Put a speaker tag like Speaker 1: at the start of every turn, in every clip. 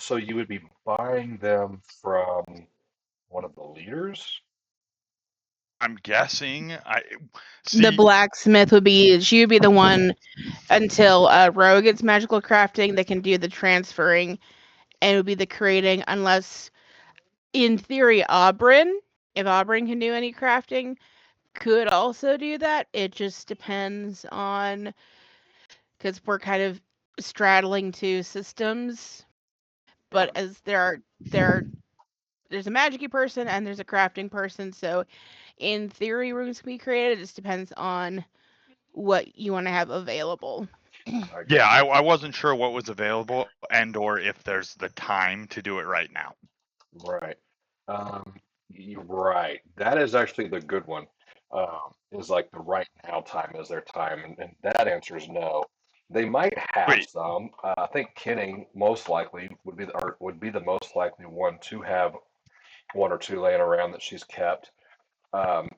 Speaker 1: So you would be buying them from one of the leaders?
Speaker 2: I'm guessing. I
Speaker 3: The
Speaker 2: see.
Speaker 3: blacksmith she would be the one until Rogue gets magical crafting that can do the transferring, and it would be the creating, unless, in theory, if Aubryn can do any crafting, could also do that. It just depends on, because we're kind of straddling two systems. But as there's a magicy person and there's a crafting person, so in theory runes can be created. It just depends on what you want to have available.
Speaker 1: I
Speaker 2: Yeah,
Speaker 1: got
Speaker 2: I wasn't sure what was available and or if there's the time to do it right now.
Speaker 1: right. You're right. That is actually the good one. Is like the right now time is their time, and that answer is no. They might have
Speaker 2: Wait,
Speaker 1: some. I think Kenning most likely would be the most likely one to have one or two laying around that she's kept. Um,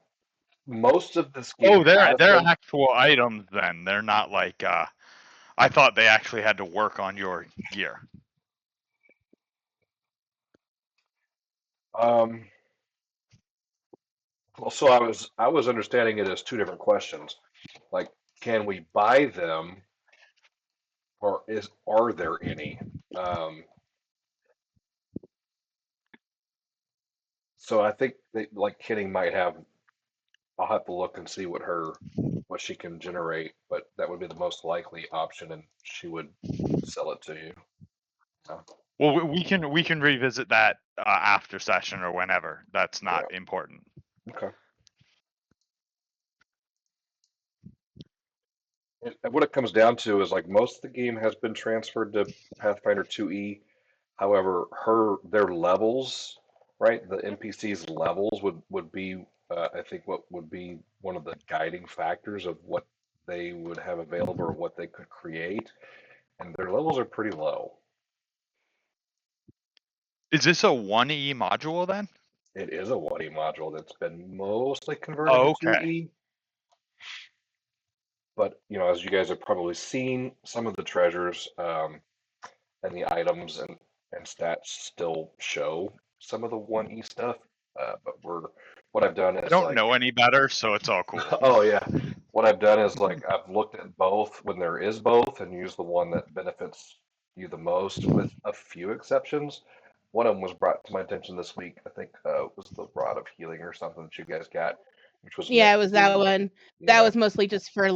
Speaker 1: most of this game
Speaker 2: oh, they're
Speaker 1: has
Speaker 2: they're
Speaker 1: been.
Speaker 2: actual items then. They're not like I thought they actually had to work on your gear.
Speaker 1: Um, well, so I was understanding it as two different questions. Like, can we buy them, or are there any? Um, so I think that like Kenning might have. I'll have to look and see what she can generate, but that would be the most likely option, and she would sell it to you. Yeah.
Speaker 2: Well, we can revisit that after session or whenever. That's
Speaker 1: Yeah.
Speaker 2: not important.
Speaker 1: Okay. And what it comes down to is like most of the game has been transferred to Pathfinder 2E. However, their levels, right? The NPCs' levels would be, I think, what would be one of the guiding factors of what they would have available or what they could create, and their levels are pretty low.
Speaker 2: Is this a 1E module then?
Speaker 1: It is a 1E module that's been mostly converted to
Speaker 2: Oh, okay.
Speaker 1: 2E, but as you guys have probably seen, some of the treasures and the items and stats still show some of the 1E stuff. But what I've done
Speaker 2: I
Speaker 1: is
Speaker 2: don't
Speaker 1: like,
Speaker 2: know any better, so it's all cool.
Speaker 1: oh yeah, what I've done is like I've looked at both when there is both and used the one that benefits you the most, with a few exceptions. One of them was brought to my attention this week. I think it was the Rod of Healing or something that you guys got, which was
Speaker 3: Yeah,
Speaker 1: meant
Speaker 3: it
Speaker 1: to
Speaker 3: was that
Speaker 1: be,
Speaker 3: one. That
Speaker 1: yeah,
Speaker 3: was mostly just for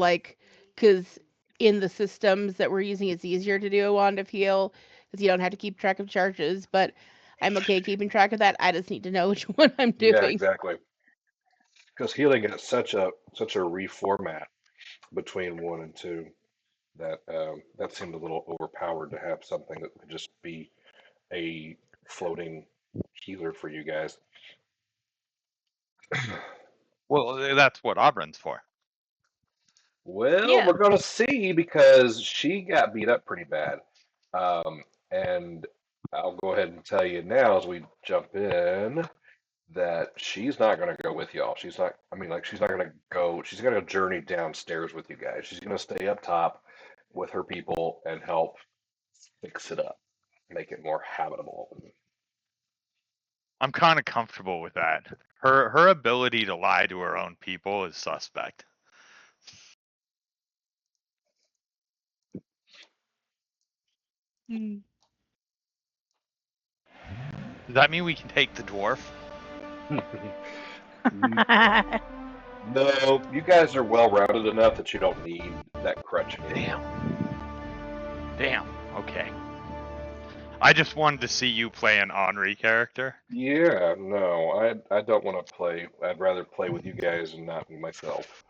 Speaker 3: because in the systems that we're using, it's easier to do a wand of heal because you don't have to keep track of charges. But I'm okay keeping track of that. I just need to know which one I'm
Speaker 1: yeah,
Speaker 3: doing.
Speaker 1: exactly. Because healing is such a reformat between one and two that that seemed a little overpowered to have something that could just be a floating healer for you guys.
Speaker 2: Well, that's what Aubryn's for.
Speaker 1: Well,
Speaker 3: Yeah.
Speaker 1: we're gonna see because she got beat up pretty bad, and I'll go ahead and tell you now as we jump in that she's not gonna go with y'all. She's not. I mean, like she's not gonna go. She's gonna journey downstairs with you guys. She's gonna stay up top with her people and help fix it up, make it more habitable.
Speaker 2: I'm kind of comfortable with that. Her ability to lie to her own people is suspect.
Speaker 3: Mm.
Speaker 2: Does that mean we can take the dwarf?
Speaker 1: No, you guys are well rounded enough that you don't need that crutch
Speaker 2: Damn.
Speaker 1: anymore.
Speaker 2: Damn. Okay. I just wanted to see you play an Henri character.
Speaker 1: Yeah, no, I don't want to play. I'd rather play with you guys and not myself.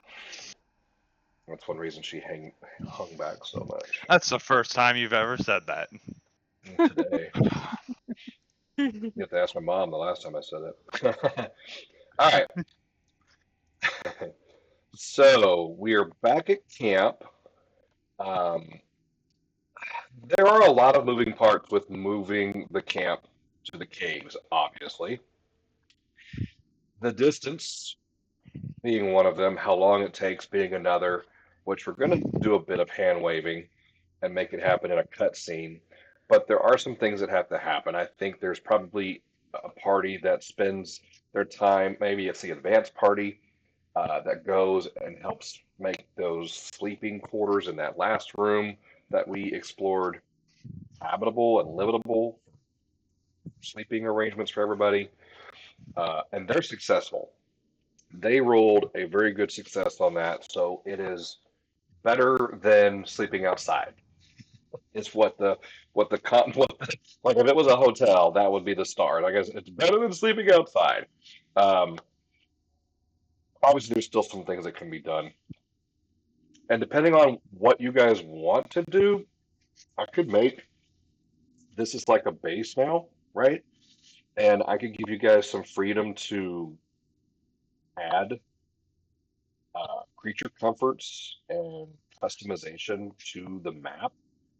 Speaker 1: That's one reason she hung back so much
Speaker 2: That's the first time you've ever said that.
Speaker 1: today. You have to ask my mom the last time I said it. All right, so we are back at camp. Um, there are a lot of moving parts with moving the camp to the caves, obviously. The distance being one of them, how long it takes being another, which we're going to do a bit of hand waving and make it happen in a cutscene. but there are some things that have to happen. I think there's probably a party that spends their time, maybe it's the advanced party that goes and helps make those sleeping quarters in that last room that we explored habitable and livable sleeping arrangements for everybody. And they're successful. They rolled a very good success on that, so it is better than sleeping outside. Is like if it was a hotel, that would be the start. I guess it's better than sleeping outside. Um, Obviously, there's still some things that can be done, and depending on what you guys want to do, I could make this is like a base now, right? And I could give you guys some freedom to add creature comforts and customization to the map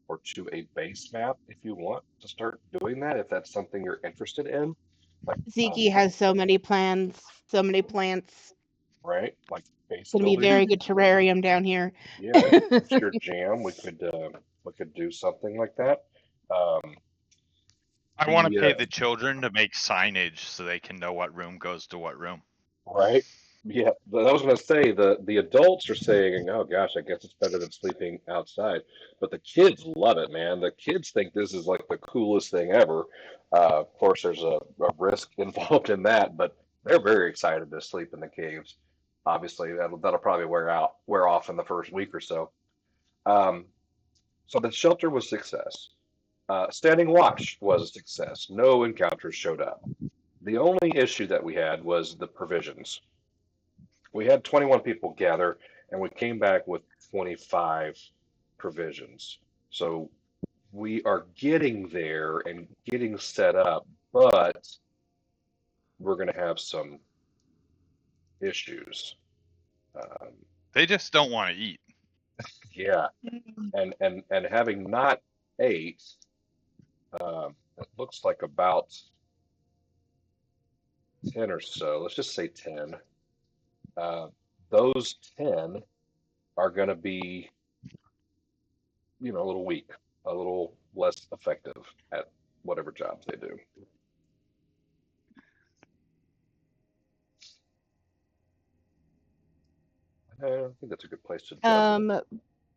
Speaker 1: or to a base map if you want to start doing that, if that's something you're interested in. Like,
Speaker 3: Zekie has so many plans, so many plants.
Speaker 1: right? Like
Speaker 3: It's
Speaker 1: base
Speaker 3: gonna be a
Speaker 1: building.
Speaker 3: very good terrarium down here.
Speaker 1: Yeah, if that's your jam, we could do something like that. Um,
Speaker 2: I want to
Speaker 1: the
Speaker 2: pay the children to make signage so they can know what room goes to what room.
Speaker 1: Right? Yeah, but I was going to say the adults are saying, "Oh gosh, I guess it's better than sleeping outside," but the kids love it, man. The kids think this is like the coolest thing ever. Of course, there's a risk involved in that, but they're very excited to sleep in the caves. Obviously, that'll probably wear off in the first week or so. Um, so the shelter was a success. Standing watch was a success. No encounters showed up. The only issue that we had was the provisions. We had 21 people gather, and we came back with 25 provisions. So we are getting there and getting set up, but we're going to have some issues. Um,
Speaker 2: They just don't want to eat.
Speaker 1: yeah, and having not ate, it looks like about 10 or so. Let's just say 10. Uh, those 10 are going to be, a little weak, a little less effective at whatever jobs they do. I think that's a good place to jump.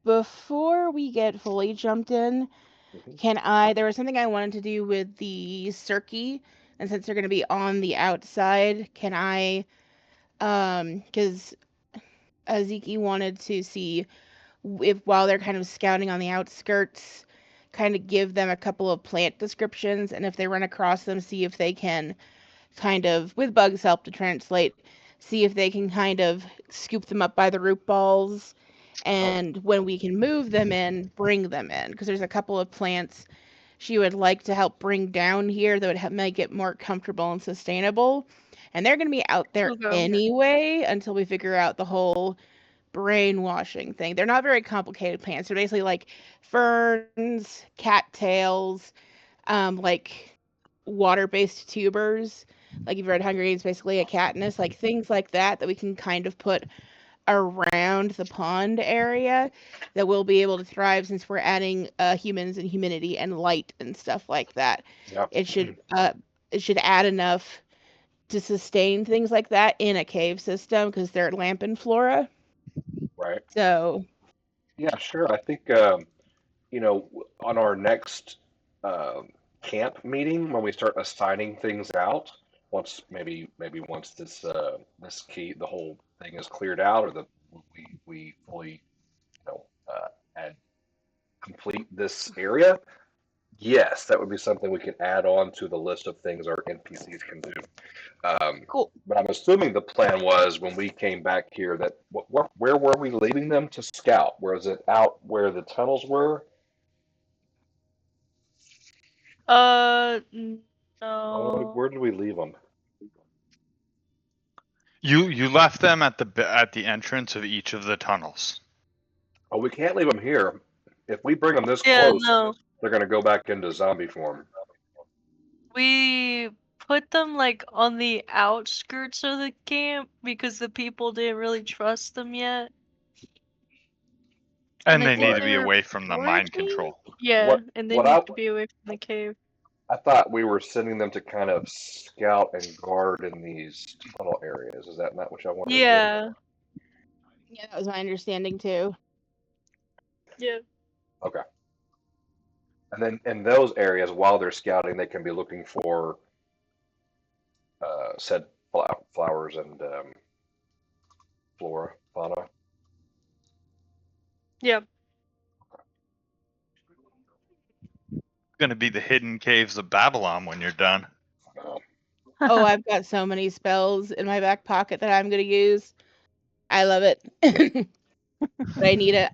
Speaker 3: Before we get fully jumped in,
Speaker 1: Mhm.
Speaker 3: there was something I wanted to do with the Cirky, and since they're gonna be on the outside, because Zeke wanted to see if while they're kind of scouting on the outskirts, kind of give them a couple of plant descriptions, and if they run across them, see if they can kind of, with Bugg's help to translate, see if they can kind of scoop them up by the root balls,
Speaker 1: Oh,
Speaker 3: and when we can move them in, bring them in, because there's a couple of plants she would like to help bring down here that would make it more comfortable and sustainable. And they're going to be out there
Speaker 4: Okay.
Speaker 3: anyway until we figure out the whole brainwashing thing. They're not very complicated plants. They're basically like ferns, cattails, like water-based tubers. Like if you've read Hungry, it's basically a Katniss, like things like that we can kind of put around the pond area that will be able to thrive since we're adding humans and humidity and light and stuff like that.
Speaker 1: yeah,
Speaker 3: It should uh, it should add enough to sustain things like that in a cave system because they're lamp and flora.
Speaker 1: right.
Speaker 3: So
Speaker 1: Yeah, sure. I think on our next um camp meeting when we start assigning things out, maybe once this key the whole thing is cleared out or the we fully add complete this area. Yes, that would be something we could add on to the list of things our NPCs can do. Um,
Speaker 3: cool.
Speaker 1: but I'm assuming the plan was when we came back here that where were we leaving them to scout? Was it out where the tunnels were?
Speaker 4: No.
Speaker 1: Where did we leave them?
Speaker 2: You left them at the entrance of each of the tunnels.
Speaker 1: Oh, we can't leave them here. If we bring them this
Speaker 4: Yeah,
Speaker 1: close,
Speaker 4: no.
Speaker 1: they're going to go back into zombie form.
Speaker 4: We put them like on the outskirts of the camp because the people didn't really trust them yet.
Speaker 2: And
Speaker 4: I
Speaker 2: they
Speaker 4: think
Speaker 2: need to be
Speaker 4: they're
Speaker 2: away from the mind
Speaker 4: foraging?
Speaker 2: control.
Speaker 4: Yeah,
Speaker 1: What
Speaker 4: and they
Speaker 1: what
Speaker 4: need to be away from the cave.
Speaker 1: I thought we were sending them to kind of scout and guard in these tunnel areas. Is that not what y'all wanted to do?
Speaker 4: Yeah,
Speaker 3: Yeah, that was my understanding too.
Speaker 4: yeah.
Speaker 1: Okay. And then in those areas, while they're scouting, they can be looking for said flowers and flora, fauna.
Speaker 4: Yep.
Speaker 2: It's gonna be the hidden caves of Babylon when you're done.
Speaker 3: Oh, I've got so many spells in my back pocket that I'm gonna use. I love it. But I need a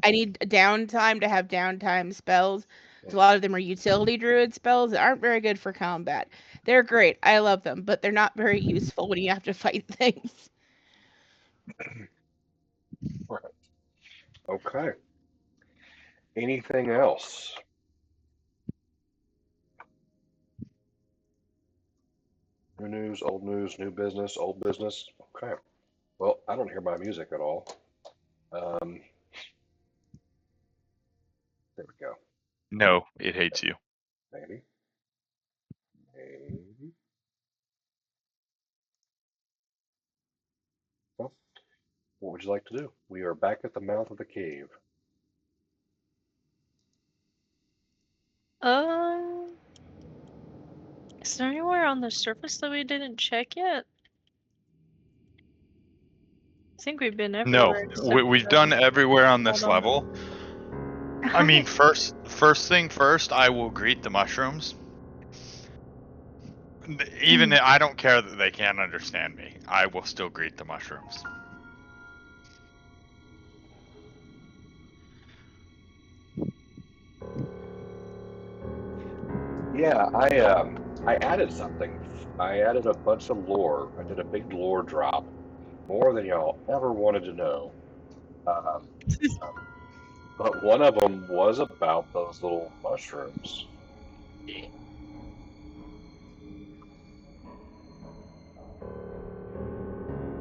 Speaker 3: downtime to have downtime spells. So a lot of them are utility druid spells that aren't very good for combat. They're great. I love them, but they're not very useful when you have to fight things.
Speaker 1: Right. Okay. Anything else? New news, old news, new business, old business. Okay. Well, I don't hear my music at all. Um, there we go.
Speaker 2: No, it hates you.
Speaker 1: Maybe. Maybe. Well, what would you like to do? We are back at the mouth of the cave.
Speaker 4: Is there anywhere on the surface that we didn't check yet? I think we've been
Speaker 2: No,
Speaker 4: everywhere except
Speaker 2: we've done everywhere on this
Speaker 4: hold on.
Speaker 2: level. I mean, first thing first, I will greet the mushrooms. Even I don't care that they can't understand me. I will still greet the mushrooms.
Speaker 1: Yeah, I added something. I added a bunch of lore. I did a big lore drop, more than y'all ever wanted to know. Um, but one of them was about those little mushrooms.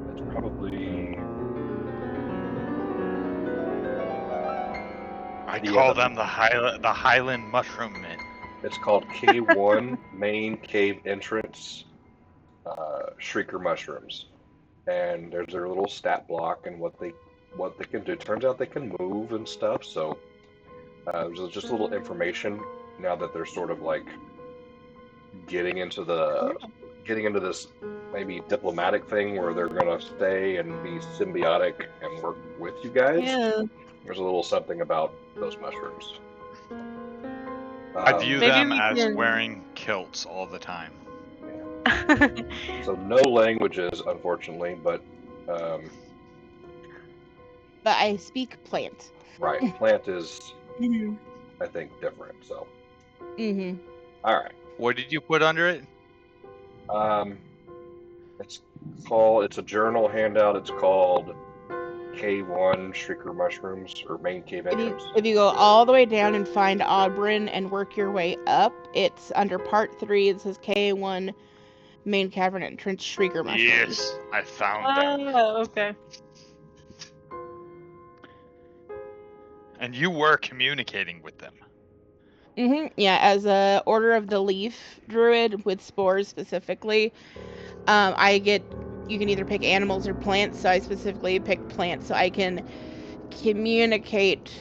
Speaker 1: That's probably
Speaker 2: I
Speaker 1: yeah.
Speaker 2: call them the Highland Mushroom Men.
Speaker 1: It's called K1 Main Cave Entrance Shrieker Mushrooms, and there's their little stat block and what they can do. Turns out they can move and stuff. So there's just a little information now that they're sort of like getting into this maybe diplomatic thing where they're gonna stay and be symbiotic and work with you guys.
Speaker 4: Yeah.
Speaker 1: There's a little something about those mushrooms.
Speaker 2: I view
Speaker 4: Maybe
Speaker 2: them
Speaker 4: we
Speaker 2: as
Speaker 4: can-
Speaker 2: wearing kilts all the time.
Speaker 1: So no languages, unfortunately, but
Speaker 3: But I speak plant.
Speaker 1: right, plant is
Speaker 4: Mhm.
Speaker 1: I think different. So
Speaker 3: Mm-hmm.
Speaker 1: all right,
Speaker 2: What did you put under it?
Speaker 1: um, it's a journal handout. It's called K1 Shrieker Mushrooms or Main Cave Entrance.
Speaker 3: If you go all the way down and find Auburn and work your way up, it's under part 3. It says K1 Main Cavern Entrance Shrieker Mushrooms.
Speaker 2: Yes, I found them.
Speaker 4: Oh, okay.
Speaker 2: And you were communicating with them.
Speaker 3: Yeah, as a Order of the Leaf druid with spores specifically, you can either pick animals or plants. So I specifically picked plants so I can communicate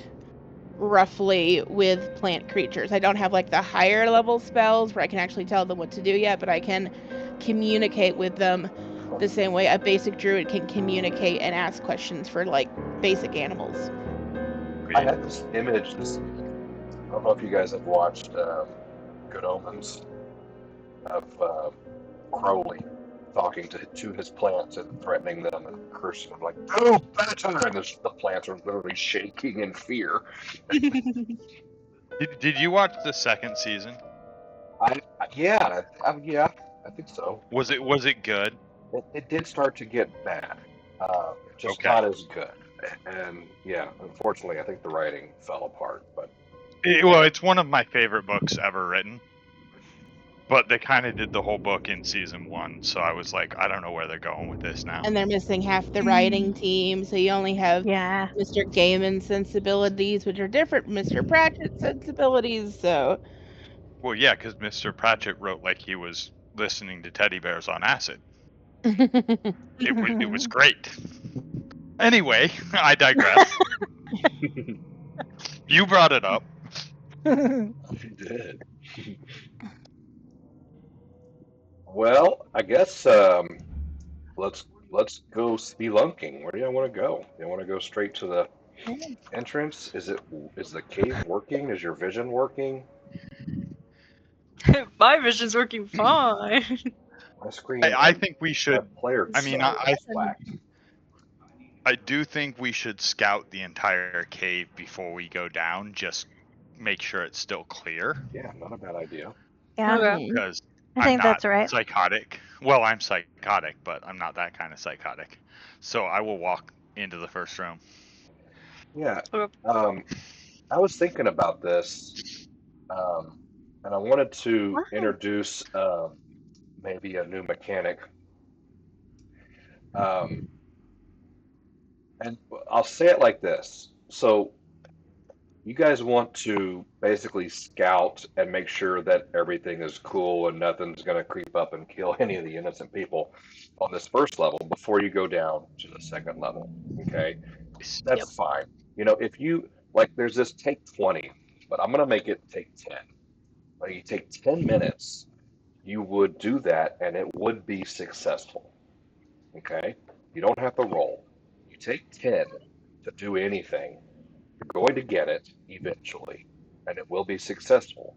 Speaker 3: roughly with plant creatures. I don't have like the higher level spells where I can actually tell them what to do yet, but I can communicate with them the same way a basic druid can communicate and ask questions for like basic animals.
Speaker 1: I had this image. I don't know if you guys have watched Good Omens of Crowley talking to his plants and threatening them and cursing them like, "Oh, better!" And the plants are literally shaking in fear.
Speaker 2: Did you watch the second season?
Speaker 1: Yeah, I think so.
Speaker 2: Was it good?
Speaker 1: It did start to get bad, just
Speaker 2: Okay.
Speaker 1: not as good. And yeah, unfortunately, I think the writing fell apart. But
Speaker 2: Well, it's one of my favorite books ever written. But they kind of did the whole book in season 1, so I was like, I don't know where they're going with this now.
Speaker 3: And they're missing half the writing team, so you only have
Speaker 4: Yeah.
Speaker 3: Mr. Gaiman's sensibilities, which are different from Mr. Pratchett's sensibilities. So
Speaker 2: Well, yeah, because Mr. Pratchett wrote like he was listening to teddy bears on acid. It was great. Anyway, I digress. You brought it up.
Speaker 1: You did. Well, I guess let's go spelunking. Where do you want to go? You want to go straight to the entrance? Is the cave working? Is your vision working?
Speaker 4: My vision's working fine.
Speaker 1: My screen.
Speaker 2: I think we
Speaker 1: My
Speaker 2: should.
Speaker 1: player.
Speaker 2: I mean, I do think we should scout the entire cave before we go down. Just make sure it's still clear.
Speaker 1: Yeah, not a bad idea.
Speaker 4: Yeah.
Speaker 3: Okay.
Speaker 2: Because
Speaker 4: I
Speaker 2: I'm
Speaker 4: think
Speaker 2: not
Speaker 4: that's right.
Speaker 2: psychotic. Well, I'm psychotic, but I'm not that kind of psychotic. So I will walk into the first room.
Speaker 1: Yeah.
Speaker 4: Okay.
Speaker 1: I was thinking about this, and I wanted to
Speaker 4: Wow.
Speaker 1: introduce maybe a new mechanic. And I'll say it like this. So you guys want to basically scout and make sure that everything is cool and nothing's going to creep up and kill any of the innocent people on this first level before you go down to the second level. Okay, that's
Speaker 4: Yep.
Speaker 1: fine. You know, if you like, there's this take 20, but I'm going to make it take 10. Like you take 10 minutes, you would do that and it would be successful. Okay, you don't have to roll. You take 10 to do anything. You're going to get it eventually, and it will be successful.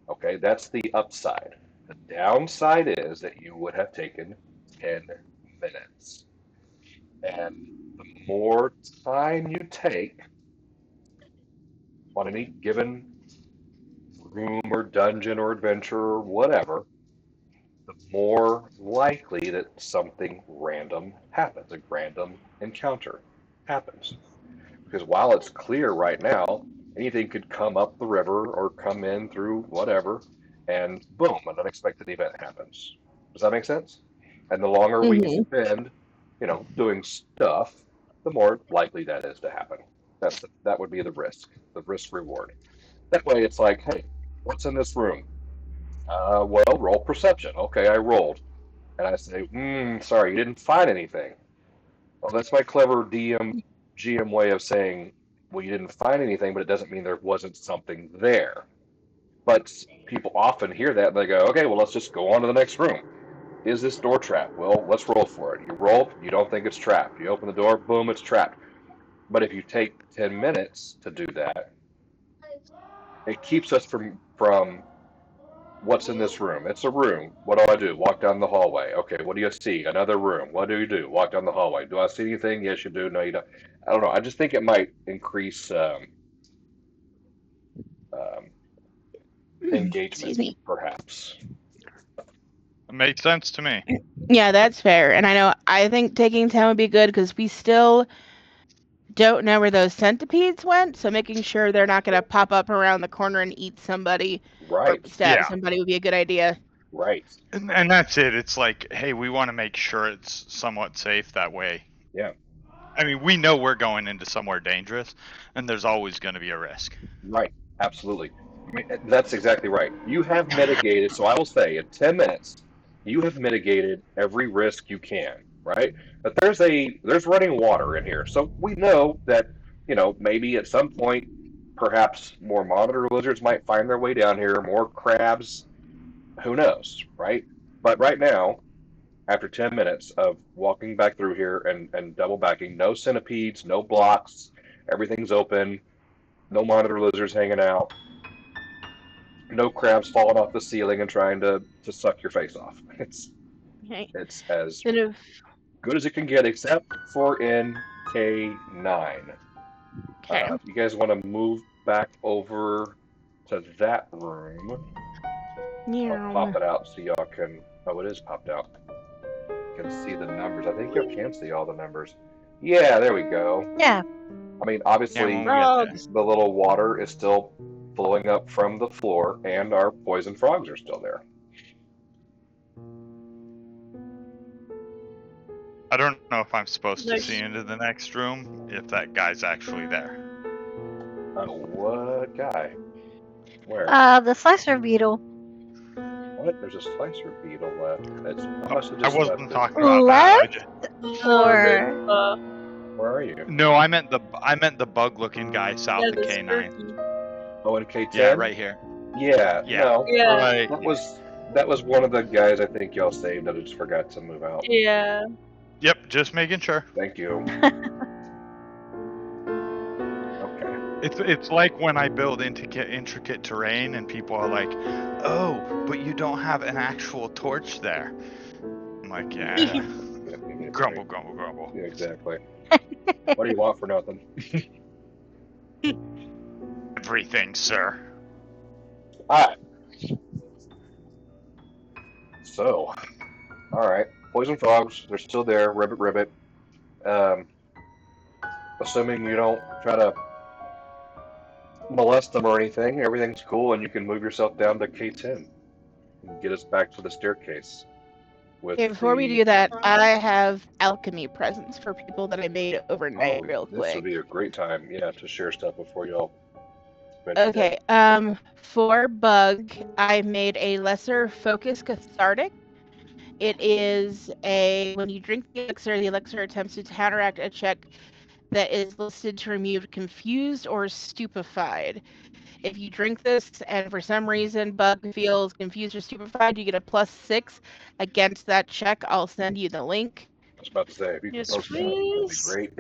Speaker 1: Okay, that's the upside. The downside is that you would have taken 10 minutes. And the more time you take on any given room or dungeon or adventure or whatever, the more likely that something random happens, a random encounter happens. Because while it's clear right now, anything could come up the river or come in through whatever, and boom, an unexpected event happens. Does that make sense? And the longer we
Speaker 3: Mhm.
Speaker 1: spend, doing stuff, the more likely that is to happen. That would be the risk reward. That way, it's like, hey, what's in this room? Well, roll perception. Okay, I rolled, and I say, sorry, you didn't find anything. Well, that's my clever GM way of saying, well, you didn't find anything, but it doesn't mean there wasn't something there. But people often hear that and they go, okay, well, let's just go on to the next room. Is this door trapped? Well, let's roll for it. You roll, you don't think it's trapped. You open the door, boom, it's trapped. But if you take 10 minutes to do that, it keeps us from what's in this room. It's a room. What do I do? Walk down the hallway. Okay, what do you see? Another room. What do you do? Walk down the hallway. Do I see anything? Yes, you do. No, you don't. I don't know. I just think it might increase um,
Speaker 3: Excuse
Speaker 1: engagement,
Speaker 3: me.
Speaker 1: perhaps.
Speaker 2: It makes sense to me.
Speaker 3: Yeah, that's fair. And I think taking 10 would be good because we still don't know where those centipedes went. So making sure they're not going to pop up around the corner and eat somebody or
Speaker 1: Right,
Speaker 3: stab
Speaker 2: Yeah.
Speaker 3: somebody would be a good idea.
Speaker 1: right.
Speaker 2: And that's it. It's like, hey, we want to make sure it's somewhat safe that way.
Speaker 1: Yeah,
Speaker 2: I mean, we know we're going into somewhere dangerous, and there's always going to be a risk.
Speaker 1: right. Absolutely. I mean, that's exactly right. You have mitigated, so I will say, in 10 minutes, you have mitigated every risk you can, right? But there's running water in here, so we know that maybe at some point, perhaps more monitor lizards might find their way down here, more crabs, who knows, right? But right now, after 10 minutes of walking back through here and double backing, no centipedes, no blocks, everything's open, no monitor lizards hanging out, no crabs falling off the ceiling and trying to suck your face off.
Speaker 3: Okay.
Speaker 1: It's as
Speaker 3: Then if
Speaker 1: good as it can get, except for in K9.
Speaker 3: okay.
Speaker 1: You guys want to move back over to that room? I'll pop it out so y'all can. Oh, it is popped out. Can see the numbers. I think y'all can see all the numbers. Yeah, there we go.
Speaker 4: Yeah.
Speaker 1: I mean,
Speaker 2: Yeah,
Speaker 1: obviously,
Speaker 2: when we get there.
Speaker 3: Frogs.
Speaker 1: the little water is still flowing up from the floor, and our poison frogs are still there.
Speaker 2: I don't know if I'm supposed to
Speaker 4: There's-
Speaker 2: see into the next room, if that guy's actually there.
Speaker 1: Oh, what guy? Where?
Speaker 5: The slicer beetle.
Speaker 1: What? There's a slicer beetle left. I must have
Speaker 2: I
Speaker 1: just
Speaker 2: wasn't
Speaker 1: left it.
Speaker 2: talking about that. I just,
Speaker 5: For
Speaker 1: Where are you?
Speaker 2: no, I meant the bug-looking guy south of
Speaker 4: the
Speaker 2: K9.
Speaker 4: Sturkey.
Speaker 1: Oh, in K10?
Speaker 2: Yeah, right here.
Speaker 1: Yeah,
Speaker 2: Yeah.
Speaker 1: no.
Speaker 4: Yeah.
Speaker 2: Right.
Speaker 1: That was one of the guys I think y'all saved. I just forgot to move out.
Speaker 4: Yeah.
Speaker 2: Yep, just making sure.
Speaker 1: Thank you. Okay.
Speaker 2: It's like when I build intricate terrain and people are like, "Oh, but you don't have an actual torch there." I'm like, "Yeah."
Speaker 1: Yeah,
Speaker 2: Grumble, grumble, grumble.
Speaker 1: Yeah, exactly. What do you want for nothing?
Speaker 2: Everything, sir.
Speaker 1: Alright. So, alright. Poison frogs, they're still there. Ribbit, ribbit. Assuming you don't try to molest them or anything, everything's cool and you can move yourself down to K10 and get us back to the staircase. With
Speaker 3: Okay, before we do that, I have alchemy presents for people that I made overnight real
Speaker 1: This would
Speaker 3: quick.
Speaker 1: be a great time, yeah, to share stuff before y'all spend the day.
Speaker 3: Okay, for Bugg, I made a lesser focus cathartic. It is when you drink the elixir attempts to counteract a check that is listed to remove confused or stupefied. If you drink this and for some reason Bugg feels confused or stupefied, you get a +6 against that check. I'll send you the link.
Speaker 1: I was about to say, if you
Speaker 4: Yes,
Speaker 1: can post that, that'd be
Speaker 4: please.
Speaker 1: great.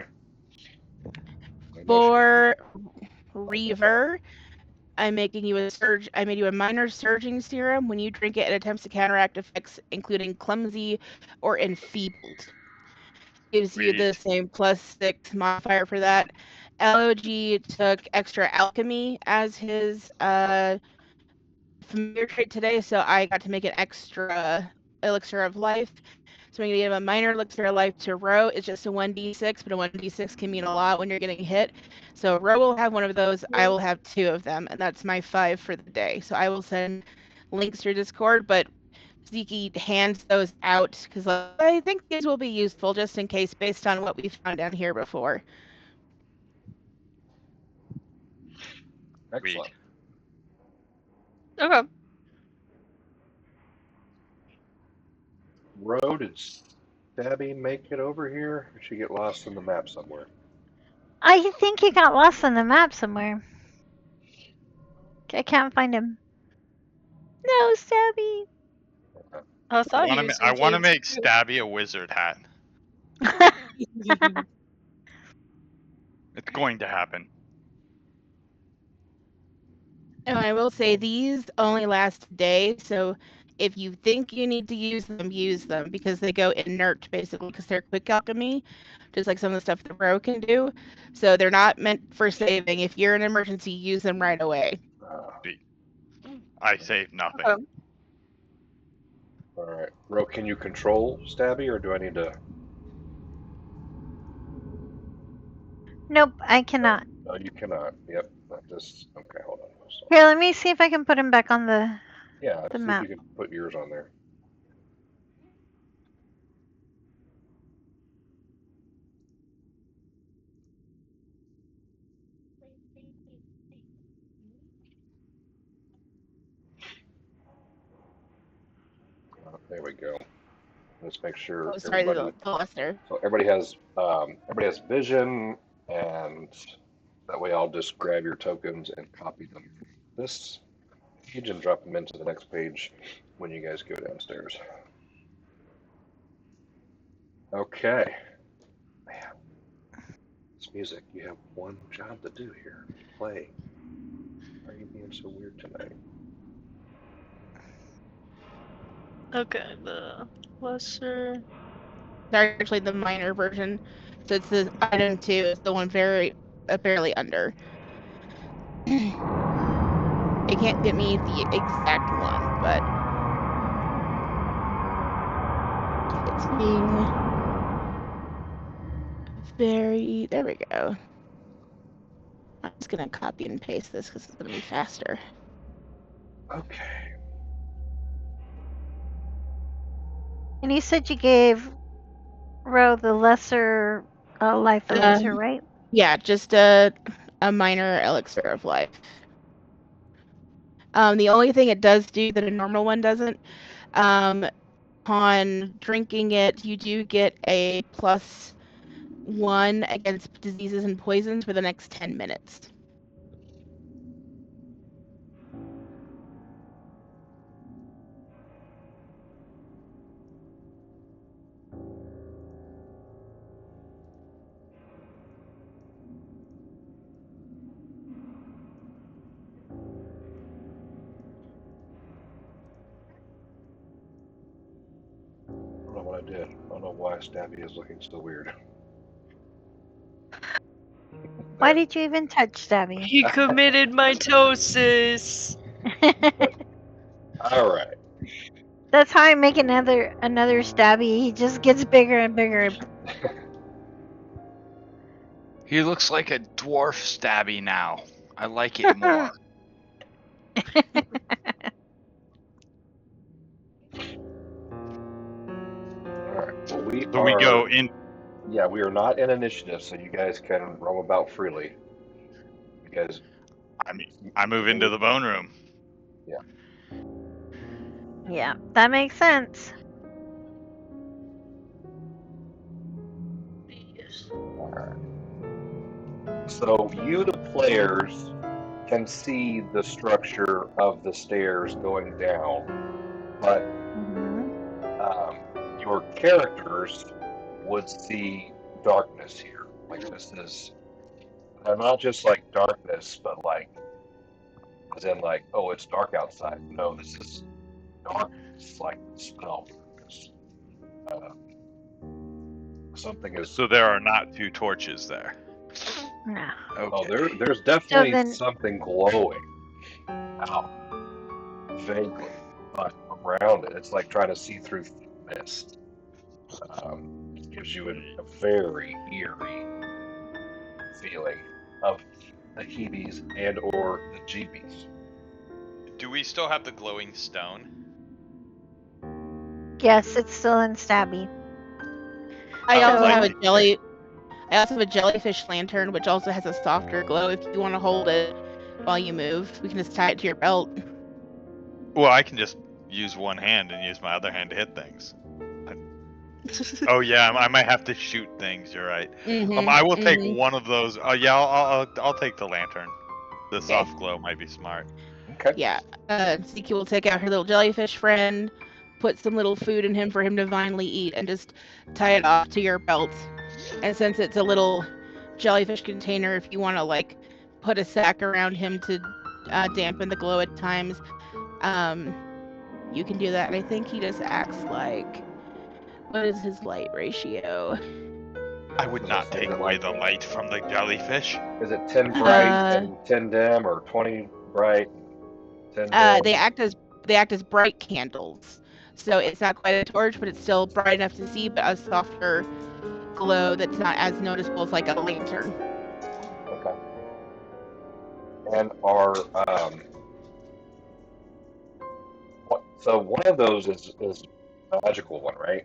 Speaker 3: For Reaver, I'm making you I made you a minor surging serum. When you drink it, it attempts to counteract effects including clumsy or enfeebled. Gives you the same +6 modifier for that. LOG took extra alchemy as his familiar trait today, so I got to make an extra elixir of life. So I'm going to give a minor elixir of life to Ro. It's just a 1d6, but a 1d6 can mean a lot when you're getting hit. So Ro will have one of those. I will have 2 of them, and that's my 5 for the day. So I will send links through Discord, but Zekie hands those out because I think these will be useful just in case based on what we found down here before.
Speaker 1: Excellent.
Speaker 4: Okay.
Speaker 1: Ro, did Stabby make it over here? Or did she get lost in the map somewhere?
Speaker 5: I think he got lost on the map somewhere. I can't find him. No, Stabby.
Speaker 4: I thought he was
Speaker 2: I want to
Speaker 4: in
Speaker 2: make
Speaker 4: cave
Speaker 2: Stabby a wizard hat.
Speaker 4: too.
Speaker 2: It's going to happen.
Speaker 3: And I will say these only last a day, so if you think you need to use them because they go inert basically because they're quick alchemy, just like some of the stuff the Ro can do. So they're not meant for saving. If you're in an emergency, use them right away.
Speaker 2: I saved nothing.
Speaker 4: Okay.
Speaker 1: Alright. Ro, can you control Stabby or do I need to?
Speaker 5: Nope, I cannot.
Speaker 1: No, you cannot. Yep. Okay, hold on.
Speaker 5: Here, let me see if I can put him back on the
Speaker 1: Yeah, see
Speaker 5: map.
Speaker 1: if you can put yours on there. There we go. Let's make sure everybody. So everybody has vision, and that way I'll just grab your tokens and copy them from this page and drop them into the next page when you guys go downstairs. Okay. Man, this music. You have one job to do here. Play. Why are you being so weird tonight?
Speaker 4: Okay, the lesser.
Speaker 3: They're actually the minor version. So it's the item 2, it's the one barely under. It can't get me the exact one, but it's being there we go. I'm just gonna copy and paste this because it's gonna be faster.
Speaker 1: Okay.
Speaker 5: And you said you gave Ro, the lesser life elixir, right?
Speaker 3: Yeah, just a minor elixir of life. The only thing it does do that a normal one doesn't, upon drinking it, you do get a +1 against diseases and poisons for the next 10 minutes.
Speaker 1: I don't know what I did. I don't know why Stabby is looking so weird.
Speaker 5: Why
Speaker 1: There.
Speaker 5: did you even touch Stabby?
Speaker 4: He committed mitosis.
Speaker 1: All right.
Speaker 5: That's how I make another Stabby. He just gets bigger and bigger.
Speaker 2: He looks like a dwarf stabby now. I like it more.
Speaker 1: All right. Well, we
Speaker 2: So
Speaker 1: are.
Speaker 2: we go in.
Speaker 1: Yeah, we are not in initiative, so you guys can roam about freely. You guys.
Speaker 2: I move into the bone room.
Speaker 5: Yeah, that makes sense.
Speaker 1: All right. So you, the players, can see the structure of the stairs going down, but
Speaker 5: Hmm.
Speaker 1: your characters would see darkness here. Like this is not just like darkness, but like as in like, oh, it's dark outside. No, this is darkness, like spell darkness. Uh, something is.
Speaker 2: So there are not two torches there.
Speaker 5: No.
Speaker 1: Oh,
Speaker 2: Okay.
Speaker 1: there's definitely
Speaker 5: then-
Speaker 1: something glowing out vaguely, but around it, it's like trying to see through thick mist. It gives you a very eerie feeling of the heebies and or the jeebies.
Speaker 2: Do we still have the glowing stone?
Speaker 5: Yes, it's still in Stabby.
Speaker 3: I
Speaker 2: I would
Speaker 3: also
Speaker 2: like
Speaker 3: have a
Speaker 2: to
Speaker 3: jelly. I also have a jellyfish lantern, which also has a softer glow. If you want to hold it while you move, we can just tie it to your belt.
Speaker 2: Well, I can just use one hand and use my other hand to hit things. Oh yeah, I might have to shoot things. You're right. I will take one of those. Oh yeah, I'll take the lantern. The soft glow might be smart.
Speaker 1: Okay.
Speaker 3: Yeah. Zekie will take out her little jellyfish friend, put some little food in him for him to finally eat, and just tie it off to your belt. And since it's a little jellyfish container, if you want to like put a sack around him to dampen the glow at times, you can do that. And I think he just acts like, what is his light ratio?
Speaker 2: I would not take away the light from the jellyfish.
Speaker 1: Is it 10 bright and 10 dim, or 20 bright and 10 dim?
Speaker 3: They act as bright candles. So it's not quite a torch, but it's still bright enough to see, but a softer glow that's not as noticeable as like a lantern.
Speaker 1: Okay. And are so one of those is a magical one, right?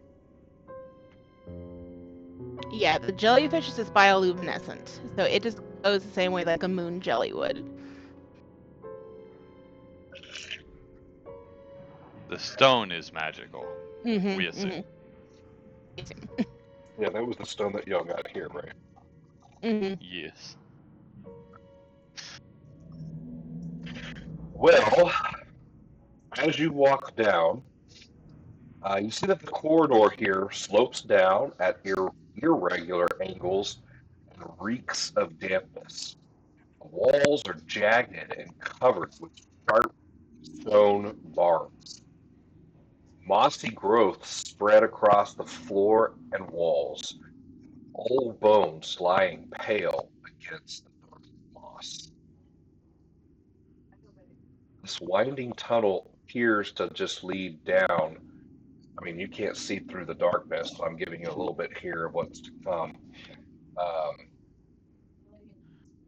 Speaker 3: Yeah, the jellyfish is just bioluminescent, so it just glows the same way like a moon jelly would.
Speaker 2: The stone is magical.
Speaker 3: Mm-hmm,
Speaker 2: We assume.
Speaker 1: Yeah, that was the stone that y'all got here, right?
Speaker 3: Mm-hmm.
Speaker 2: Yes.
Speaker 1: Well, as you walk down, you see that the corridor here slopes down at irregular angles and reeks of dampness. The walls are jagged and covered with sharp stone barbs. Mossy growths spread across the floor and walls, old bones lying pale against the dark moss. This winding tunnel appears to just lead down. I mean, you can't see through the darkness, so I'm giving you a little bit here of what's to come. Um,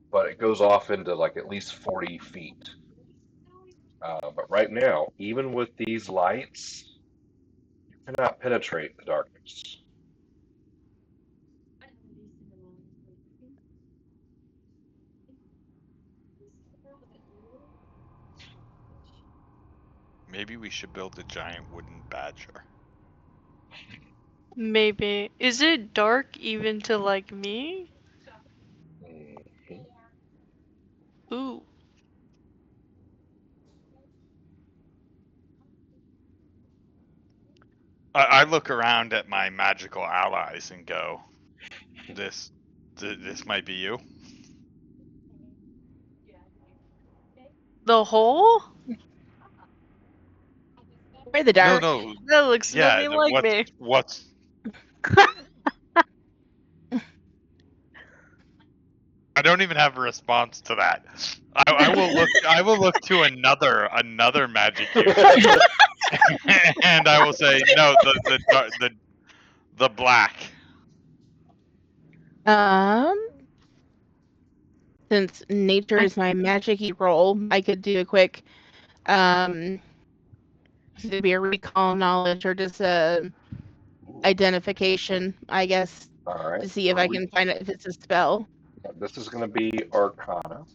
Speaker 1: but it goes off into like at least 40 feet. But right now, even with these lights, you cannot penetrate the darkness.
Speaker 2: Maybe we should build a giant wooden badger.
Speaker 4: Maybe. Is it dark even to like me?
Speaker 1: Mhm.
Speaker 4: Ooh.
Speaker 2: I look around at my magical allies and go, this might be you.
Speaker 4: The hole?
Speaker 3: We're the dark.
Speaker 2: No.
Speaker 4: That looks
Speaker 2: Yeah,
Speaker 4: nothing like me.
Speaker 2: what's I don't even have a response to that. I will look to another magic user, and I will say no. The black.
Speaker 3: Since nature is my magic-y role, I could do a quick to be a recall knowledge or just a identification, I guess,
Speaker 1: All right.
Speaker 3: to see if I can find it if it's a spell.
Speaker 1: This is going to be Arcana.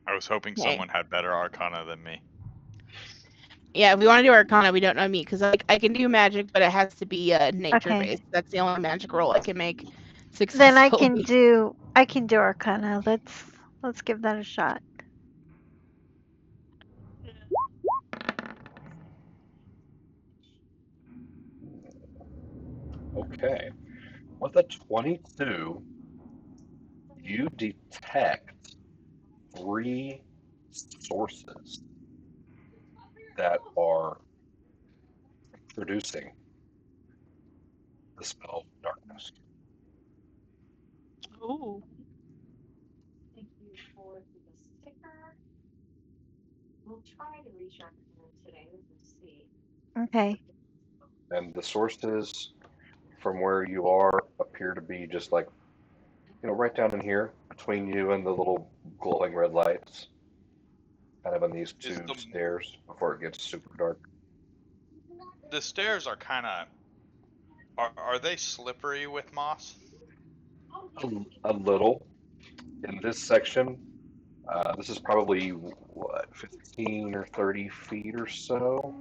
Speaker 2: I was hoping
Speaker 3: Okay.
Speaker 2: someone had better Arcana than me.
Speaker 3: Yeah, if we want to do Arcana, we don't know me because I can do magic, but it has to be nature based. That's the only magic roll I can make successfully.
Speaker 5: Then I can do Arcana. Let's give that a shot.
Speaker 1: Okay. With a 22, you detect 3 sources that are producing the spell of darkness.
Speaker 4: Ooh.
Speaker 5: Okay.
Speaker 1: And the sources from where you are appear to be just like, right down in here between you and the little glowing red lights, kind of on these
Speaker 2: Is
Speaker 1: 2 stairs before it gets super dark.
Speaker 2: the stairs are kind of are they slippery with moss?
Speaker 1: A little. In this section, this is probably, what, 15 or 30 feet or so?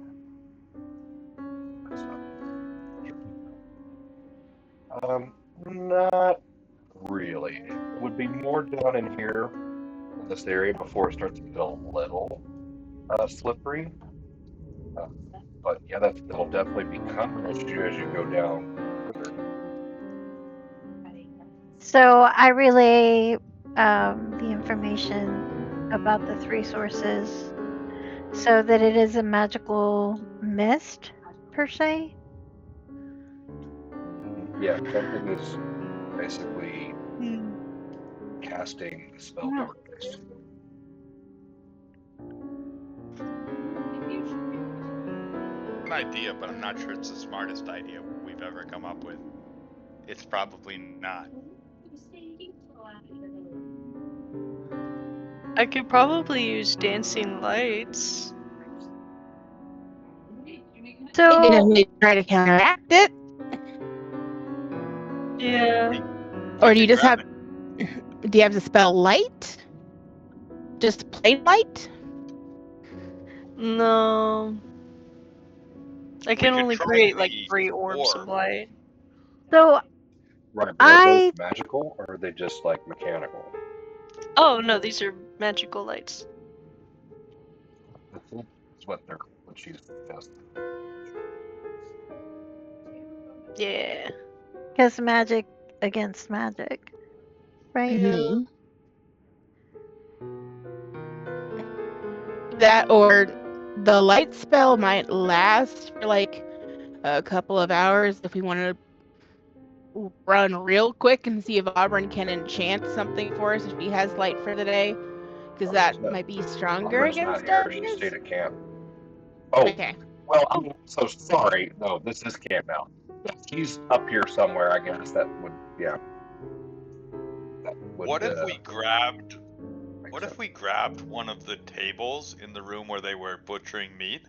Speaker 1: Not really. It would be more down in here in this area before it starts to get a little slippery. Uh, but yeah, that'll definitely become an issue as you go down further.
Speaker 5: So I relay the information about the 3 sources so that it is a magical mist per se.
Speaker 1: Yeah, something is basically casting the spell
Speaker 5: Yeah.
Speaker 1: darkness.
Speaker 2: An idea, but I'm not sure it's the smartest idea we've ever come up with. It's probably not.
Speaker 4: I could probably use dancing lights.
Speaker 5: So
Speaker 3: You can definitely try to counteract it,
Speaker 4: Yeah.
Speaker 3: or do you just
Speaker 2: grab
Speaker 3: have? Do you have the spell light? Just plain light?
Speaker 4: No. I can only create like 3 orbs of light.
Speaker 5: so
Speaker 1: Right, but are those
Speaker 5: I
Speaker 1: magical or are they just like mechanical?
Speaker 4: Oh no, these are magical lights.
Speaker 1: That's what she's suggesting.
Speaker 4: Yeah.
Speaker 5: guess magic against magic, right?
Speaker 3: Mm-hmm. That or the light spell might last for like a couple of hours if we want to run real quick and see if Auburn can enchant something for us if she has light for the day, because that might be stronger
Speaker 1: Auburn's not
Speaker 3: against
Speaker 1: here. She
Speaker 3: darkness.
Speaker 1: stayed at camp. Oh,
Speaker 3: Okay.
Speaker 1: well, I'm so sorry. No, this is camp out. Yeah, she's up here somewhere, I guess. That would, yeah. That would,
Speaker 2: What if we grabbed
Speaker 1: make
Speaker 2: What
Speaker 1: sense.
Speaker 2: if we grabbed one of the tables in the room where they were butchering meat,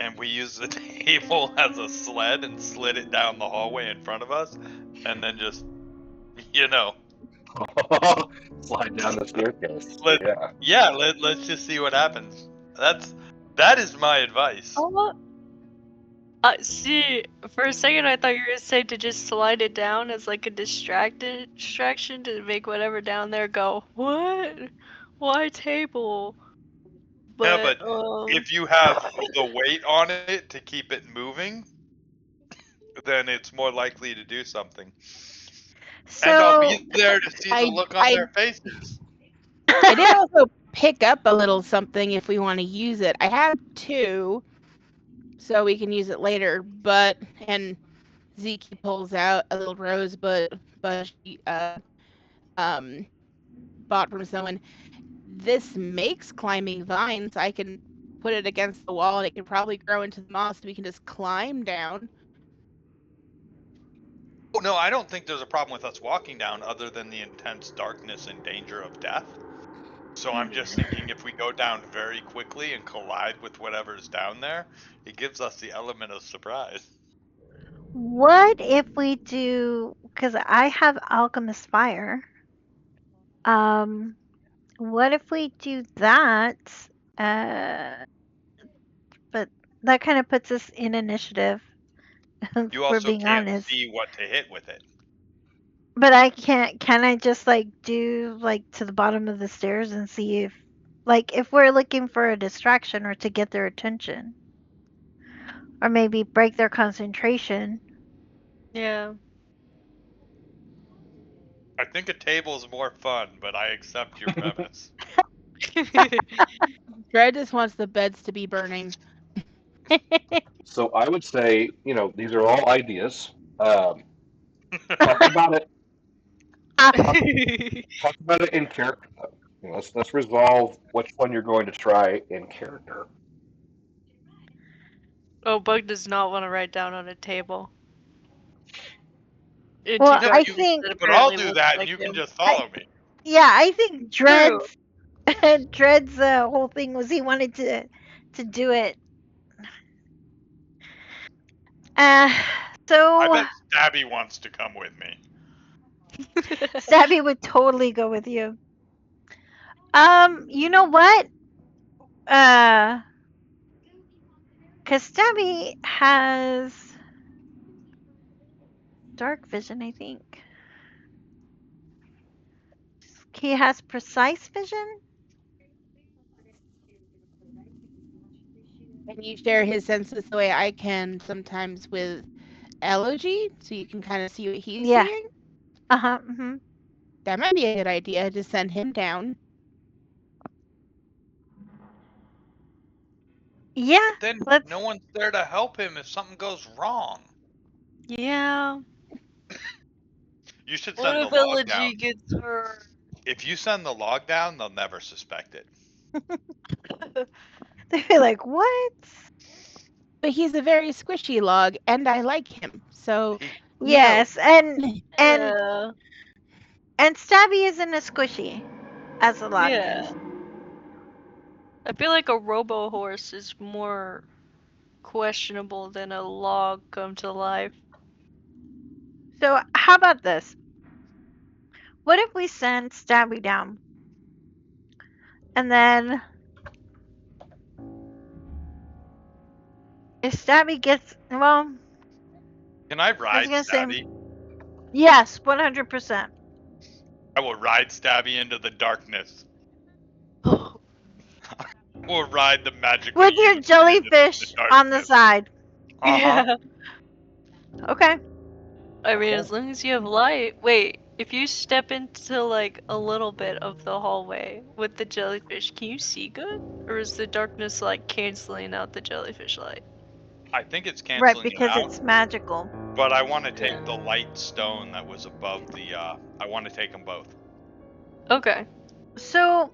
Speaker 2: and we used the table as a sled and slid it down the hallway in front of us, and then just,
Speaker 1: Slide down the staircase.
Speaker 2: Let,
Speaker 1: Yeah.
Speaker 2: let's just see what happens. That is my advice.
Speaker 4: Oh, see, for a second I thought you were gonna say to just slide it down as like a distraction to make whatever down there go, what? Why table?
Speaker 2: Yeah,
Speaker 4: But,
Speaker 2: but if you have the weight on it to keep it moving, then it's more likely to do something. And I'll
Speaker 5: So
Speaker 2: be there to see the look on their faces.
Speaker 3: I did also pick up a little something if we want to use it. I have 2, so we can use it later. And Zekie pulls out a little rosebud she bought from someone. This makes climbing vines. I can put it against the wall, and it can probably grow into the moss. We can just climb down.
Speaker 2: Oh, no, I don't think there's a problem with us walking down other than the intense darkness and danger of death. So I'm just thinking if we go down very quickly and collide with whatever's down there, it gives us the element of surprise.
Speaker 5: what if we do, because I have Alchemist Fire. What if we do that? But that kind of puts us in initiative. If
Speaker 2: You
Speaker 5: we're
Speaker 2: also
Speaker 5: being
Speaker 2: can't
Speaker 5: honest.
Speaker 2: see what to hit with it.
Speaker 5: But I can't. Can I just like do like to the bottom of the stairs and see if, like, if we're looking for a distraction or to get their attention, or maybe break their concentration?
Speaker 4: yeah.
Speaker 2: I think a table's more fun, but I accept your premise.
Speaker 3: Dred just wants the beds to be burning.
Speaker 1: So I would say, these are all ideas. Talk about it. Talk about it in character. Let's resolve which one you're going to try in character.
Speaker 4: Oh, Bug does not want to write down on a table.
Speaker 5: Well,
Speaker 2: No,
Speaker 5: I
Speaker 2: you,
Speaker 5: think.
Speaker 2: but I'll
Speaker 4: apparently
Speaker 2: do
Speaker 4: looks
Speaker 2: that, and
Speaker 4: like
Speaker 2: you can
Speaker 4: him.
Speaker 2: just follow me.
Speaker 5: Yeah, I think
Speaker 4: True.
Speaker 5: Dred's whole thing was he wanted to do it. Uh,
Speaker 2: I
Speaker 5: so
Speaker 2: bet Stabby wants to come with me.
Speaker 5: Stabby would totally go with you. You know what? Cause Stabby has dark vision, I think. He has precise vision.
Speaker 3: Can you share his senses the way I can sometimes with Elegy, so you can kind of see what he's
Speaker 5: Yeah.
Speaker 3: seeing?
Speaker 5: Mm-hmm.
Speaker 3: That might be a good idea to send him down.
Speaker 5: Yeah.
Speaker 2: But then
Speaker 5: Let's.
Speaker 2: no one's there to help him if something goes wrong.
Speaker 4: Yeah.
Speaker 2: You should
Speaker 4: What
Speaker 2: send the
Speaker 4: if
Speaker 2: log down.
Speaker 4: Elegy gets hurt?
Speaker 2: If you send the log down, they'll never suspect it.
Speaker 5: They'd be like, "What?"
Speaker 3: But he's a very squishy log, and I like him. So
Speaker 5: Yes, and
Speaker 4: Yeah.
Speaker 5: Stabby isn't as squishy as a log
Speaker 4: Yeah.
Speaker 5: is.
Speaker 4: I feel like a robo horse is more questionable than a log come to life.
Speaker 5: So how about this? What if we send Stabby down, and then if Stabby gets, well,
Speaker 2: Can I
Speaker 5: I was
Speaker 2: ride
Speaker 5: gonna say
Speaker 2: Stabby?
Speaker 5: yes, 100%.
Speaker 2: I will ride Stabby into the darkness. We'll ride the magical
Speaker 5: With your
Speaker 2: unicorn into the
Speaker 5: jellyfish on the
Speaker 2: darkness.
Speaker 5: side.
Speaker 4: Yeah.
Speaker 5: Okay.
Speaker 4: I mean, as long as you have light. Wait, if you step into like a little bit of the hallway with the jellyfish, can you see good? Or is the darkness like canceling out the jellyfish light?
Speaker 2: I think it's
Speaker 5: Right,
Speaker 2: canceling it
Speaker 5: because
Speaker 2: out,
Speaker 5: it's magical.
Speaker 2: but I want to take
Speaker 4: Yeah.
Speaker 2: the light stone that was above the, I want to take them both.
Speaker 4: Okay.
Speaker 5: So,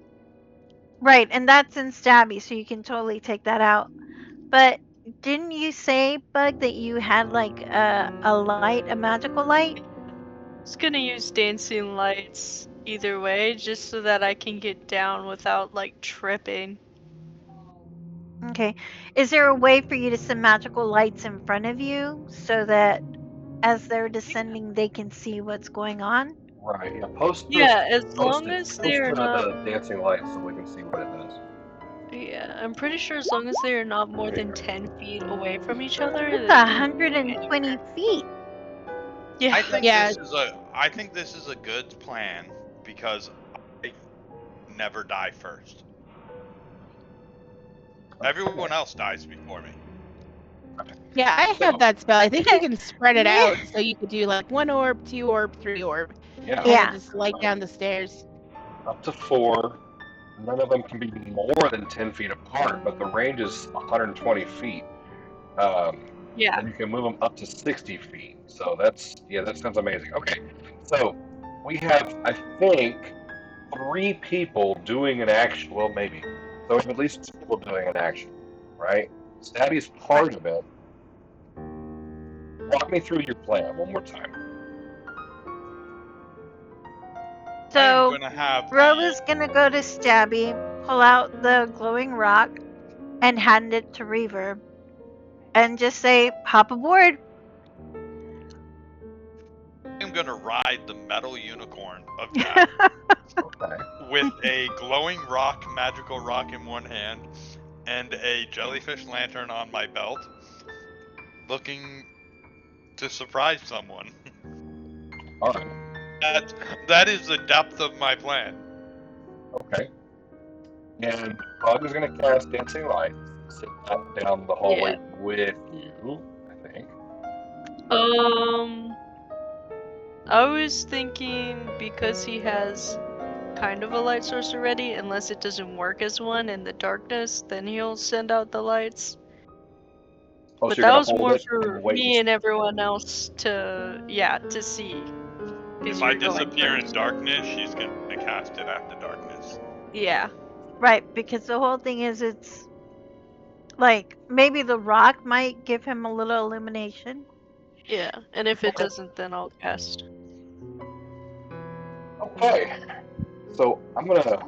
Speaker 5: right, and that's in Stabby, so you can totally take that out. But didn't you say, Bug, that you had like a light, a magical light?
Speaker 4: Just gonna use dancing lights either way, just so that I can get down without like tripping.
Speaker 5: Okay. Is there a way for you to send magical lights in front of you so that as they're descending, they can see what's going on?
Speaker 1: Right. Yeah. Post this.
Speaker 4: Yeah, as
Speaker 1: Post
Speaker 4: long
Speaker 1: it.
Speaker 4: as
Speaker 1: Post
Speaker 4: they're not.
Speaker 1: the dancing lights so we can see what it does.
Speaker 4: Yeah, I'm pretty sure as long as they're not more than 10 feet away from each other,
Speaker 5: That's
Speaker 4: they can.
Speaker 5: 120 feet.
Speaker 4: Yeah.
Speaker 2: I think
Speaker 3: Yeah.
Speaker 2: this is a good plan because I never die first. Everyone else dies before me.
Speaker 3: Yeah, I
Speaker 1: So,
Speaker 3: have that spell. I think you can spread it
Speaker 5: Yeah.
Speaker 3: out so you could do like 1 orb, 2 orb, 3 orb,
Speaker 1: yeah.
Speaker 3: and then
Speaker 5: Yeah.
Speaker 3: just light down the stairs.
Speaker 1: Up to 4. None of them can be more than 10 feet apart, but the range is 120 feet.
Speaker 4: Yeah.
Speaker 1: And you can move them up to 60 feet. So that sounds amazing. Okay, so we have, I think, 3 people doing an action. Well, maybe. So we have at least 2 people doing an action, right? Stabby's part of it. Walk me through your plan one more time.
Speaker 2: I am
Speaker 5: So
Speaker 2: gonna have
Speaker 5: Rogue is gonna go to Stabby, pull out the glowing rock, and hand it to Reaver, and just say, "Hop aboard."
Speaker 2: I'm gonna ride the metal unicorn of death
Speaker 1: Okay.
Speaker 2: with a glowing rock, magical rock in one hand, and a jellyfish lantern on my belt, looking to surprise someone.
Speaker 1: All right.
Speaker 2: That is the depth of my plan.
Speaker 1: Okay. And Bug is going to cast Dancing Lights, sit down the hallway with you, I think.
Speaker 4: I was thinking because he has kind of a light source already, unless it doesn't work as one in the darkness, then he'll send out the lights.
Speaker 1: Oh,
Speaker 4: But
Speaker 1: so you're
Speaker 4: that
Speaker 1: going to
Speaker 4: was
Speaker 1: hold
Speaker 4: more
Speaker 1: it
Speaker 4: for
Speaker 1: and wait
Speaker 4: me and everyone else to see.
Speaker 2: If I disappear in darkness, she's gonna cast it after darkness.
Speaker 4: Yeah.
Speaker 5: Right, because the whole thing is it's like maybe the rock might give him a little illumination.
Speaker 4: Yeah. And if it
Speaker 1: Okay.
Speaker 4: doesn't, then I'll cast.
Speaker 1: Okay. So I'm going to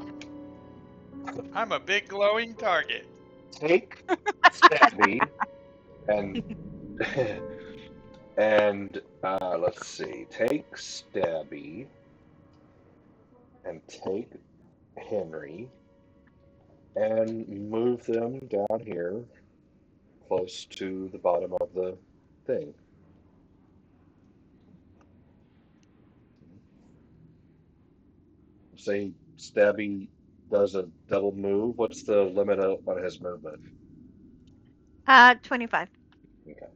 Speaker 2: I'm a big glowing target.
Speaker 1: take Stabby and and let's see. Take Stabby and take Henry and move them down here close to the bottom of the thing. Say Stabby does a double move. What's the limit on his movement?
Speaker 5: 25.
Speaker 1: Okay.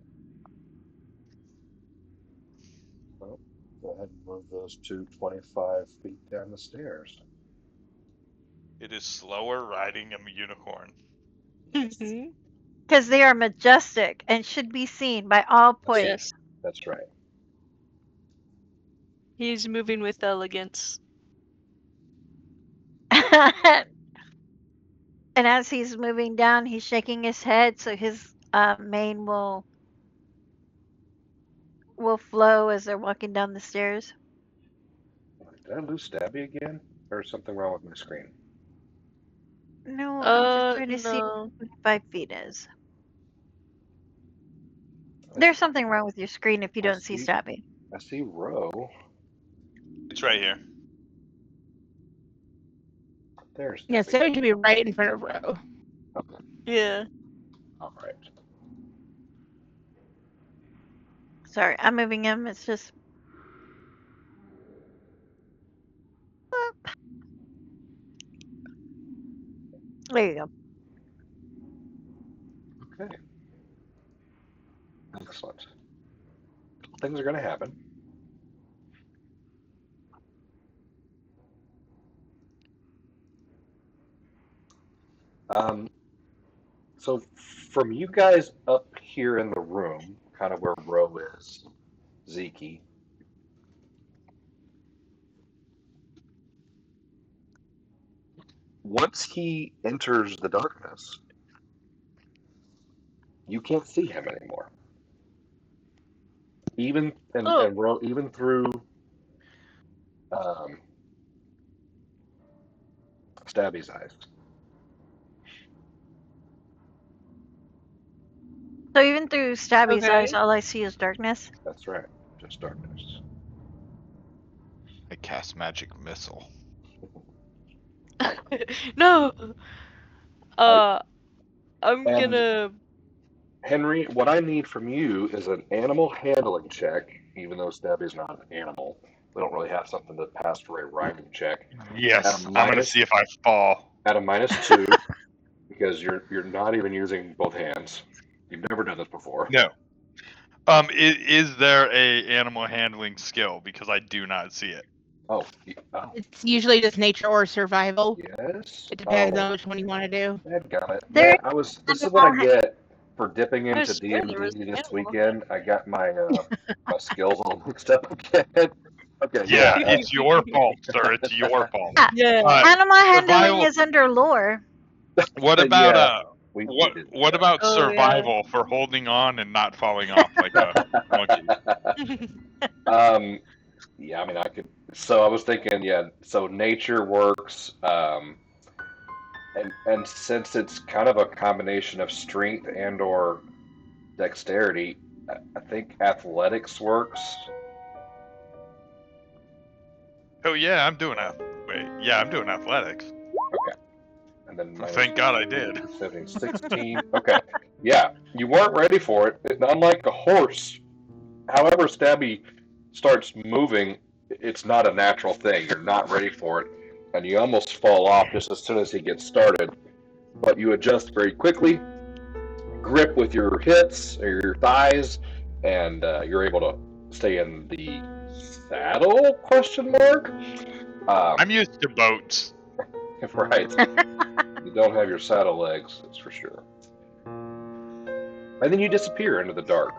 Speaker 1: Well, go ahead and move those two 25 feet down the stairs.
Speaker 2: It is slower riding a unicorn.
Speaker 4: Mm-hmm.
Speaker 5: Because they are majestic and should be seen by all points.
Speaker 4: Yes.
Speaker 1: That's right.
Speaker 4: He's moving with elegance.
Speaker 5: And as he's moving down, he's shaking his head so his mane will flow as they're walking down the stairs.
Speaker 1: Did I lose Stabby again? Or is something wrong with my screen?
Speaker 5: No, I'm just trying to see
Speaker 4: No.
Speaker 5: what 25 feet is.
Speaker 1: I
Speaker 5: There's something wrong with your screen if you don't see
Speaker 1: see,
Speaker 5: Stabby.
Speaker 1: I see Row.
Speaker 2: It's right here.
Speaker 1: There's
Speaker 3: Yeah,
Speaker 1: Stabby.
Speaker 3: so it should be right in front of Ro.
Speaker 1: Okay.
Speaker 4: Yeah.
Speaker 1: All right.
Speaker 5: Sorry, I'm moving him. It's just. There you go.
Speaker 1: Okay. Excellent. Things are going to happen. Um, so from you guys up here in the room, kind of where Row is, Zekie, once he enters the darkness, you can't see him anymore. Even
Speaker 4: Oh.
Speaker 1: and Row, even through um, Stabby's eyes.
Speaker 5: So even through Stabby's eyes,
Speaker 4: Okay.
Speaker 5: all I see is darkness.
Speaker 1: That's right. Just darkness.
Speaker 2: cast magic missile.
Speaker 4: No. I'm
Speaker 1: And-
Speaker 4: gonna.
Speaker 1: Henry, what I need from you is an animal handling check, even though Stabby's not an animal. We don't really have something to pass for a rhyming check.
Speaker 2: Yes, I'm gonna see if I fall.
Speaker 1: At a -2, because you're not even using both hands. You've never done this before.
Speaker 2: No. Is there a animal handling skill? Because I do not see it.
Speaker 1: Oh,
Speaker 3: It's usually just nature or survival.
Speaker 1: yes.
Speaker 3: It depends on which one you want to do.
Speaker 1: I've got it.
Speaker 5: There-
Speaker 1: Yeah, this is what I get for dipping
Speaker 4: I
Speaker 1: into
Speaker 4: swear there was
Speaker 1: D&D
Speaker 4: an
Speaker 1: this
Speaker 4: animal.
Speaker 1: weekend. I got my my skills all mixed up again. Okay.
Speaker 2: Yeah, it's your fault, sir. It's your fault.
Speaker 4: Yeah.
Speaker 5: Animal handling
Speaker 2: survival-
Speaker 5: is under lore.
Speaker 2: What about
Speaker 1: we
Speaker 2: what
Speaker 1: did
Speaker 2: what
Speaker 1: that.
Speaker 2: about
Speaker 4: Oh,
Speaker 2: survival for holding on and not falling off like a monkey?
Speaker 1: Yeah, I mean, I could. So I was thinking, yeah. So nature works, and since it's kind of a combination of strength and/or dexterity, I think athletics works.
Speaker 2: Oh yeah, I'm doing I'm doing athletics.
Speaker 1: Okay. And then
Speaker 2: Thank God I did.
Speaker 1: 17, 16. Okay. Yeah, you weren't ready for it. Unlike a horse, however Stabby starts moving, it's not a natural thing. You're not ready for it, and you almost fall off just as soon as he gets started. But you adjust very quickly, grip with your hips or your thighs, and you're able to stay in the saddle? Question mark.
Speaker 2: I'm used to boats.
Speaker 1: Right. You don't have your saddle legs, that's for sure. And then you disappear into the dark.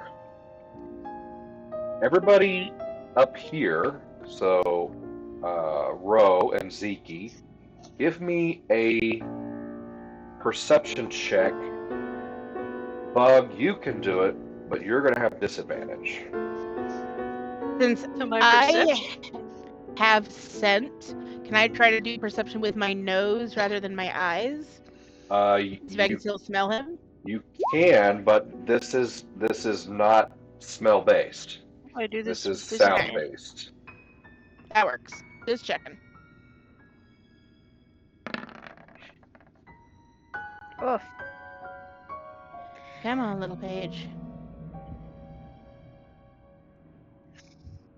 Speaker 1: Everybody up here, so Ro and Zekie, give me a perception check. Bug, you can do it, but you're going to have disadvantage.
Speaker 3: Since
Speaker 4: To my
Speaker 3: I
Speaker 4: perception.
Speaker 3: have scent, can I try to do perception with my nose rather than my eyes? See if I can still smell him.
Speaker 1: You can, but this is not smell based.
Speaker 4: I do this.
Speaker 1: This is
Speaker 4: with
Speaker 1: sound
Speaker 4: disadvantage.
Speaker 1: based.
Speaker 3: That works. Just checking.
Speaker 5: Oof.
Speaker 3: Come on, little page.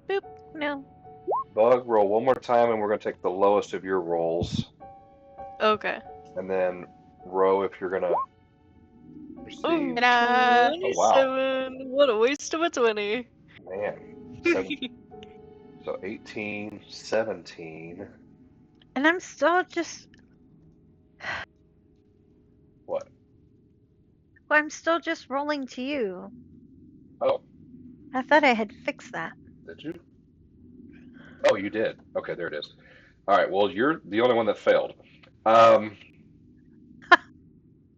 Speaker 3: Boop.
Speaker 5: No.
Speaker 1: Bug, roll one more time, and we're going to take the lowest of your rolls.
Speaker 4: Okay.
Speaker 1: And then Ro, if you're going to receive.
Speaker 4: Ooh,
Speaker 3: Ta-da!
Speaker 4: 27. What a waste of a 20.
Speaker 1: Man. So 18, 17.
Speaker 5: And I'm still just.
Speaker 1: What?
Speaker 5: Well, I'm still just rolling to you.
Speaker 1: Oh,
Speaker 5: I thought I had fixed that.
Speaker 1: did you? Oh, you did. Okay, there it is. All right, well, you're the only one that failed.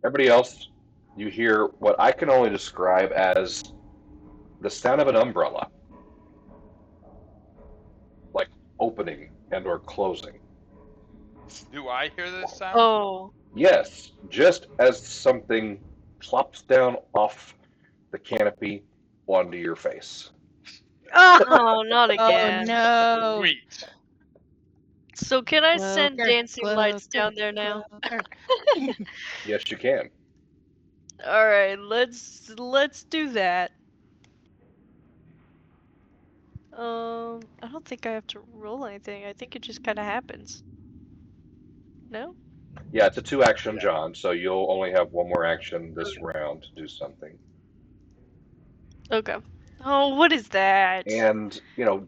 Speaker 1: Everybody else, you hear what I can only describe as the sound of an umbrella. Like opening and or closing.
Speaker 2: Do I hear this sound?
Speaker 4: Oh.
Speaker 1: Yes, just as something plops down off the canopy onto your face.
Speaker 5: Oh,
Speaker 4: Oh, not
Speaker 3: Oh
Speaker 4: again.
Speaker 3: no!
Speaker 2: Sweet.
Speaker 4: So can I send
Speaker 3: Cloaker,
Speaker 4: dancing lights
Speaker 3: cloaker,
Speaker 4: down there now?
Speaker 3: cloaker.
Speaker 1: Yes, you can.
Speaker 4: All right, let's do that. I don't think I have to roll anything. I think it just kind of happens. No?
Speaker 1: Yeah, it's a 2-action, John, so you'll only have one more action this round to do something.
Speaker 4: Okay. Oh, what is that?
Speaker 1: And,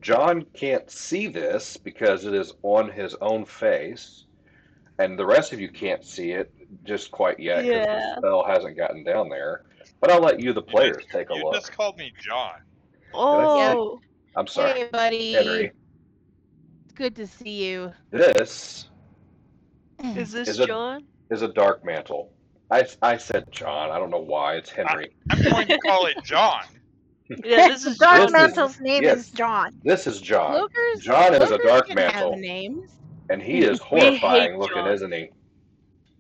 Speaker 1: John can't see this because it is on his own face, and the rest of you can't see it just quite yet because
Speaker 4: Yeah.
Speaker 1: the spell hasn't gotten down there. But I'll let you, the players, take a
Speaker 2: You
Speaker 1: look.
Speaker 2: just called me John.
Speaker 4: Oh.
Speaker 1: I'm sorry,
Speaker 3: Hey, buddy.
Speaker 1: Henry.
Speaker 3: It's good to see you.
Speaker 1: This
Speaker 4: Is this
Speaker 1: Is it-
Speaker 4: John?
Speaker 1: is a dark mantle. I said John. I don't know why. It's Henry.
Speaker 2: I'm going to call it John.
Speaker 4: Yeah, this
Speaker 5: the
Speaker 4: is
Speaker 5: Dark
Speaker 1: This
Speaker 4: John.
Speaker 5: Mantle's name
Speaker 1: yes.
Speaker 5: is John.
Speaker 1: This is John.
Speaker 3: Cloakers,
Speaker 1: John is a
Speaker 3: cloakers
Speaker 1: dark
Speaker 3: can
Speaker 1: mantle,
Speaker 3: have names.
Speaker 1: and he is
Speaker 4: We hate
Speaker 1: horrifying looking,
Speaker 4: John.
Speaker 1: isn't he?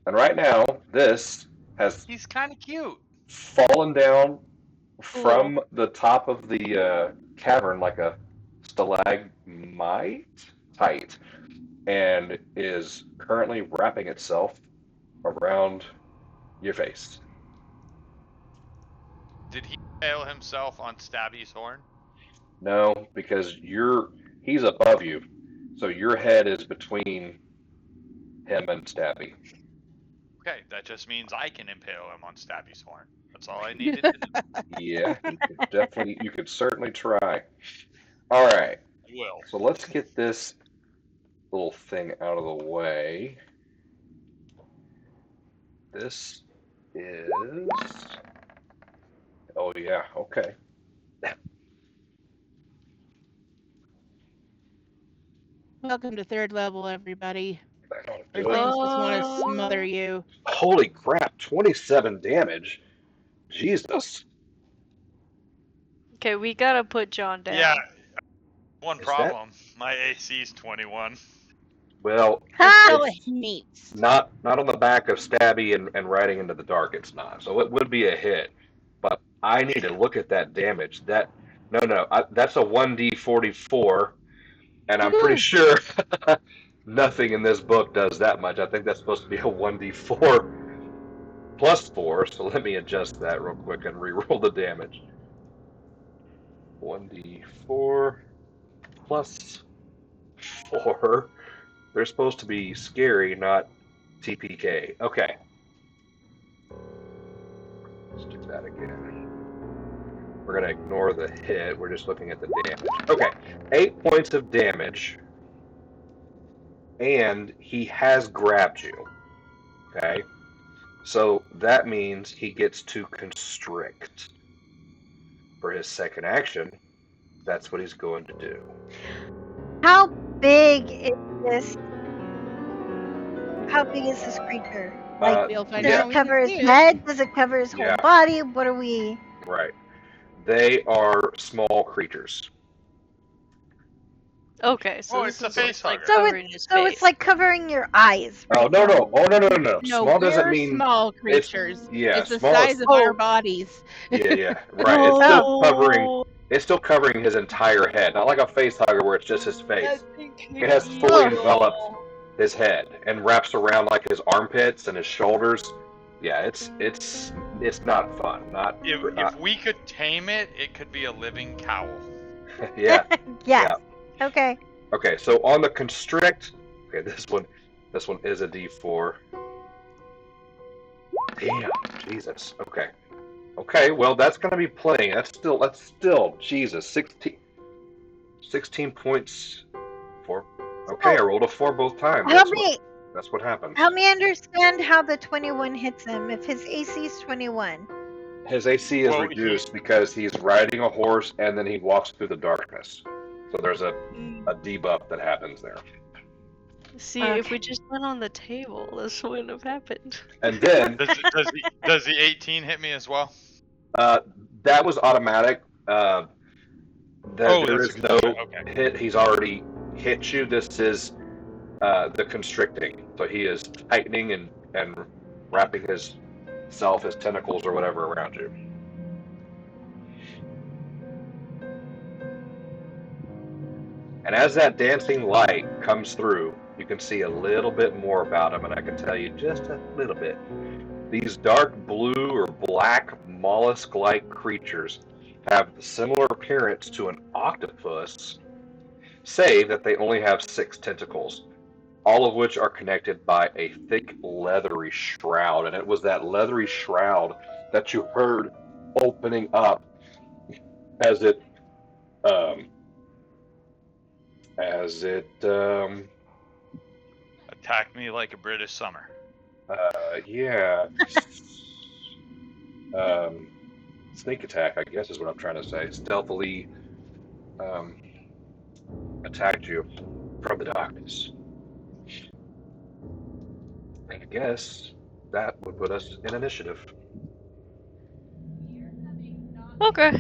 Speaker 1: And right now, this has
Speaker 2: He's kind of cute.
Speaker 1: fallen down from the top of the cavern like a stalagmite. tight and is currently wrapping itself around your face.
Speaker 2: Did he impale himself on Stabby's horn?
Speaker 1: No, because he's above you, so your head is between him and Stabby.
Speaker 2: Okay, that just means I can impale him on Stabby's horn. That's all I needed to know.
Speaker 1: Yeah, you could certainly try. All right,
Speaker 2: I will.
Speaker 1: so let's get this little thing out of the way. This is. Oh yeah, okay.
Speaker 3: Welcome to third level, everybody.
Speaker 1: That ought
Speaker 3: Or
Speaker 1: to do it.
Speaker 3: things just want to smother you.
Speaker 1: Holy crap! 27 damage. Jesus.
Speaker 4: Okay, we gotta put John down.
Speaker 2: Yeah. One
Speaker 1: Is
Speaker 2: problem. My AC's 21.
Speaker 1: Well,
Speaker 3: Still
Speaker 1: it's
Speaker 3: meats.
Speaker 1: not on the back of Stabby and riding into the dark. It's not. So it would be a hit. But I need to look at that damage. That's a 1d44, and I'm pretty sure nothing in this book does that much. I think that's supposed to be a 1d4 plus 4. So let me adjust that real quick and re-roll the damage. 1d4 plus 4. They're supposed to be scary, not TPK. Okay. Let's do that again. We're going to ignore the hit. We're just looking at the damage. Okay. 8 points of damage. And he has grabbed you. Okay. So that means he gets to constrict. For his second action, that's what he's going to do.
Speaker 5: How big is this? How big is this creature? Like,
Speaker 3: We'll find
Speaker 5: does
Speaker 3: out
Speaker 5: it
Speaker 3: when we
Speaker 5: cover
Speaker 3: can
Speaker 5: his
Speaker 3: see it.
Speaker 5: head? Does it cover his whole
Speaker 1: Yeah.
Speaker 5: body? What are we?
Speaker 1: Right. They are small creatures.
Speaker 4: Okay, so
Speaker 2: Oh,
Speaker 4: this
Speaker 2: it's a
Speaker 4: is
Speaker 2: face
Speaker 4: just like
Speaker 2: hugger.
Speaker 5: So
Speaker 4: covering his
Speaker 5: So
Speaker 4: face.
Speaker 5: it's like covering your eyes.
Speaker 1: Oh,
Speaker 5: Right
Speaker 1: no,
Speaker 5: now.
Speaker 1: no. Oh, no.
Speaker 3: No,
Speaker 1: Small doesn't
Speaker 3: we're
Speaker 1: mean.
Speaker 3: small creatures.
Speaker 1: Yeah,
Speaker 3: It's the
Speaker 1: small
Speaker 3: size
Speaker 1: is.
Speaker 3: of our bodies.
Speaker 1: Yeah. Right. It's still
Speaker 4: Oh.
Speaker 1: covering. It's still covering his entire head, not like a face hugger where it's just his face. It has fully enveloped his head and wraps around like his armpits and his shoulders. Yeah, it's not fun. Not
Speaker 2: If we could tame it, it could be a living cowl.
Speaker 1: yeah.
Speaker 5: Yes. Okay.
Speaker 1: Okay, so on the constrict. Okay, this one is a D4. Damn, Jesus. Okay, well that's gonna be plenty. That's still Jesus. 16 points. 4. Okay, I rolled a 4 both times. That's what happens.
Speaker 5: Help me understand how the 21 hits him. If his AC is 21.
Speaker 1: His AC is reduced because he's riding a horse and then he walks through the darkness. So there's a debuff that happens there.
Speaker 4: See, if we just went on the table, this wouldn't have happened.
Speaker 1: And then
Speaker 2: does the 18 hit me as well?
Speaker 1: that was automatic. There is no hit. He's already hit you. This is the constricting. So he is tightening and wrapping his tentacles or whatever around you. And as that dancing light comes through, you can see a little bit more about him, and I can tell you just a little bit. These dark blue or black mollusk-like creatures have a similar appearance to an octopus, save that they only have 6 tentacles, all of which are connected by a thick leathery shroud. And it was that leathery shroud that you heard opening up as it
Speaker 2: attacked me like a British summer.
Speaker 1: Yeah. Sneak attack, I guess, is what I'm trying to say. Stealthily attacked you from the darkness. I guess that would put us in initiative.
Speaker 4: Okay.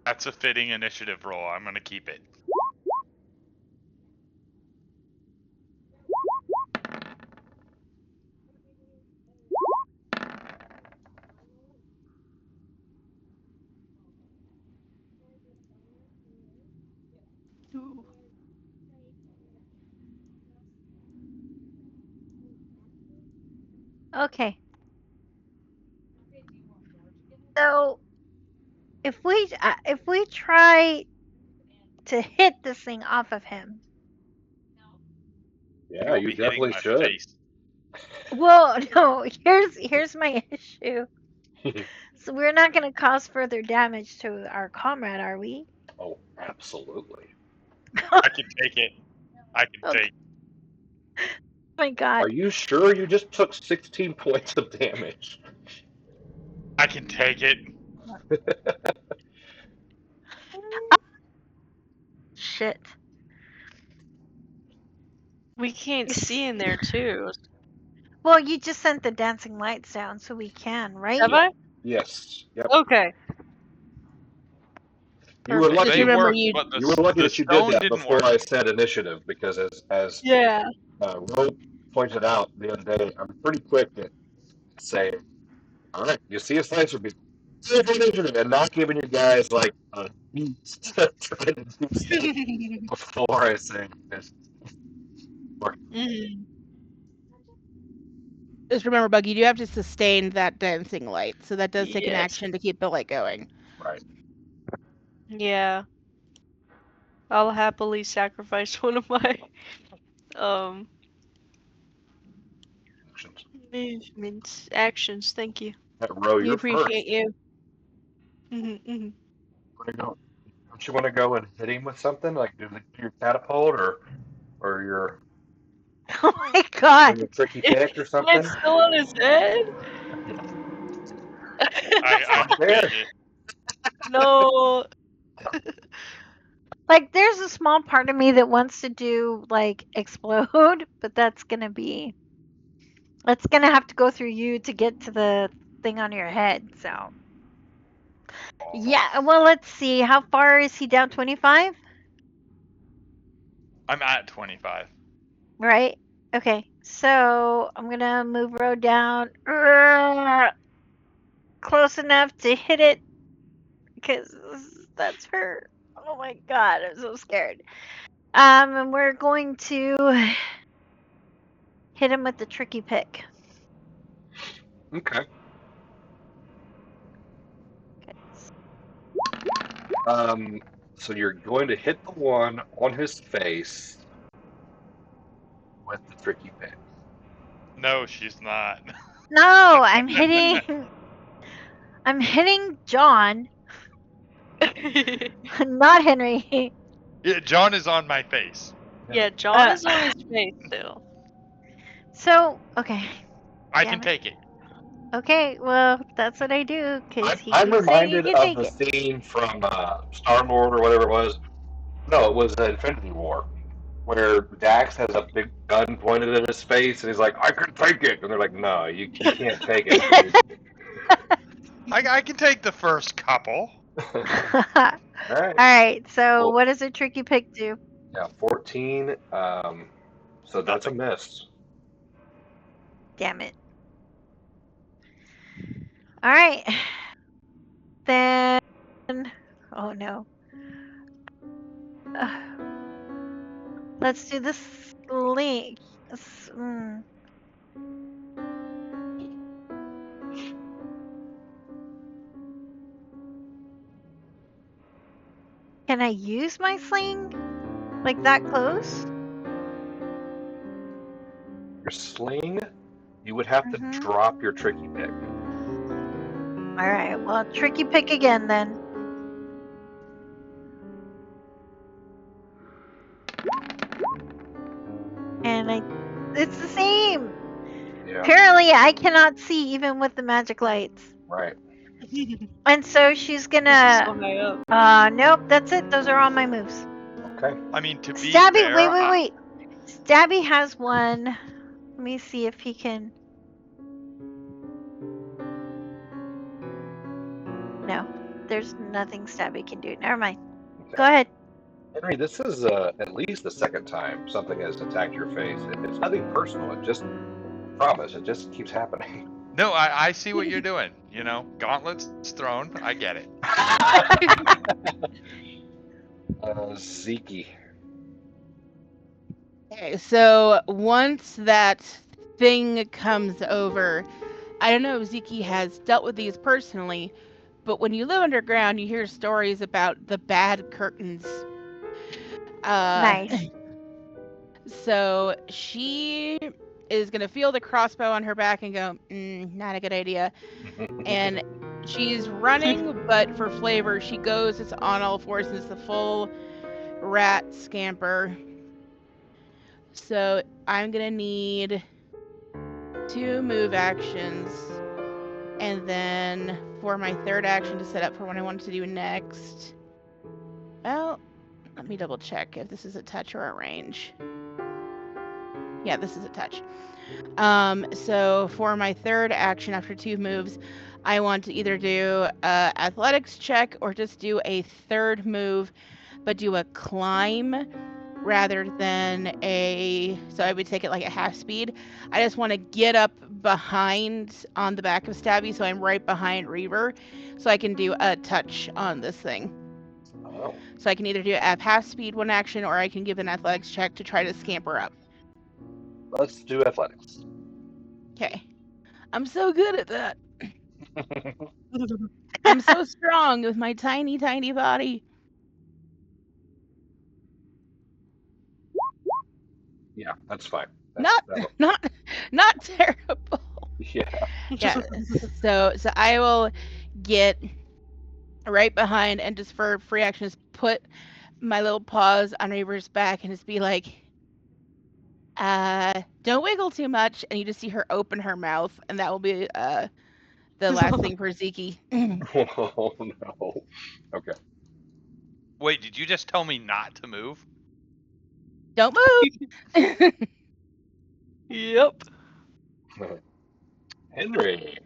Speaker 2: That's a fitting initiative roll. I'm gonna keep it.
Speaker 4: Ooh.
Speaker 5: Okay. So if we try to hit this thing off of him,
Speaker 1: Yeah,
Speaker 2: You'll
Speaker 1: you
Speaker 2: be hitting
Speaker 1: definitely
Speaker 2: my
Speaker 1: should.
Speaker 2: face.
Speaker 5: well, no. Here's my issue. So we're not going to cause further damage to our comrade, are we?
Speaker 1: Oh, absolutely.
Speaker 2: I can take it. I can
Speaker 5: Okay.
Speaker 2: take.
Speaker 5: Oh my God.
Speaker 1: Are you sure you just took 16 points of damage?
Speaker 2: I can take it.
Speaker 5: Shit.
Speaker 4: We can't see in there too.
Speaker 5: Well, you just sent the dancing lights down, so we can, right?
Speaker 4: Have I?
Speaker 1: Yes. Yep.
Speaker 4: Okay.
Speaker 1: You were
Speaker 3: Perfect. Just
Speaker 2: They
Speaker 1: lucky.
Speaker 3: remember
Speaker 2: worked,
Speaker 3: you.
Speaker 2: but
Speaker 1: You were lucky
Speaker 2: the
Speaker 1: that you did
Speaker 2: stone
Speaker 1: that
Speaker 2: didn't
Speaker 1: before
Speaker 2: work.
Speaker 1: I said initiative, because as
Speaker 4: Yeah.
Speaker 1: Rope pointed out the other day, I'm pretty quick at saying, "All right, you see a slicer, be initiative," and not giving you guys like a beat to try to do stuff before I say this.
Speaker 4: Mhm.
Speaker 3: Just remember, Bugg, you do have to sustain that dancing light, so that does take an
Speaker 4: Yes.
Speaker 3: action to keep the light going.
Speaker 1: Right.
Speaker 4: Yeah. I'll happily sacrifice one of my um
Speaker 1: Actions.
Speaker 4: movements actions. Thank you.
Speaker 1: Row,
Speaker 3: We
Speaker 1: you're
Speaker 3: appreciate
Speaker 1: first.
Speaker 3: you.
Speaker 4: Mhm.
Speaker 1: Where to go? Don't you want to go and hit him with something like do your catapult or your
Speaker 5: Oh my God.
Speaker 1: tricky pick or
Speaker 4: It's
Speaker 1: something?
Speaker 4: still on his head.
Speaker 2: I
Speaker 1: Not
Speaker 2: can
Speaker 1: there.
Speaker 2: take it.
Speaker 4: No.
Speaker 5: Like, there's a small part of me that wants to do, like, explode, but that's going to have to go through you to get to the thing on your head, so. Yeah, well, let's see. How far is he down? 25?
Speaker 2: I'm at 25.
Speaker 5: Right? Okay, so I'm going to move Row down close enough to hit it because that's her. Oh my God, I'm so scared. And we're going to hit him with the tricky pick.
Speaker 1: Okay. So you're going to hit the one on his face with the tricky pick.
Speaker 2: No, she's not.
Speaker 5: No, I'm hitting John, not Henry.
Speaker 2: Yeah, John is on my face.
Speaker 4: Yeah, John is on his face still.
Speaker 5: So, okay.
Speaker 2: I
Speaker 5: Damn
Speaker 2: can
Speaker 5: it.
Speaker 2: take it.
Speaker 5: Okay, well, that's what I do, because he
Speaker 1: I'm
Speaker 5: keeps saying he
Speaker 1: reminded
Speaker 5: can
Speaker 1: of
Speaker 5: take
Speaker 1: the
Speaker 5: it.
Speaker 1: scene from Star Lord or whatever it was. No, it was Infinity War, where Dax has a big gun pointed at his face, and he's like, "I can take it," and they're like, "No, you can't take it, dude."
Speaker 2: I can take the first couple.
Speaker 1: All right.
Speaker 5: Alright, so
Speaker 1: Well,
Speaker 5: what does a tricky pick do?
Speaker 1: yeah, 14. So that's a
Speaker 2: Nothing.
Speaker 1: miss.
Speaker 5: Damn it. Alright. Then. Oh no. Uh, let's do this link. Can I use my sling? Like that close?
Speaker 1: Your sling, you would have to drop your tricky pick.
Speaker 5: Alright, well, tricky pick again then. And it's the same.
Speaker 1: Yeah.
Speaker 5: Apparently, I cannot see even with the magic lights.
Speaker 1: Right.
Speaker 5: And so she's
Speaker 4: So
Speaker 5: gonna.
Speaker 4: high up.
Speaker 5: Nope, that's it. Those are all my moves.
Speaker 1: Okay.
Speaker 2: I mean, to be
Speaker 5: Stabby,
Speaker 2: fair,
Speaker 5: wait. Stabby has one. Let me see if he can. No, there's nothing Stabby can do. Never mind.
Speaker 1: Okay.
Speaker 5: Go ahead.
Speaker 1: Henry, this is at least the second time something has attacked your face. It's nothing personal. It just, I promise, it just keeps happening.
Speaker 2: no, I see what you're doing. You know, gauntlets thrown. I get it.
Speaker 1: Zekie.
Speaker 3: Okay, so once that thing comes over, I don't know if Zekie has dealt with these personally, but when you live underground, you hear stories about the bad curtains.
Speaker 5: Nice.
Speaker 3: So she is going to feel the crossbow on her back and go, not a good idea. And she's running, but for flavor, she goes, it's on all fours, and it's the full rat scamper. So I'm going to need 2 move actions. And then for my third action to set up for what I want to do next. Well, let me double check if this is a touch or a range. Yeah, this is a touch. So for my third action after 2 moves, I want to either do a athletics check or just do a third move, but do a climb rather than so I would take it like at half speed. I just want to get up behind on the back of Stabby, so I'm right behind Reaver, so I can do a touch on this thing.
Speaker 1: Oh.
Speaker 3: So I can either do it at half speed one action, or I can give an athletics check to try to scamper up.
Speaker 1: Let's do athletics.
Speaker 3: Okay. I'm so good at that. I'm so strong with my tiny, tiny body.
Speaker 1: Yeah, that's fine.
Speaker 3: Not terrible.
Speaker 1: Yeah.
Speaker 3: Yeah. So I will get right behind and just for free actions put my little paws on Reaver's back and just be like, don't wiggle too much, and you just see her open her mouth, and that will be the last thing for Zekie.
Speaker 1: Oh no. Okay.
Speaker 2: Wait, did you just tell me not to move?
Speaker 3: Don't move.
Speaker 4: Yep.
Speaker 1: Henry.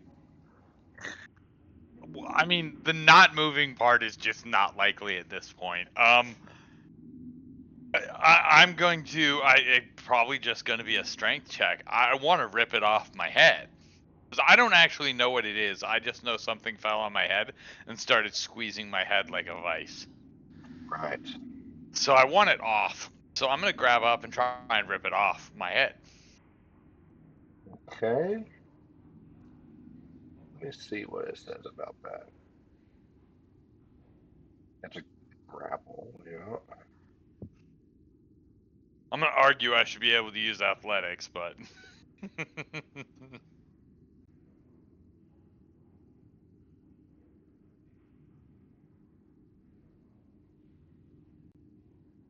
Speaker 2: I mean, the not moving part is just not likely at this point. I'm going to. It's probably just going to be a strength check. I want to rip it off my head. Because I don't actually know what it is. I just know something fell on my head and started squeezing my head like a vice.
Speaker 1: Right.
Speaker 2: So I want it off. So I'm going to grab up and try and rip it off my head.
Speaker 1: Okay. Let me see what it says about that. It's a grapple, yeah.
Speaker 2: I'm going to argue I should be able to use athletics, but...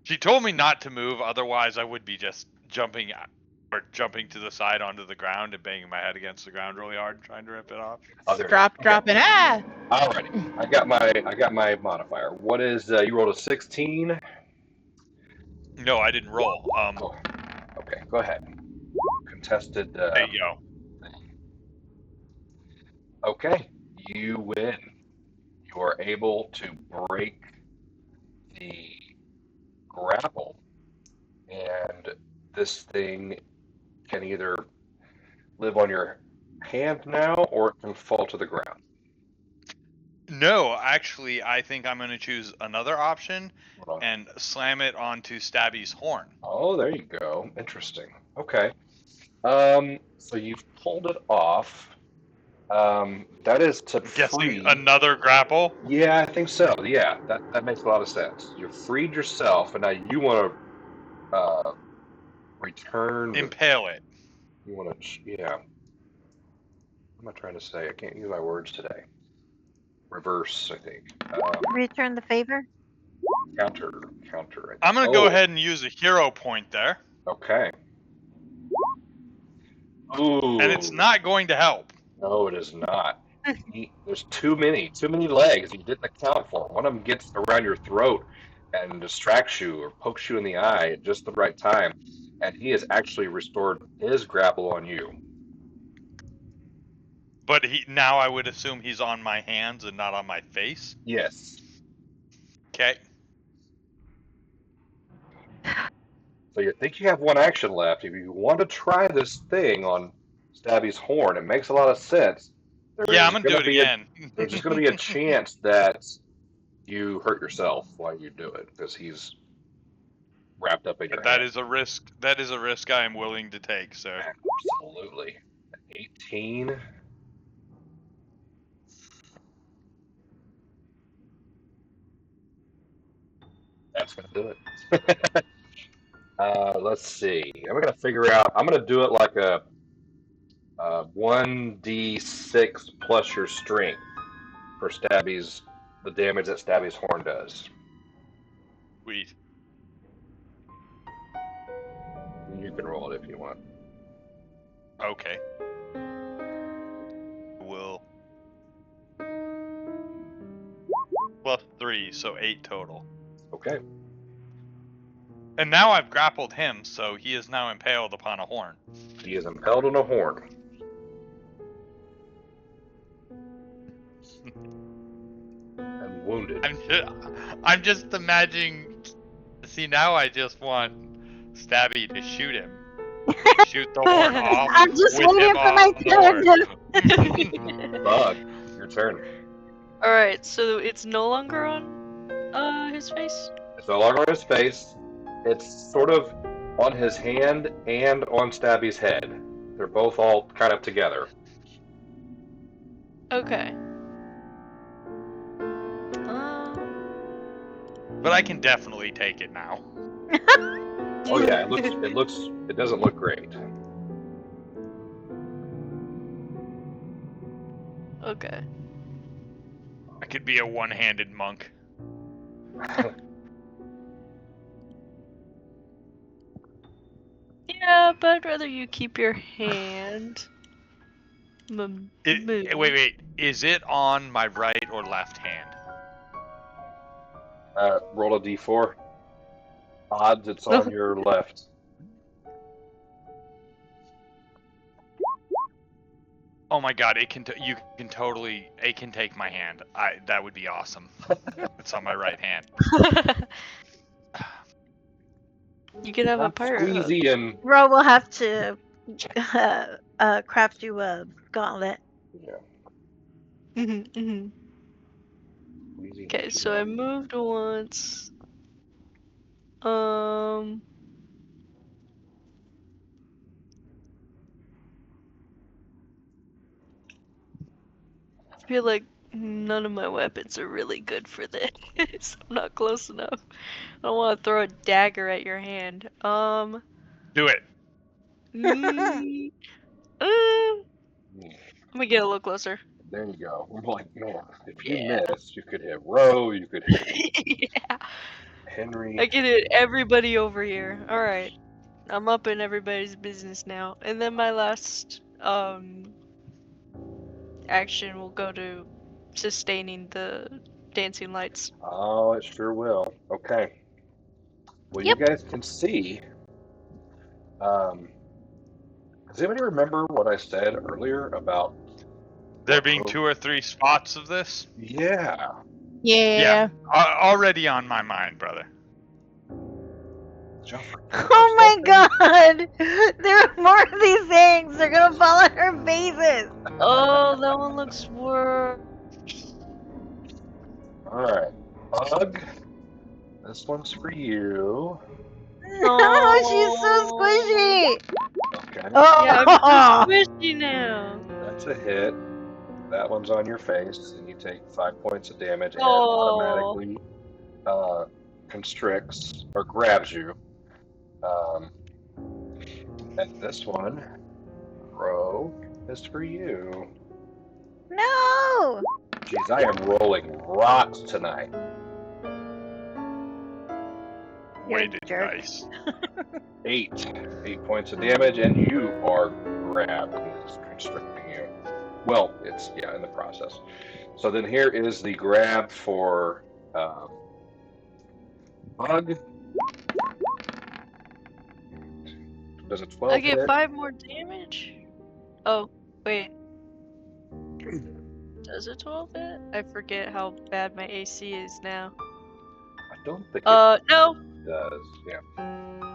Speaker 2: She told me not to move, otherwise I would be just jumping to the side onto the ground and banging my head against the ground really hard, trying to rip it off.
Speaker 3: Dropping.
Speaker 1: Alrighty. I got my modifier. What is you rolled a 16?
Speaker 2: No, I didn't roll.
Speaker 1: Oh, okay, go ahead. Contested.
Speaker 2: There you go.
Speaker 1: Okay, you win. You are able to break the grapple, and this thing can either live on your hand now or it can fall to the ground.
Speaker 2: No, actually, I think I'm going to choose another option
Speaker 1: Hold on.
Speaker 2: and slam it onto Stabby's horn.
Speaker 1: Oh, there you go. Interesting. Okay. So you've pulled it off. That is to free.
Speaker 2: Guessing another grapple?
Speaker 1: Yeah, I think so. Yeah, that makes a lot of sense. You've freed yourself, and now you want to return.
Speaker 2: Impale it.
Speaker 1: You want to, yeah. What am I trying to say? I can't use my words today. Reverse, I think.
Speaker 5: Return the favor.
Speaker 1: Counter.
Speaker 2: I'm going to go ahead and use a hero point there.
Speaker 1: Okay. Ooh.
Speaker 2: And it's not going to help.
Speaker 1: No, it is not. There's too many legs you didn't account for. One of them gets around your throat and distracts you or pokes you in the eye at just the right time, and he has actually restored his grapple on you.
Speaker 2: But now I would assume he's on my hands and not on my face?
Speaker 1: Yes.
Speaker 2: Okay.
Speaker 1: So you think you have one action left. If you want to try this thing on Stabby's horn, it makes a lot of sense.
Speaker 2: Yeah, I'm going to do it again.
Speaker 1: There's just going to be a chance that you hurt yourself while you do it, because he's wrapped up in your
Speaker 2: That
Speaker 1: hand.
Speaker 2: is a risk. That is a risk I am willing to take, sir.
Speaker 1: Absolutely. 18. That's going to do it. Let's see. I'm going to figure out. I'm going to do it like a 1d6 plus your strength for Stabby's, the damage that Stabby's horn does.
Speaker 2: Sweet.
Speaker 1: You can roll it if you want.
Speaker 2: Okay. Will. Plus 3, so 8 total.
Speaker 1: Okay.
Speaker 2: And now I've grappled him, so he is now impaled upon a horn.
Speaker 1: He is impaled on a horn. And wounded.
Speaker 2: I'm just imagining. See, now I just want Stabby to shoot him. Shoot the horn off.
Speaker 5: I'm just
Speaker 2: with
Speaker 5: waiting
Speaker 2: him
Speaker 5: for my
Speaker 2: on
Speaker 5: turn.
Speaker 1: Bugg, your turn.
Speaker 4: Alright, so it's no longer on his face?
Speaker 1: It's no longer on his face. It's sort of on his hand and on Stabby's head. They're both all kind of together.
Speaker 4: Okay.
Speaker 2: But I can definitely take it now.
Speaker 1: Oh yeah, it doesn't look great.
Speaker 4: Okay.
Speaker 2: I could be a one-handed monk.
Speaker 4: Yeah, but I'd rather you keep your hand.
Speaker 2: Wait. Is it on my right or left hand?
Speaker 1: Roll a d4. Odds it's on your left.
Speaker 2: Oh my god, it can take my hand. That would be awesome. It's on my right hand.
Speaker 4: You could have a pirate hook.
Speaker 1: Squeezy and
Speaker 5: Ro will have to craft you a gauntlet.
Speaker 1: yeah.
Speaker 4: Squeezy Okay, so I moved once. I feel like none of my weapons are really good for this. I'm not close enough. I don't want to throw a dagger at your hand.
Speaker 2: Do it.
Speaker 4: Let me get a little closer.
Speaker 1: There you go. I'm like, man, if you miss, you could hit Ro, you could hit
Speaker 4: Yeah.
Speaker 1: Henry.
Speaker 4: I can hit everybody over here. Alright. I'm up in everybody's business now. And then my last action will go to sustaining the dancing lights.
Speaker 1: Oh, it sure will. Okay. Well,
Speaker 4: Yep.
Speaker 1: you guys can see. Does anybody remember what I said earlier about
Speaker 2: There being 2 or 3 spots of this?
Speaker 1: Yeah.
Speaker 3: Yeah.
Speaker 2: Already on my mind, brother.
Speaker 5: Oh my god! There are more of these things! They're gonna fall on her faces!
Speaker 4: Oh, that one looks worse.
Speaker 1: Alright. Bugg, this one's for you.
Speaker 5: Oh, she's so squishy!
Speaker 1: Okay.
Speaker 5: Oh!
Speaker 4: Yeah, I'm so squishy now.
Speaker 1: That's a hit. That one's on your face, and you take 5 points of damage, and it
Speaker 4: Oh.
Speaker 1: automatically constricts or grabs you. And this one, Ro, is for you.
Speaker 5: No!
Speaker 1: Jeez, I am rolling rocks tonight.
Speaker 5: You're a
Speaker 2: Weighted
Speaker 5: jerk.
Speaker 2: dice.
Speaker 1: 8 points of damage, and you are grabbed. It's constricting you. Well, it's, yeah, in the process. So then here is the grab for Bugg. Does a 12
Speaker 4: I get
Speaker 1: hit?
Speaker 4: 5 more damage? Oh, wait. Does a 12 hit? I forget how bad my AC is now.
Speaker 1: I don't think
Speaker 4: No.
Speaker 1: it does. Yeah.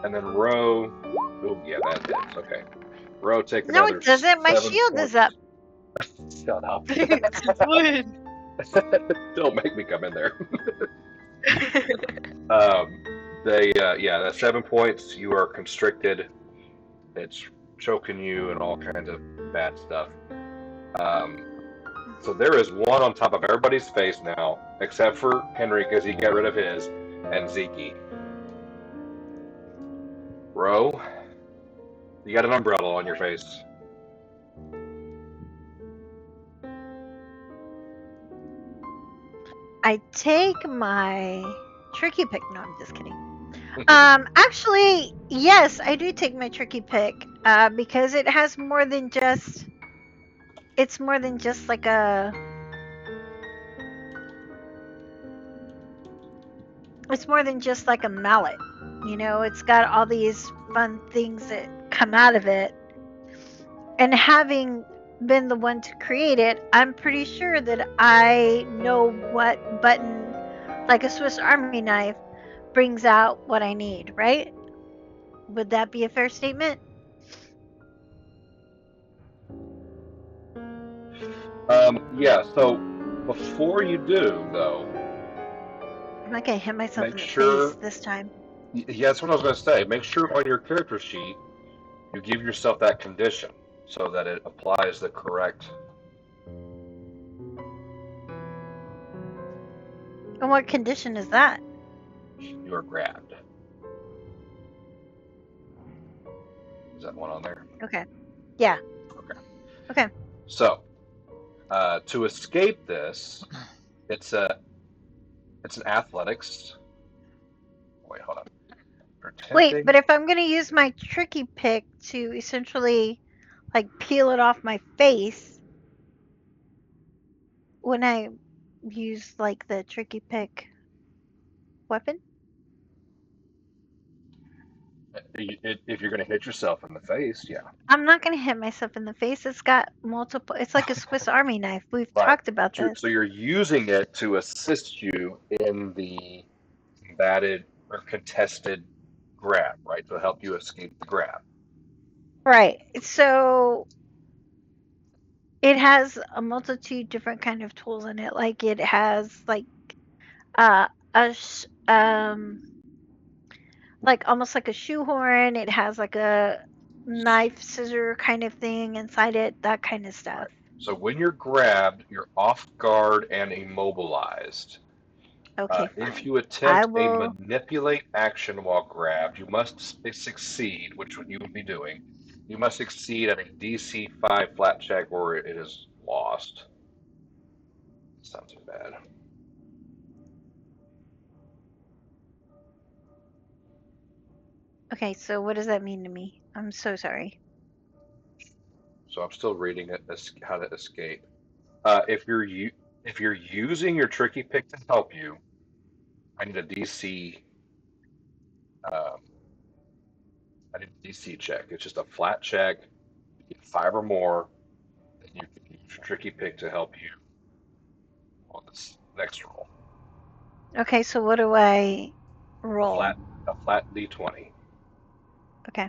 Speaker 1: And then Ro. Oh, yeah, that hits. Okay. Ro, take
Speaker 5: No,
Speaker 1: another.
Speaker 5: it doesn't. My
Speaker 1: 7
Speaker 5: shield is up.
Speaker 1: Shut up.
Speaker 4: Wood.
Speaker 1: Don't make me come in there. That's 7 points. You are constricted. It's choking you and all kinds of bad stuff. So there is one on top of everybody's face now, except for Henry because he got rid of his, and Zekie. Ro, you got an umbrella on your face.
Speaker 5: I take my tricky pick. No, I'm just kidding. Actually, yes, I do take my tricky pick. Because it has more than just. It's more than just like a. It's more than just like a mallet. You know, it's got all these fun things that come out of it. And having been the one to create it, I'm pretty sure that I know what button, like a Swiss Army knife, brings out what I need, right? Would that be a fair statement?
Speaker 1: Yeah, so before you do, though,
Speaker 5: I'm not gonna hit myself
Speaker 1: make
Speaker 5: in the
Speaker 1: sure.
Speaker 5: face this time.
Speaker 1: Yeah, that's what I was going to say. Make sure on your character sheet you give yourself that condition so that it applies the correct.
Speaker 5: And what condition is that?
Speaker 1: You are grabbed. Is that one on there?
Speaker 5: Okay. Yeah.
Speaker 1: Okay.
Speaker 5: Okay.
Speaker 1: So, to escape this, it's an athletics. Wait, hold on.
Speaker 5: Wait, but if I'm gonna use my tricky pick to essentially like peel it off my face, when I use like the tricky pick weapon?
Speaker 1: If you're going to hit yourself in the face, yeah.
Speaker 5: I'm not gonna hit myself in the face. It's got multiple. It's like a Swiss Army knife. We've
Speaker 1: Right.
Speaker 5: talked about this.
Speaker 1: So you're using it to assist you in the combated or contested grab, right? To help you escape the grab.
Speaker 5: Right. So it has a multitude different kind of tools in it. Like it has like a like almost like a shoehorn. It has like a knife scissor kind of thing inside it, that kind of stuff.
Speaker 1: Right. So when you're grabbed, you're off guard and immobilized.
Speaker 5: Okay,
Speaker 1: If
Speaker 5: fine.
Speaker 1: you
Speaker 5: I
Speaker 1: attempt a
Speaker 5: will.
Speaker 1: manipulate action while grabbed, you must succeed, which you would be doing. You must succeed at a DC 5 flat check or it is lost. Sounds too bad.
Speaker 5: Okay, so what does that mean to me? I'm so sorry.
Speaker 1: So I'm still reading it as how to escape. If you're using your tricky pick to help you, I need a DC. Um, I need a DC check. It's just a flat check. You get 5 or more, then you can use your tricky pick to help you on this next roll.
Speaker 5: Okay, so what do I roll?
Speaker 1: A flat D20.
Speaker 5: Okay.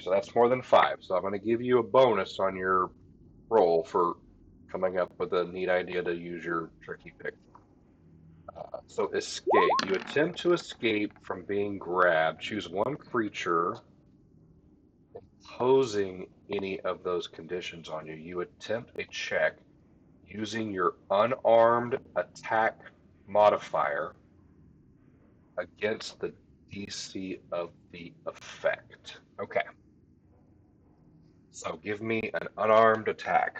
Speaker 1: So that's more than 5. So I'm going to give you a bonus on your roll for coming up with a neat idea to use your tricky pick. So escape. You attempt to escape from being grabbed. Choose one creature imposing any of those conditions on you. You attempt a check using your unarmed attack modifier against the DC of the effect. Okay. So give me an unarmed attack.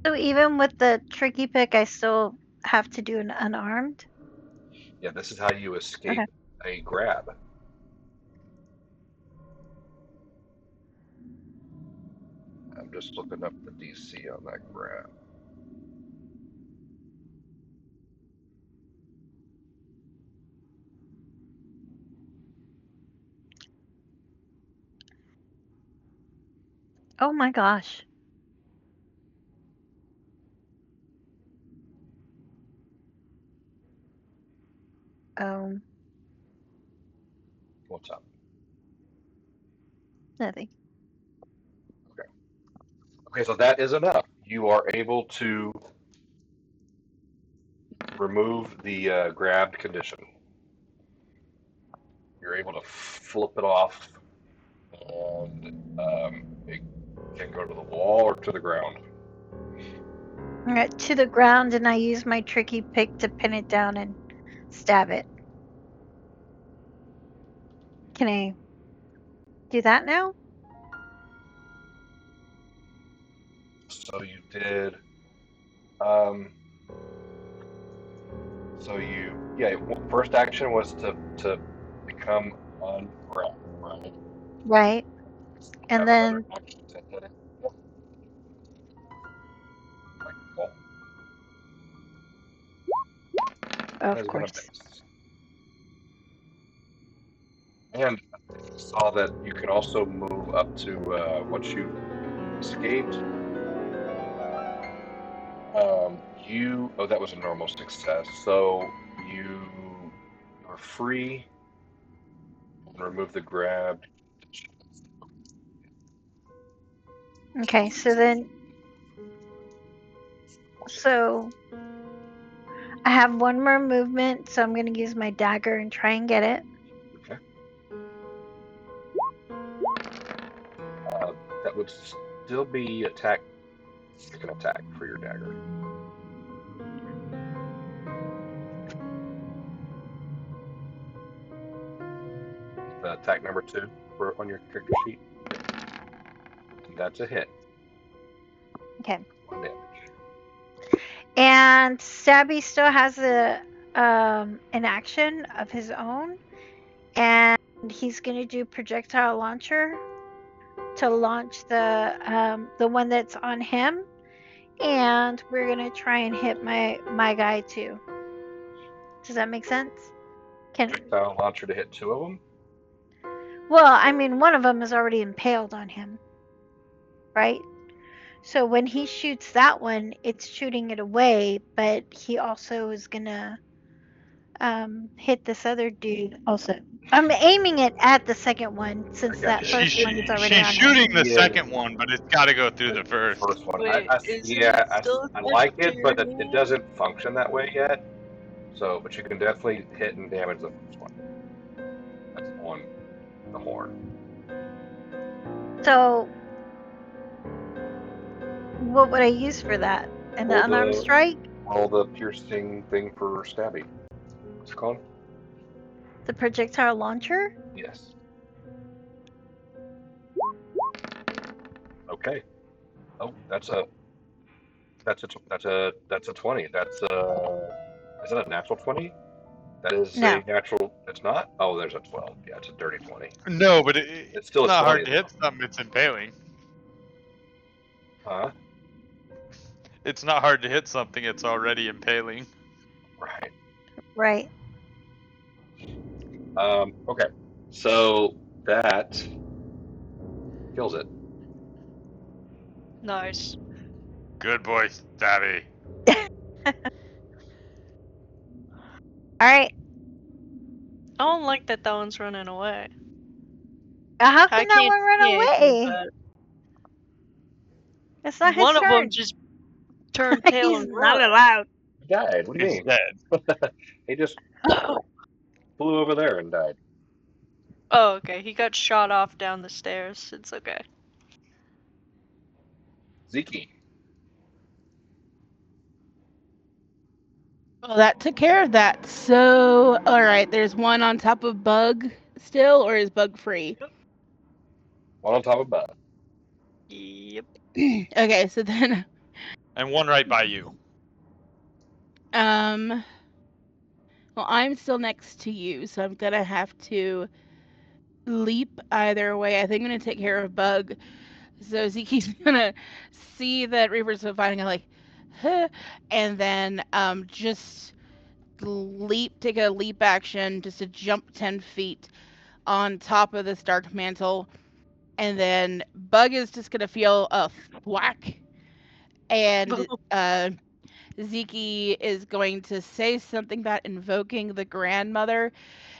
Speaker 5: So even with the tricky pick, I still have to do an unarmed?
Speaker 1: Yeah, this is how you escape a grab. I'm just looking up the DC on that grab.
Speaker 5: Oh my gosh. Oh,
Speaker 1: What's up?
Speaker 5: nothing.
Speaker 1: Okay, so that is enough. You are able to remove the grabbed condition. You're able to flip it off, and it can go to the wall or to the ground.
Speaker 5: Alright, to the ground, and I use my tricky pick to pin it down and stab it. Can I do that now?
Speaker 1: So you did. Um, first action was to become unwrapped, right?
Speaker 5: Right.
Speaker 1: You
Speaker 5: And
Speaker 1: have another
Speaker 5: then,
Speaker 1: action to hit it. Yep. Like, well, that
Speaker 5: of
Speaker 1: is gonna
Speaker 5: course.
Speaker 1: miss. And you saw that you can also move up to once you escaped. That was a normal success. So you're free and remove the grabbed.
Speaker 5: Okay, so I have one more movement, so I'm going to use my dagger and try and get it.
Speaker 1: Okay. That would still be second attack for your dagger. Attack number 2 on your character sheet. And that's a hit.
Speaker 5: Okay.
Speaker 1: 1 damage.
Speaker 5: And Stabby still has an action of his own, and he's going to do projectile launcher to launch the one that's on him, and we're going to try and hit my guy too. Does that make sense?
Speaker 1: Projectile launcher to hit 2 of them?
Speaker 5: Well, I mean, one of them is already impaled on him, right? So when he shoots that one, it's shooting it away, but he also is gonna hit this other dude also. I'm aiming it at the second one since that
Speaker 1: gotcha.
Speaker 5: first one is already
Speaker 2: She's
Speaker 5: on him.
Speaker 2: shooting the
Speaker 1: Yeah.
Speaker 2: second one, but it's got to go through the
Speaker 1: The
Speaker 2: first.
Speaker 1: first one.
Speaker 4: Wait, isn't it still
Speaker 1: I like it, but it
Speaker 4: vegetarian?
Speaker 1: doesn't function that way yet. So, but you can definitely hit and damage the first one. That's on the horn.
Speaker 5: So what would I use for that? An
Speaker 1: Roll
Speaker 5: unarmed
Speaker 1: the
Speaker 5: strike?
Speaker 1: roll the piercing thing for stabby. What's it called?
Speaker 5: The projectile launcher?
Speaker 1: Yes. Okay. Oh, that's a 20. Is that a natural 20? That is
Speaker 5: No.
Speaker 1: a natural. It's not. Oh, there's a 12. Yeah, it's a dirty 20.
Speaker 2: No, but
Speaker 1: It's
Speaker 2: it's
Speaker 1: still a
Speaker 2: not
Speaker 1: 20
Speaker 2: hard to
Speaker 1: though.
Speaker 2: hit something. It's impaling.
Speaker 1: Huh?
Speaker 2: It's not hard to hit something. It's already impaling.
Speaker 1: Right.
Speaker 5: Right.
Speaker 1: Okay. So that kills it.
Speaker 4: Nice.
Speaker 2: Good boy, Stabby.
Speaker 5: Alright.
Speaker 4: I don't like that one's running away.
Speaker 5: How
Speaker 4: I
Speaker 5: can that
Speaker 4: can't
Speaker 5: one run
Speaker 4: see anything,
Speaker 5: away?
Speaker 4: but
Speaker 5: It's not his
Speaker 4: one of them
Speaker 5: turn.
Speaker 4: just turned tail
Speaker 5: He's
Speaker 4: and
Speaker 5: not
Speaker 4: run.
Speaker 5: allowed.
Speaker 1: He died. What do you
Speaker 2: He's
Speaker 1: mean?
Speaker 2: dead.
Speaker 1: He just flew over there and died.
Speaker 4: Oh, okay. He got shot off down the stairs. It's okay.
Speaker 1: Zekie.
Speaker 3: Well, that took care of that. So, all right, there's one on top of Bugg still, or is Bugg free?
Speaker 1: One on top of Bud.
Speaker 4: Yep.
Speaker 3: Okay, so then,
Speaker 2: And one right by you.
Speaker 3: well, I'm still next to you, so I'm gonna have to leap either way. I think I'm gonna take care of Bugg. So Zekie's gonna see that Reaper's so fighting, I'm like, huh, and then just take a leap action just to jump 10 feet on top of this dark mantle And then Bugg is just gonna feel a whack, and Zekie is going to say something about invoking the grandmother.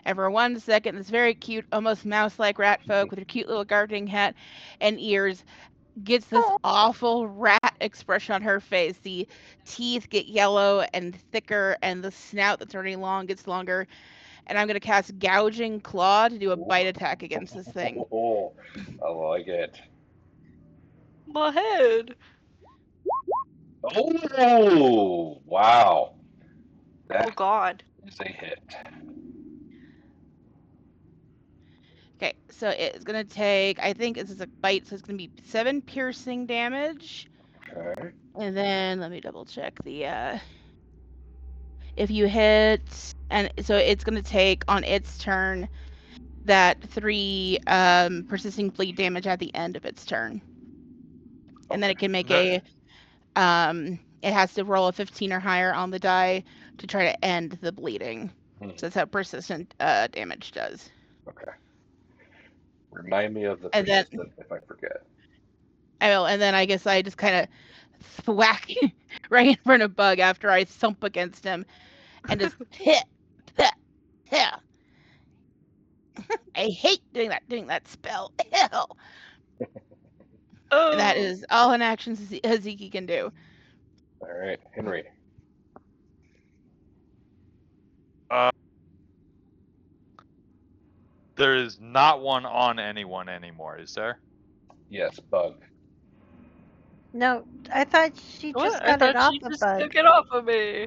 Speaker 3: And for 1 second, this very cute, almost mouse-like rat folk with her cute little gardening hat and ears gets this awful rat expression on her face. The teeth get yellow and thicker, and the snout that's already long gets longer. And I'm going to cast Gouging Claw to do a bite attack against this thing.
Speaker 1: Oh, I like it.
Speaker 4: My head.
Speaker 1: Oh, wow.
Speaker 4: Oh
Speaker 1: That
Speaker 4: God.
Speaker 1: is a hit.
Speaker 3: Okay, so it's going to take, I think this is a bite, so it's going to be 7 piercing damage.
Speaker 1: Okay.
Speaker 3: And then let me double check the if you hit, and so it's going to take on its turn that 3 persisting bleed damage at the end of its turn. And then it can make it has to roll a 15 or higher on the die to try to end the bleeding. So that's how persistent damage does.
Speaker 1: Okay. Remind me of the
Speaker 3: And then
Speaker 1: persistent if I forget.
Speaker 3: and then I guess I just kind of thwack right in front of Bugg after I thump against him and just hit. I hate doing that spell.
Speaker 4: Oh.
Speaker 3: And that is all an action Zekie can do.
Speaker 1: All right, Henry.
Speaker 2: There is not one on anyone anymore, is there?
Speaker 1: Yes, Bug.
Speaker 5: No, I thought she
Speaker 4: What?
Speaker 5: just
Speaker 4: I
Speaker 5: got it
Speaker 4: thought
Speaker 5: off
Speaker 4: she
Speaker 5: of
Speaker 4: just
Speaker 5: Bug.
Speaker 4: took it off of me.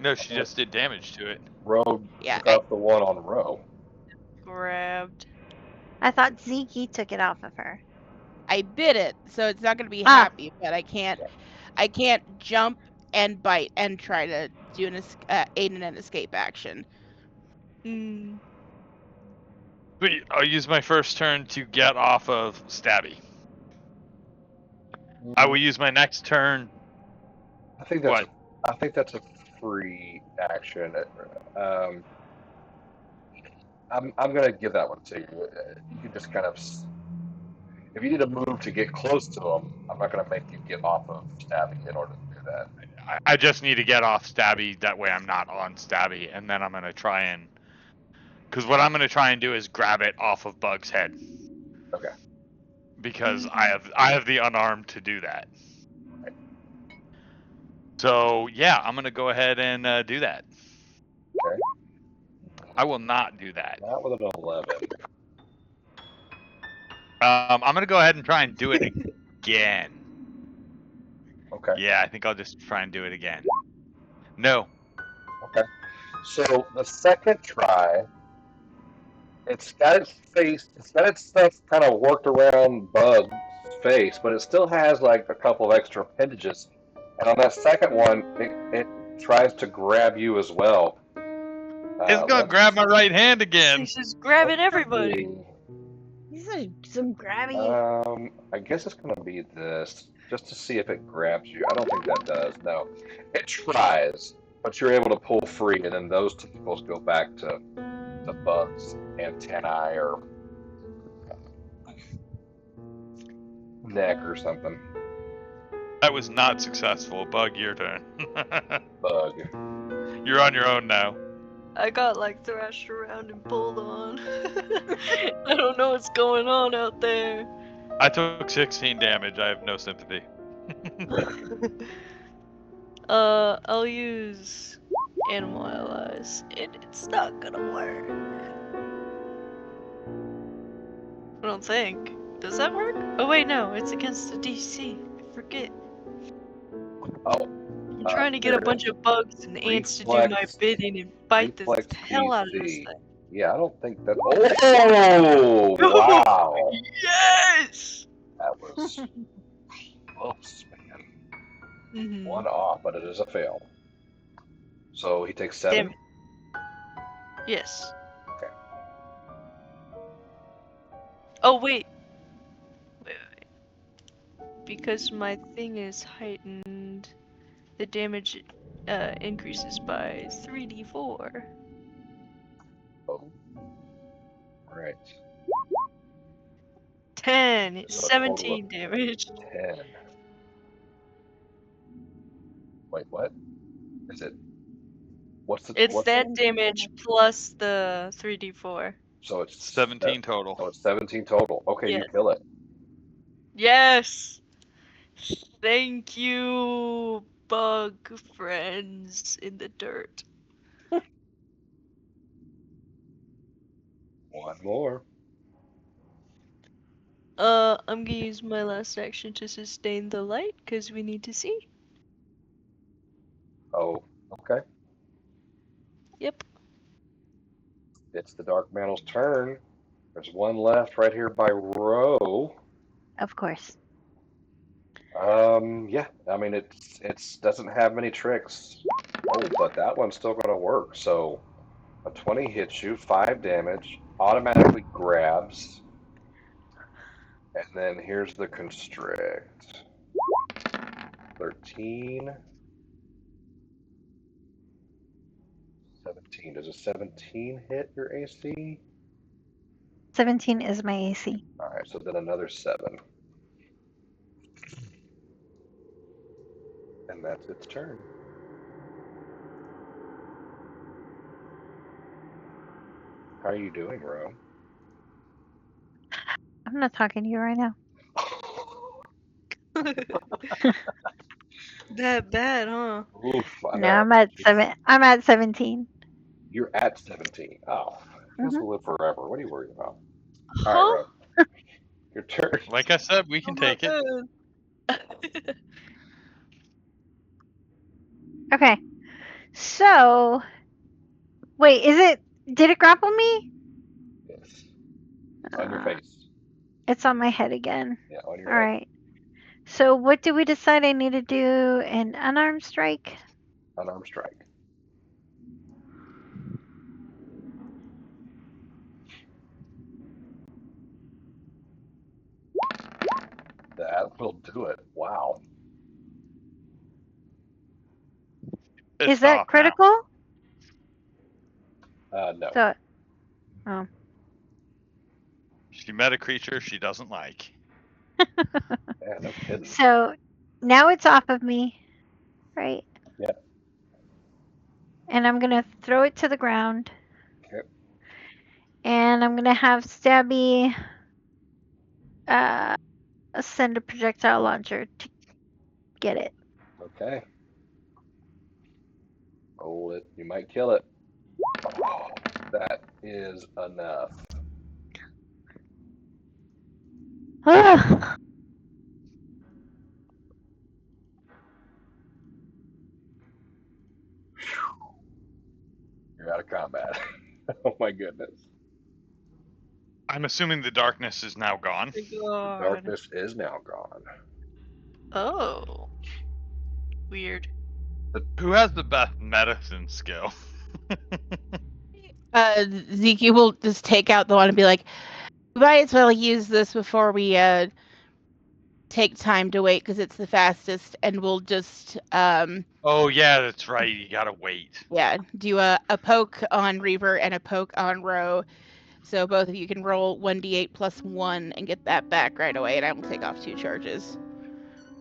Speaker 2: No, she just did damage to it.
Speaker 1: Rogue
Speaker 3: Yeah,
Speaker 1: took off the one on Roe.
Speaker 4: Grabbed.
Speaker 5: I thought Zekie took it off of her.
Speaker 3: I bit it, so it's not going to be
Speaker 5: Ah.
Speaker 3: happy. But I can't jump and bite and try to do an aid in an escape action.
Speaker 4: Hmm.
Speaker 2: Sweet. I'll use my first turn to get off of Stabby. I will use my next turn.
Speaker 1: I think that's a free action. I'm gonna give that one to you. You can just kind of, if you need to move to get close to him, I'm not gonna make you get off of Stabby in order to do that.
Speaker 2: I just need to get off Stabby. That way I'm not on Stabby. And then I'm going to try and... Because what I'm going to try and do is grab it off of Bug's head.
Speaker 1: Okay.
Speaker 2: Because I have the unarmed to do that. So, yeah, I'm going to go ahead and do that.
Speaker 1: Okay.
Speaker 2: I will not do that.
Speaker 1: Not with an 11.
Speaker 2: I'm going to go ahead and try and do it again.
Speaker 1: Okay.
Speaker 2: Yeah, I think I'll just try and do it again. No.
Speaker 1: Okay. So the second try, it's got its stuff kind of worked around Bug's face, but it still has like a couple of extra appendages. And on that second one, it tries to grab you as well.
Speaker 2: It's going to grab my right hand again.
Speaker 4: She's just grabbing everybody.
Speaker 5: These are some grabby.
Speaker 1: I guess it's going to be this, just to see if it grabs you. I don't think that does. No, it tries, but you're able to pull free, and then those tentacles go back to Bug's antennae or neck or something.
Speaker 2: That was not successful. Bug, your turn.
Speaker 1: Bug.
Speaker 2: You're on your own now.
Speaker 4: I got like thrashed around and pulled on. I don't know what's going on out there.
Speaker 2: I took 16 damage. I have no sympathy.
Speaker 4: I'll use Animal Allies, and it's not gonna work. I don't think. Does that work? Oh wait, no, it's against the DC. I forget.
Speaker 1: Oh.
Speaker 4: I'm trying to get a bunch of bugs and ants to do my bidding and bite the
Speaker 1: Reflex
Speaker 4: hell out of this
Speaker 1: DC.
Speaker 4: thing.
Speaker 1: Yeah, I don't think that. Oh! Wow!
Speaker 4: Yes!
Speaker 1: That was close, man.
Speaker 4: Mm-hmm.
Speaker 1: One off, but it is a fail. So he takes 7.
Speaker 4: Damn it. Yes.
Speaker 1: Okay.
Speaker 4: Oh wait. Wait. Because my thing is heightened, the damage increases by 3d4.
Speaker 1: Oh. Right.
Speaker 4: 10. 10.
Speaker 1: So a total
Speaker 4: 17
Speaker 1: of
Speaker 4: damage.
Speaker 1: 10. Wait, what? Is it?
Speaker 4: It's
Speaker 1: What's
Speaker 4: that damage plus the 3d4.
Speaker 1: so it's
Speaker 2: 17 total.
Speaker 1: Oh, it's 17 total. Okay, you
Speaker 4: Yes.
Speaker 1: kill it.
Speaker 4: Yes! Thank you, bug friends in the dirt.
Speaker 1: One more.
Speaker 4: I'm gonna use my last action to sustain the light, because we need to see.
Speaker 1: Oh, okay.
Speaker 4: Yep.
Speaker 1: It's the Dark Mantel's turn. There's one left right here by Row.
Speaker 5: Of course.
Speaker 1: Yeah. I mean, it's doesn't have many tricks. Oh, but that one's still gonna work. So a 20 hits you, 5 damage, automatically grabs, and then here's the constrict. 13, 17. Does a 17 hit your AC?
Speaker 5: 17 is my AC.
Speaker 1: All right, so then another 7. And that's its turn. How are you doing, Ro?
Speaker 5: I'm not talking to you right now.
Speaker 4: That bad, huh?
Speaker 1: Oof, I
Speaker 5: No,
Speaker 1: know.
Speaker 5: I'm at 17.
Speaker 1: You're at 17. Oh, you guys
Speaker 5: Mhm.
Speaker 1: will live forever. What are you worried about? All right,
Speaker 4: Huh?
Speaker 1: Ro. Your turn.
Speaker 2: Like I said, we can take it.
Speaker 5: Okay. So, wait, did it grapple me?
Speaker 1: Yes. On your face.
Speaker 5: It's on my head again.
Speaker 1: Yeah, on your
Speaker 5: All
Speaker 1: head.
Speaker 5: right. So, what do we decide I need to do? An unarmed strike?
Speaker 1: Unarmed strike. That will do it. Wow.
Speaker 2: It's
Speaker 5: Is that
Speaker 2: off now.
Speaker 5: critical?
Speaker 1: No.
Speaker 5: So, oh.
Speaker 2: She met a creature she doesn't like.
Speaker 1: Yeah, no kidding.
Speaker 5: So, now it's off of me, right?
Speaker 1: Yep.
Speaker 5: And I'm going to throw it to the ground.
Speaker 1: Okay.
Speaker 5: And I'm going to have Stabby send a projectile launcher to get it.
Speaker 1: Okay. Roll it. You might kill it. Oh, that is enough. You're out of combat. Oh my goodness.
Speaker 2: I'm assuming the darkness is now gone.
Speaker 4: God.
Speaker 1: Darkness is now gone.
Speaker 4: Oh. Weird.
Speaker 2: Who has the best medicine skill?
Speaker 3: Zeke will just take out the one and be like, we might as well use this before we take time to wait because it's the fastest, and we'll just
Speaker 2: Oh yeah, that's right. You gotta wait.
Speaker 3: do a poke on Reaver and a poke on Row. So both of you can roll 1d8 plus 1 and get that back right away, and I will take off 2 charges.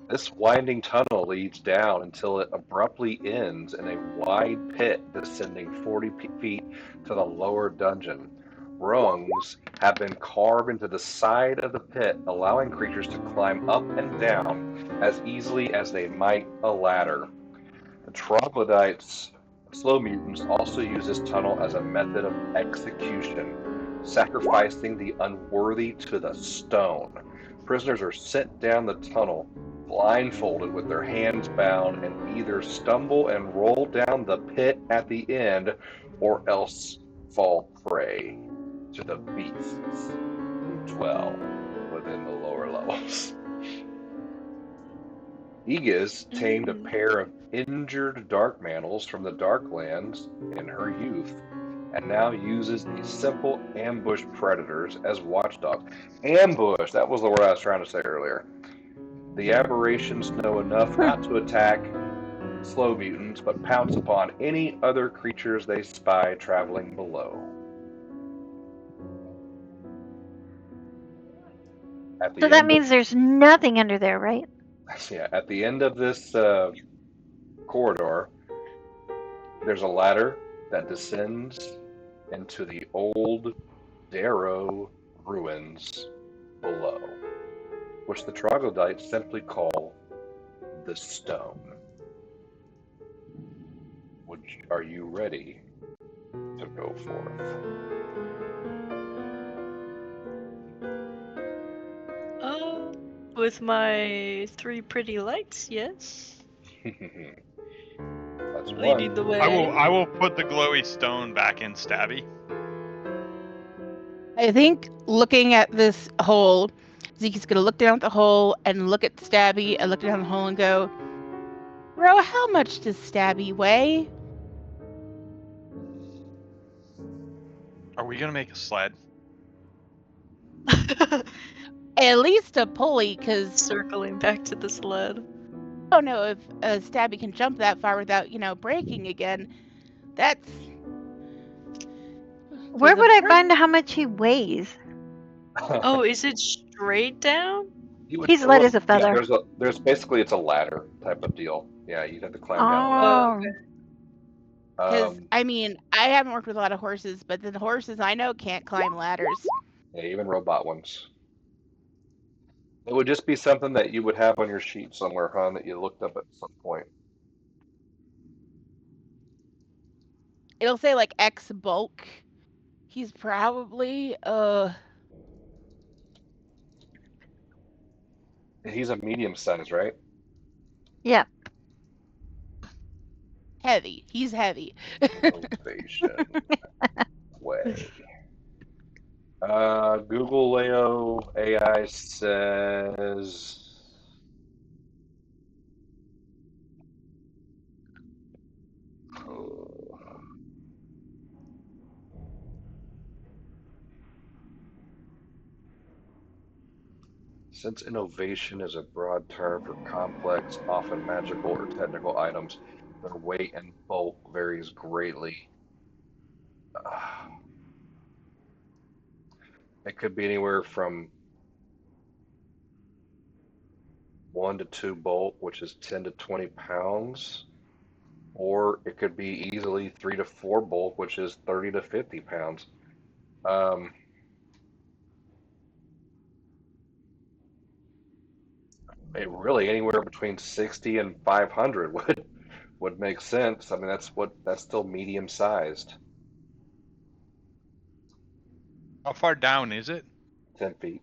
Speaker 1: This winding tunnel leads down until it abruptly ends in a wide pit descending 40 feet to the lower dungeon. Rungs have been carved into the side of the pit, allowing creatures to climb up and down as easily as they might a ladder. The troglodytes, slow mutants, also use this tunnel as a method of execution, sacrificing the unworthy to the stone. Prisoners are sent down the tunnel blindfolded with their hands bound and either stumble and roll down the pit at the end or else fall prey to the beasts who dwell within the lower levels. Aegis tamed a pair of injured dark mantles from the Darklands in her youth and now uses these simple ambush predators as watchdogs. Ambush, that was the word I was trying to say earlier. The aberrations know enough not to attack slow mutants, but pounce upon any other creatures they spy traveling below. At the
Speaker 5: So that
Speaker 1: end
Speaker 5: means there's nothing under there, right?
Speaker 1: yeah, at the end of this corridor, there's a ladder that descends into the old Darrow ruins below, which the troglodytes simply call the Stone. Are you ready to go forth?
Speaker 4: With my 3 pretty lights, yes.
Speaker 1: That's
Speaker 4: Leading
Speaker 1: one.
Speaker 4: the way.
Speaker 2: I will put the glowy stone back in Stabby.
Speaker 3: I think looking at this hole, Zeke's gonna look down at the hole and look at Stabby and look down the hole and go, "Bro, how much does Stabby weigh?"
Speaker 2: Are we gonna make a sled?
Speaker 3: At least a pulley, because
Speaker 4: Circling back to the sled.
Speaker 3: I don't know if Stabby can jump that far without, breaking again. That's
Speaker 5: Where
Speaker 3: a
Speaker 5: would I
Speaker 3: per-
Speaker 5: find how much he weighs?
Speaker 4: Oh, is it straight down?
Speaker 1: You would,
Speaker 5: He's light as a
Speaker 1: yeah.
Speaker 5: feather.
Speaker 1: There's basically it's a ladder type of deal. Yeah, you'd have to climb down a ladder.
Speaker 5: Oh,
Speaker 3: because
Speaker 1: Um,
Speaker 3: I haven't worked with a lot of horses, but the horses I know can't climb ladders.
Speaker 1: yeah, even robot ones. It would just be something that you would have on your sheet somewhere, hon, that you looked up at some point.
Speaker 3: It'll say like X bulk. He's probably
Speaker 1: He's a medium size, right?
Speaker 5: yeah.
Speaker 3: heavy. He's heavy.
Speaker 1: Innovation way. Google Leo AI says since innovation is a broad term for complex, often magical or technical items, their weight and bulk varies greatly. It could be anywhere from 1 to 2 bulk, which is 10 to 20 pounds, or it could be easily 3 to 4 bulk, which is 30 to 50 pounds. Um, it really anywhere between 60 and 500 would make sense. I mean, that's still medium sized,
Speaker 2: How far down is it?
Speaker 1: 10 feet.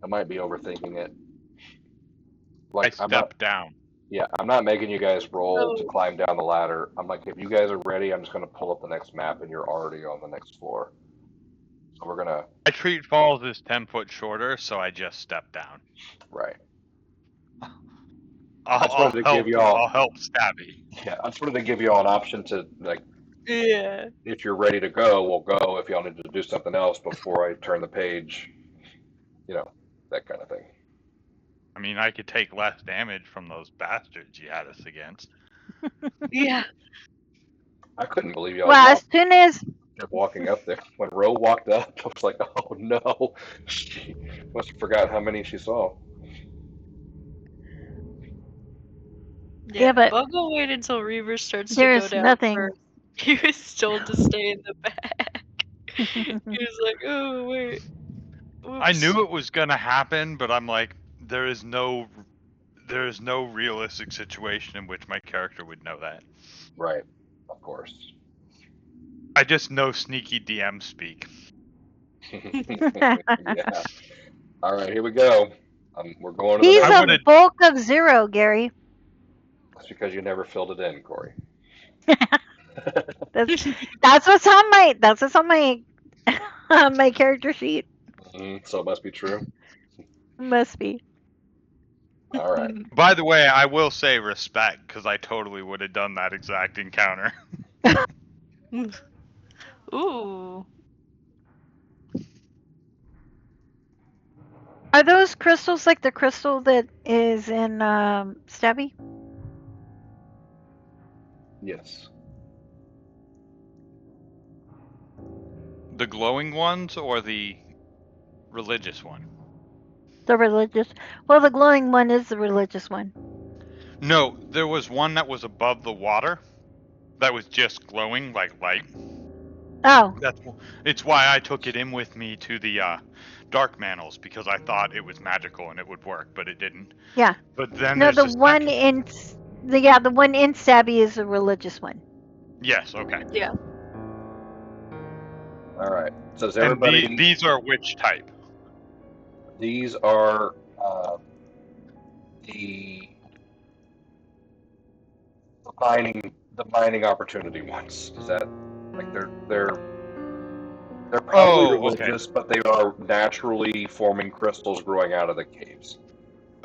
Speaker 1: I might be overthinking it.
Speaker 2: I
Speaker 1: Like I'm not,
Speaker 2: step down.
Speaker 1: yeah, I'm not making you guys roll to
Speaker 4: Oh,
Speaker 1: climb down the ladder. I'm like, if you guys are ready, I'm just gonna pull up the next map and you're already on the next floor. So we're gonna,
Speaker 2: I treat falls as 10 foot shorter, so I just step down.
Speaker 1: right. I
Speaker 2: I'll,
Speaker 1: just wanted
Speaker 2: I'll
Speaker 1: to give
Speaker 2: help.
Speaker 1: y'all,
Speaker 2: I'll help Stabby.
Speaker 1: yeah, I just wanted to give y'all an option to like,
Speaker 4: yeah.
Speaker 1: if you're ready to go, we'll go. If y'all need to do something else before I turn the page, you know, that kind of thing.
Speaker 2: I mean, I could take less damage from those bastards you had us against.
Speaker 4: Yeah.
Speaker 1: I couldn't believe y'all
Speaker 5: Well, as soon as
Speaker 1: kept walking up there. When Ro walked up, I was like, oh no, she must have forgot how many she saw.
Speaker 5: yeah, but
Speaker 4: Bugg will wait until Reaver starts to go
Speaker 5: there's
Speaker 4: down
Speaker 5: nothing.
Speaker 4: first. He was told to stay in the back. He was like, oh, wait. Whoops.
Speaker 2: I knew it was gonna happen, but I'm like, there is no realistic situation in which my character would know that.
Speaker 1: Right, of course.
Speaker 2: I just know sneaky DM speak.
Speaker 1: Yeah. All right, here we go. We're going to the
Speaker 5: He's
Speaker 2: I
Speaker 1: next
Speaker 2: would
Speaker 5: a
Speaker 1: one.
Speaker 2: have.
Speaker 5: bulk of 0, Gary.
Speaker 1: That's because you never filled it in, Corey.
Speaker 5: That's what's on my my character sheet.
Speaker 1: So it must be true.
Speaker 5: Must be.
Speaker 1: All right.
Speaker 2: By the way, I will say respect because I totally would have done that exact encounter.
Speaker 4: Ooh.
Speaker 5: Are those crystals like the crystal that is in Stabby?
Speaker 1: Yes.
Speaker 2: The glowing ones or the religious one.
Speaker 5: The religious. Well, the glowing one is the religious one.
Speaker 2: No, there was one that was above the water that was just glowing like light.
Speaker 5: Oh.
Speaker 2: It's why I took it in with me to the Dark Manors, because I thought it was magical and it would work, but it didn't.
Speaker 5: Yeah.
Speaker 2: But then
Speaker 5: No,
Speaker 2: there's
Speaker 5: the
Speaker 2: this
Speaker 5: one in the one in Stabby is the religious one.
Speaker 2: Yes, okay.
Speaker 4: Yeah.
Speaker 1: All right. So does
Speaker 2: And
Speaker 1: everybody?
Speaker 2: these are which type?
Speaker 1: These are the the mining opportunity ones. Is that like they're probably religious, but they are naturally forming crystals growing out of the caves.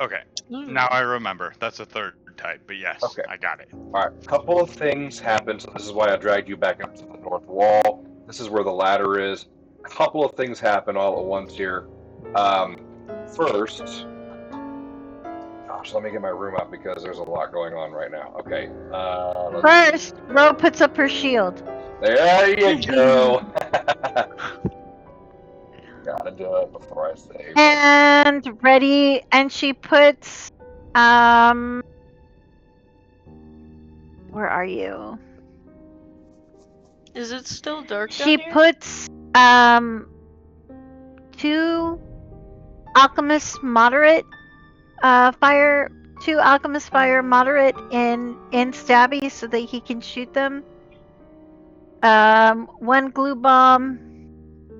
Speaker 2: Okay. Now I remember. That's a third type, but yes,
Speaker 1: Okay.
Speaker 2: I got it.
Speaker 1: All right. Couple of things happen. So this is why I dragged you back up to the north wall. This is where the ladder is. Couple of things happen all at once here. First, gosh, let me get my room up because there's a lot going on right now. Okay.
Speaker 5: First, Ro puts up her shield.
Speaker 1: There you go. Gotta do it before I save.
Speaker 5: And ready, and she puts, where are you?
Speaker 4: Is it still dark
Speaker 5: She
Speaker 4: down here?
Speaker 5: puts, 2 alchemist moderate, fire, 2 alchemist fire moderate in Stabby so that he can shoot them. 1 glue bomb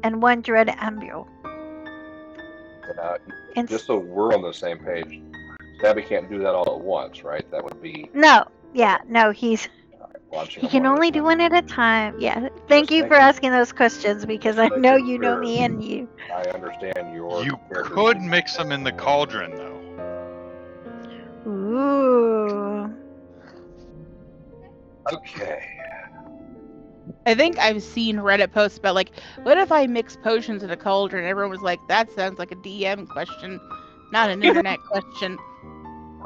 Speaker 5: and 1 dread ambule.
Speaker 1: Just so we're on the same page, Stabby can't do that all at once, right? That would be
Speaker 5: no. Yeah, no, he's
Speaker 1: launching.
Speaker 5: he can only do one at a time. Yeah. Thank you for asking those questions because I know you know me and you.
Speaker 1: I understand your.
Speaker 2: You could mix them in the cauldron, though.
Speaker 5: Ooh.
Speaker 1: Okay.
Speaker 3: I think I've seen Reddit posts about like, what if I mix potions in a cauldron? Everyone was like, that sounds like a DM question, not an internet question.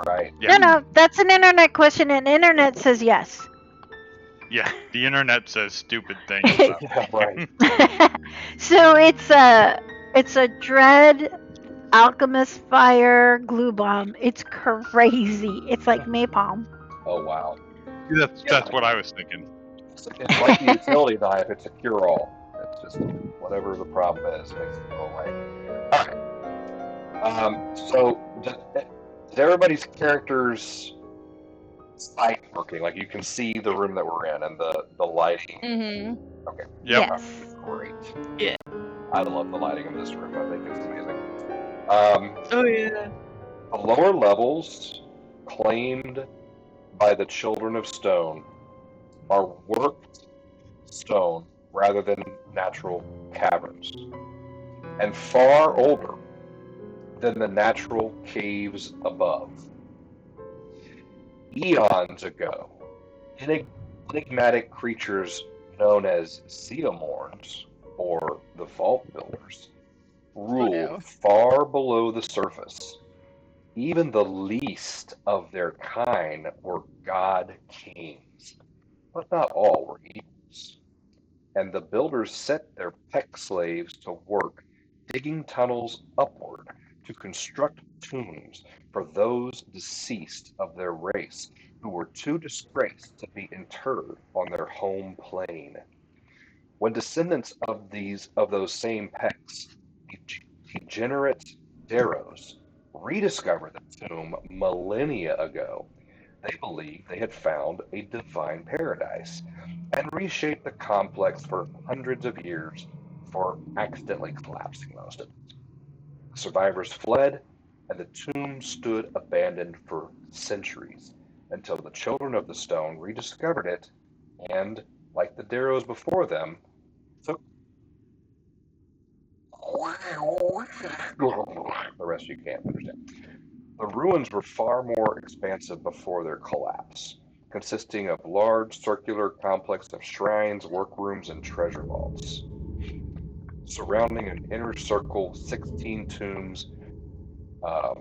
Speaker 1: Right.
Speaker 2: Yeah.
Speaker 5: No, that's an internet question, and internet says yes.
Speaker 2: Yeah, the internet says stupid things about
Speaker 1: Yeah, right.
Speaker 5: So it's a dread alchemist fire glue bomb. It's crazy. It's like napalm.
Speaker 1: Oh wow.
Speaker 2: That's what I was thinking.
Speaker 1: It's like the utility knife. It's a cure-all. It's just whatever the problem is makes it go away. All right. So does everybody's characters sight working? Like you can see the room that we're in and the lighting.
Speaker 3: Mm-hmm.
Speaker 1: Okay.
Speaker 2: Yep.
Speaker 5: Yes.
Speaker 1: Great.
Speaker 4: Yeah.
Speaker 1: I love the lighting of this room. I think it's amazing.
Speaker 4: Oh yeah.
Speaker 1: The lower levels claimed by the Children of Stone are worked stone rather than natural caverns, and far older than the natural caves above. Eons ago, enigmatic creatures known as Xiomorns, or the Vault Builders, ruled far below the surface. Even the least of their kind were god kings, but not all were equals. And the builders set their peck slaves to work digging tunnels upward to construct tombs for those deceased of their race who were too disgraced to be interred on their home plane. When descendants of those same pecks, degenerate Darrows, rediscovered the tomb millennia ago, they believed they had found a divine paradise and reshaped the complex for hundreds of years before accidentally collapsing most of it. The survivors fled, and the tomb stood abandoned for centuries until the Children of the Stone rediscovered it and, like the Darrows before them, took the rest you can't understand. The ruins were far more expansive before their collapse, consisting of large circular complex of shrines, workrooms, and treasure vaults. Surrounding an inner circle, 16 tombs. The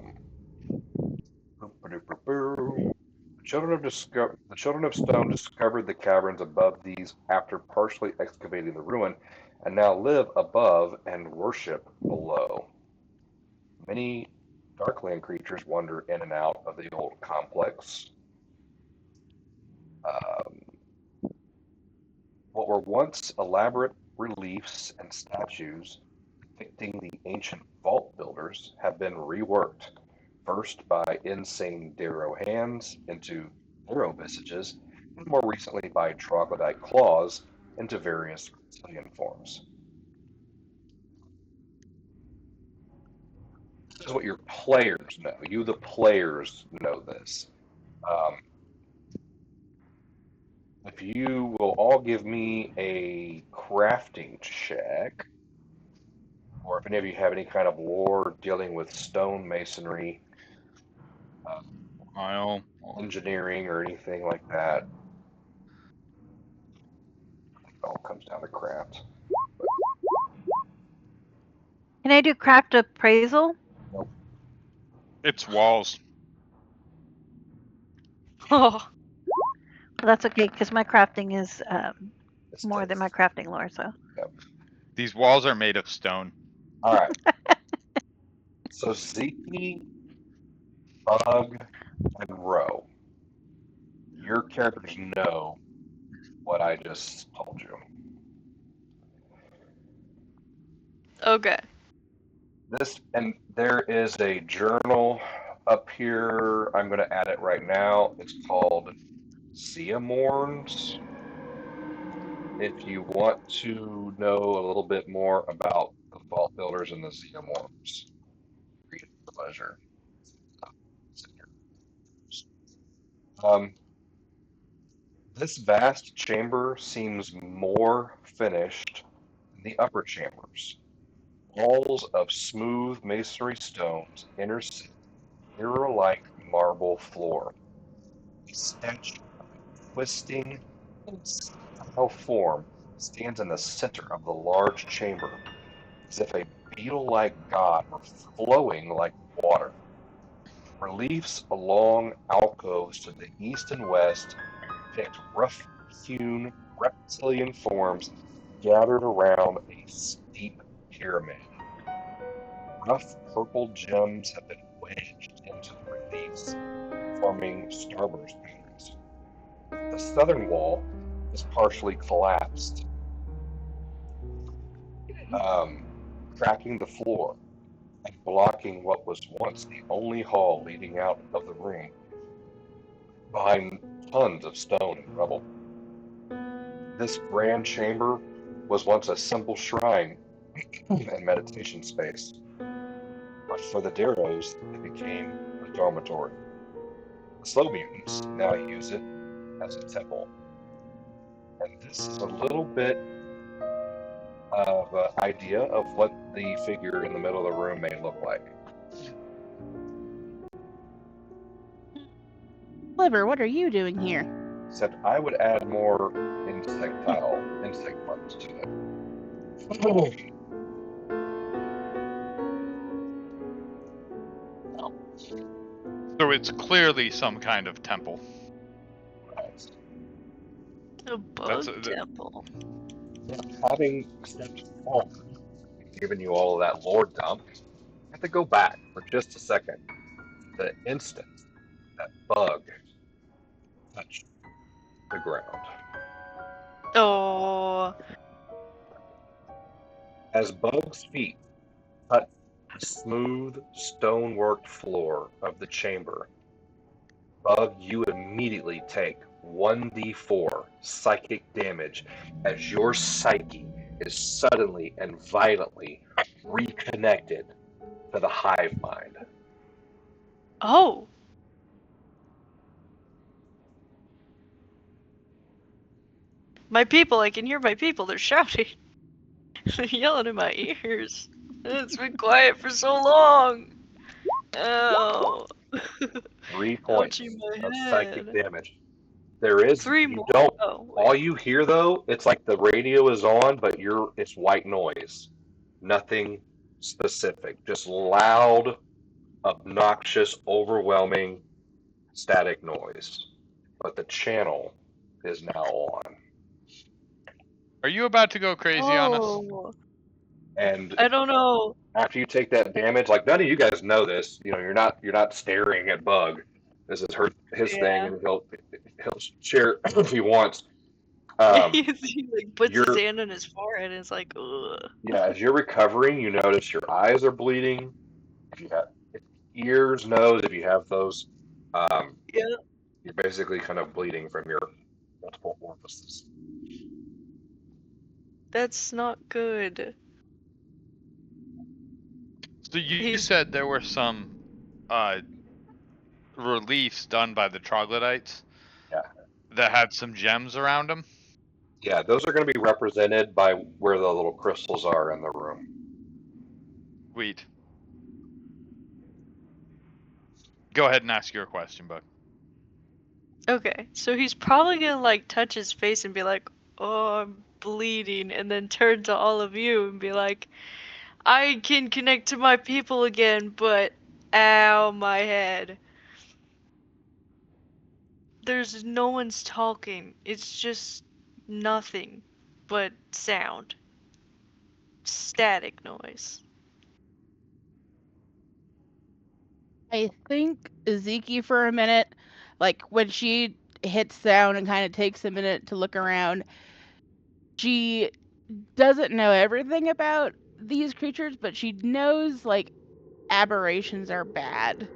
Speaker 1: Children of Stone discovered the caverns above these after partially excavating the ruin, and now live above and worship below. many Darkland creatures wander in and out of the old complex. What were once elaborate reliefs and statues depicting the ancient vault builders have been reworked, first by insane Darrow hands into Darrow visages, and more recently by troglodyte claws into various reptilian forms. This is what your players know. You, the players, know this. Um, if you will all give me a crafting check, or if any of you have any kind of lore dealing with stone masonry,
Speaker 2: I'll
Speaker 1: engineering, or anything like that, it all comes down to craft.
Speaker 5: Can I do craft appraisal?
Speaker 1: Nope.
Speaker 2: It's walls.
Speaker 4: Oh,
Speaker 5: Well, that's okay because my crafting is
Speaker 1: It's
Speaker 5: more than my
Speaker 1: taste.
Speaker 5: crafting lore. So
Speaker 1: Yep.
Speaker 2: These walls are made of stone.
Speaker 1: All right. So Zekie, Bug, and Roe, your characters know what I just told you.
Speaker 4: okay.
Speaker 1: This, and there is a journal up here. I'm going to add it right now. It's called Xiomorns. If you want to know a little bit more about the vault builders and the Xiomorns, read it with pleasure. Um, this vast chamber seems more finished than the upper chambers. Walls of smooth masonry stones intersect mirror-like marble floor. A statue of a twisting, style form stands in the center of the large chamber, as if a beetle-like god were flowing like water. Reliefs along alcoves to the east and west depict rough-hewn reptilian forms gathered around a steep pyramid. Rough purple gems have been wedged into the reliefs, forming starburst patterns. The southern wall is partially collapsed, um, cracking the floor and blocking what was once the only hall leading out of the room behind tons of stone and rubble. This grand chamber was once a simple shrine and meditation space, but for the Darrows, it became a dormitory. The slow mutants now use it as a temple. And this is a little bit of an idea of what the figure in the middle of the room may look like.
Speaker 3: Sliver, what are you doing here?
Speaker 1: Except I would add more insect parts to it.
Speaker 2: So it's clearly some kind of temple.
Speaker 4: A
Speaker 2: That's
Speaker 4: bug temple.
Speaker 1: Having stepped forward and given you all of that lore dump, I have to go back for just a second. The instant that Bug touched the ground.
Speaker 4: Oh.
Speaker 1: As Bug's feet touched the smooth, stone-worked floor of the chamber, Bug, you immediately take 1d4 psychic damage as your psyche is suddenly and violently reconnected to the hive mind.
Speaker 4: Oh. My people, I can hear my people. They're shouting. They're yelling in my ears. It's been quiet for so long. Oh.
Speaker 1: 3 points
Speaker 4: Ouchie my
Speaker 1: of psychic
Speaker 4: head.
Speaker 1: damage. There is
Speaker 4: 3
Speaker 1: you
Speaker 4: more.
Speaker 1: don't
Speaker 4: Oh, wait.
Speaker 1: all you hear though, it's like the radio is on, but it's white noise. Nothing specific. Just loud, obnoxious, overwhelming static noise. But the channel is now on.
Speaker 2: Are you about to go crazy on us?
Speaker 4: Oh.
Speaker 1: And
Speaker 4: I don't know.
Speaker 1: after you take that damage, like none of you guys know this. You're not staring at Bug. This is his thing,
Speaker 4: Yeah.
Speaker 1: and he'll share if he wants.
Speaker 4: he
Speaker 1: Um,
Speaker 4: like puts his
Speaker 1: you're
Speaker 4: hand on his forehead and it's like, ugh.
Speaker 1: Yeah, as you're recovering, you notice your eyes are bleeding. If you have ears, nose, if you have those, um,
Speaker 4: Yeah,
Speaker 1: you're basically kind of bleeding from your multiple orifices.
Speaker 4: that's not good.
Speaker 2: So you
Speaker 4: He's
Speaker 2: said there were some reliefs done by the troglodytes
Speaker 1: Yeah,
Speaker 2: that had some gems around them.
Speaker 1: yeah, those are going to be represented by where the little crystals are in the room.
Speaker 2: Sweet. Go ahead and ask your question, Bug.
Speaker 4: okay. So he's probably gonna like touch his face and be like, "Oh, I'm bleeding," and then turn to all of you and be like, "I can connect to my people again, but ow, my head. There's no one's talking. It's just nothing but sound, static noise."
Speaker 3: I think Zekie for a minute, like when she hits down and kind of takes a minute to look around, she doesn't know everything about these creatures, but she knows like aberrations are bad.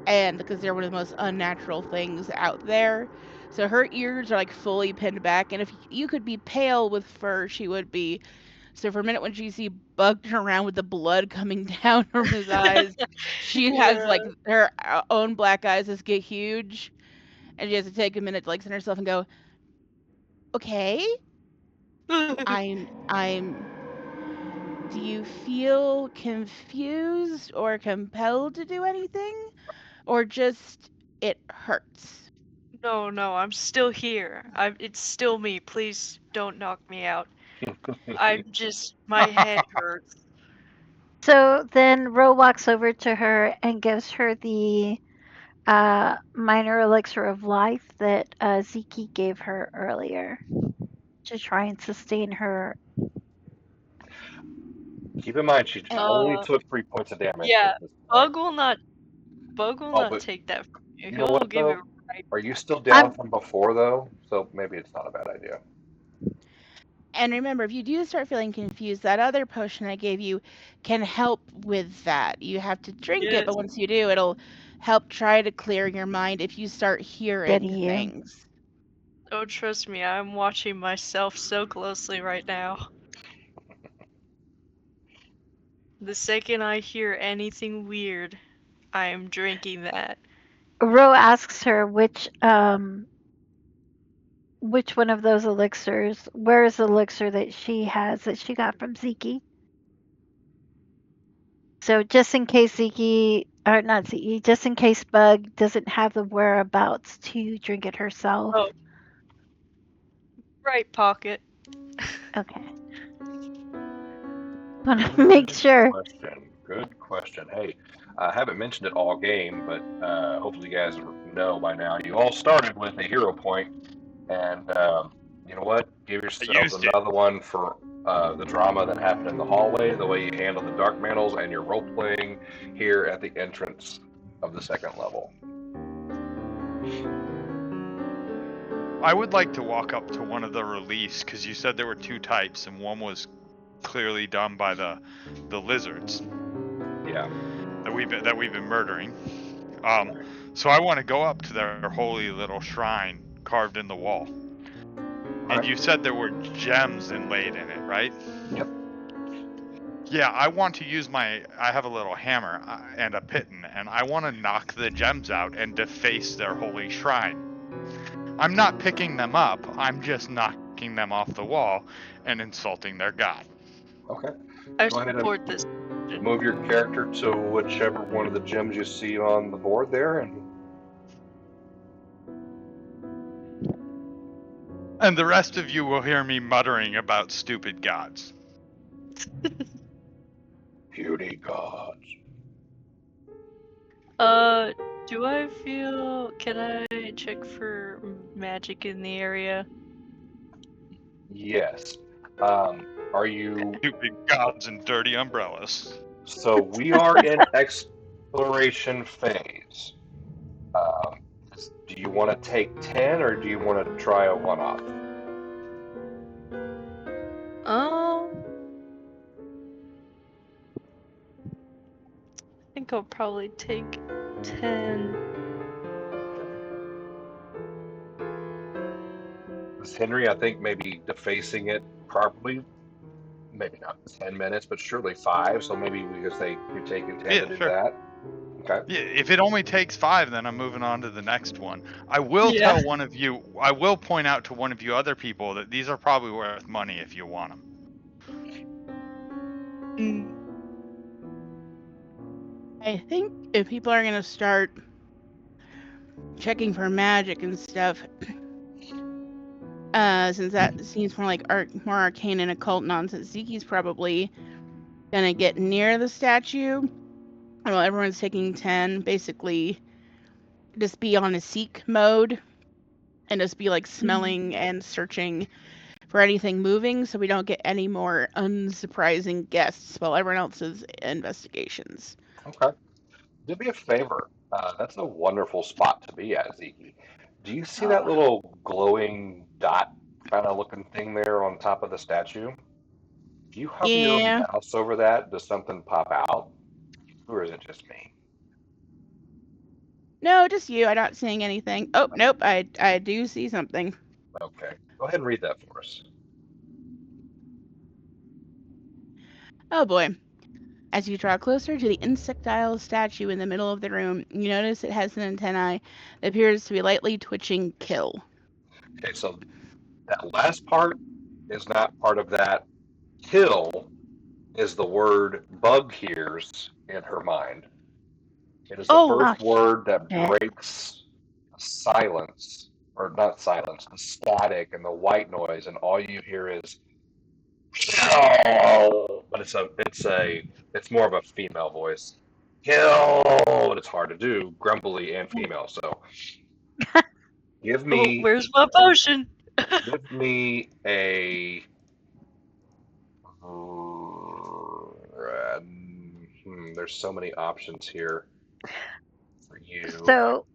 Speaker 3: And because they're one of the most unnatural things out there. So her ears are like fully pinned back. And if you could be pale with fur, she would be. So for a minute, when she see Bug turn around with the blood coming down from his eyes, she has
Speaker 4: Yeah.
Speaker 3: like her own black eyes just get huge, and she has to take a minute to like center herself and go, "Okay, I'm. Do you feel confused or compelled to do anything, or just it hurts?"
Speaker 4: No, I'm still here. It's still me. Please don't knock me out. My head hurts.
Speaker 5: So then Ro walks over to her and gives her the minor elixir of life that Zeke gave her earlier to try and sustain her.
Speaker 1: Keep in mind, she
Speaker 3: And
Speaker 1: only
Speaker 4: Uh,
Speaker 1: took 3 points of damage
Speaker 4: yeah.
Speaker 1: at this point.
Speaker 4: Bug will not. Bug will
Speaker 1: Oh,
Speaker 4: not
Speaker 1: but
Speaker 4: take that from you.
Speaker 1: you know
Speaker 4: He'll
Speaker 1: what
Speaker 4: give it
Speaker 1: though?
Speaker 4: right.
Speaker 1: Are you still down
Speaker 5: I'm
Speaker 1: from before though? So maybe it's not a bad idea.
Speaker 3: remember, if you do start feeling confused, that other potion I gave you can help with that. You have to drink it, but
Speaker 4: Yes.
Speaker 3: once you do, it'll help try to clear your mind if you start hearing
Speaker 5: getting you.
Speaker 3: things.
Speaker 4: Oh, trust me, I'm watching myself so closely right now. The second I hear anything weird, I am drinking that.
Speaker 5: Ro asks her which one of those elixirs, where is the elixir that she has that she got from Zeke? So just in case Zeke, or not Zeke, just in case Bug doesn't have the whereabouts to drink it herself.
Speaker 4: Oh, right pocket.
Speaker 5: Okay. Want to make sure.
Speaker 1: Good question. Hey, I haven't mentioned it all game, but hopefully you guys know by now. You all started with a hero point, and you know what? Give
Speaker 2: I
Speaker 1: yourselves
Speaker 2: used it.
Speaker 1: another one for the drama that happened in the hallway, the way you handled the dark mantles, and your role playing here at the entrance of the second level.
Speaker 2: I would like to walk up to one of the reliefs because you said there were two types, and one was clearly done by the lizards
Speaker 1: Yeah.
Speaker 2: that we've been murdering.
Speaker 1: Right.
Speaker 2: So I want to go up to their holy little shrine carved in the wall.
Speaker 1: All
Speaker 2: And
Speaker 1: right.
Speaker 2: you said there were gems inlaid in it, right?
Speaker 1: Yep.
Speaker 2: Yeah, I want to use I have a little hammer and a piton, and I want to knock the gems out and deface their holy shrine. I'm not picking them up, I'm just knocking them off the wall and insulting their god.
Speaker 1: Okay.
Speaker 4: I
Speaker 1: Go ahead and
Speaker 4: support this.
Speaker 1: move your character to whichever one of the gems you see on the board there, and
Speaker 2: And the rest of you will hear me muttering about stupid gods.
Speaker 1: beauty gods.
Speaker 4: Do I feel? Can I check for magic in the area?
Speaker 1: Yes. Are you
Speaker 2: Stupid gods and dirty umbrellas.
Speaker 1: So we are in exploration phase. Um, do you want to take 10 or do you want to try a one-off?
Speaker 4: I think I'll probably take 10.
Speaker 1: This Henry, I think maybe defacing it properly, maybe not 10 minutes, but surely 5. So maybe we could say you're taking 10
Speaker 2: Yeah,
Speaker 1: to do
Speaker 2: sure.
Speaker 1: that. Okay.
Speaker 2: Yeah, if it only takes 5, then I'm moving on to the next one. I will
Speaker 4: Yeah.
Speaker 2: tell one of you. I will point out to one of you other people that these are probably worth money if you want them.
Speaker 3: I think if people are gonna start checking for magic and stuff, since that seems more like more arcane and occult nonsense, Zekie's probably gonna get near the statue. While everyone's taking 10, basically just be on a seek mode and just be like smelling and searching for anything moving, so we don't get any more unsurprising guests while everyone else's investigations.
Speaker 1: Okay. Do me a favor. That's a wonderful spot to be at, Zeke. Do you see that little glowing dot kind of looking thing there on top of the statue? If you hover your
Speaker 3: Yeah.
Speaker 1: mouse over that, does something pop out? Or is it just me?
Speaker 3: No, just you. I'm not seeing anything. Oh, nope. I do see something.
Speaker 1: Okay. Go ahead and read that for us.
Speaker 3: Oh boy. As you draw closer to the insectile statue in the middle of the room, you notice it has an antennae that appears to be lightly twitching kill.
Speaker 1: Okay, so that last part is not part of that. Kill is the word Bugg hears in her mind. It is the first word that breaks silence, or not silence, the static and the white noise, and all you hear is, but it's more of a female voice. Kill, but it's hard to do, grumbly and female. So, give me,
Speaker 4: where's my potion?
Speaker 1: give me a. There's so many options here for you.
Speaker 5: So,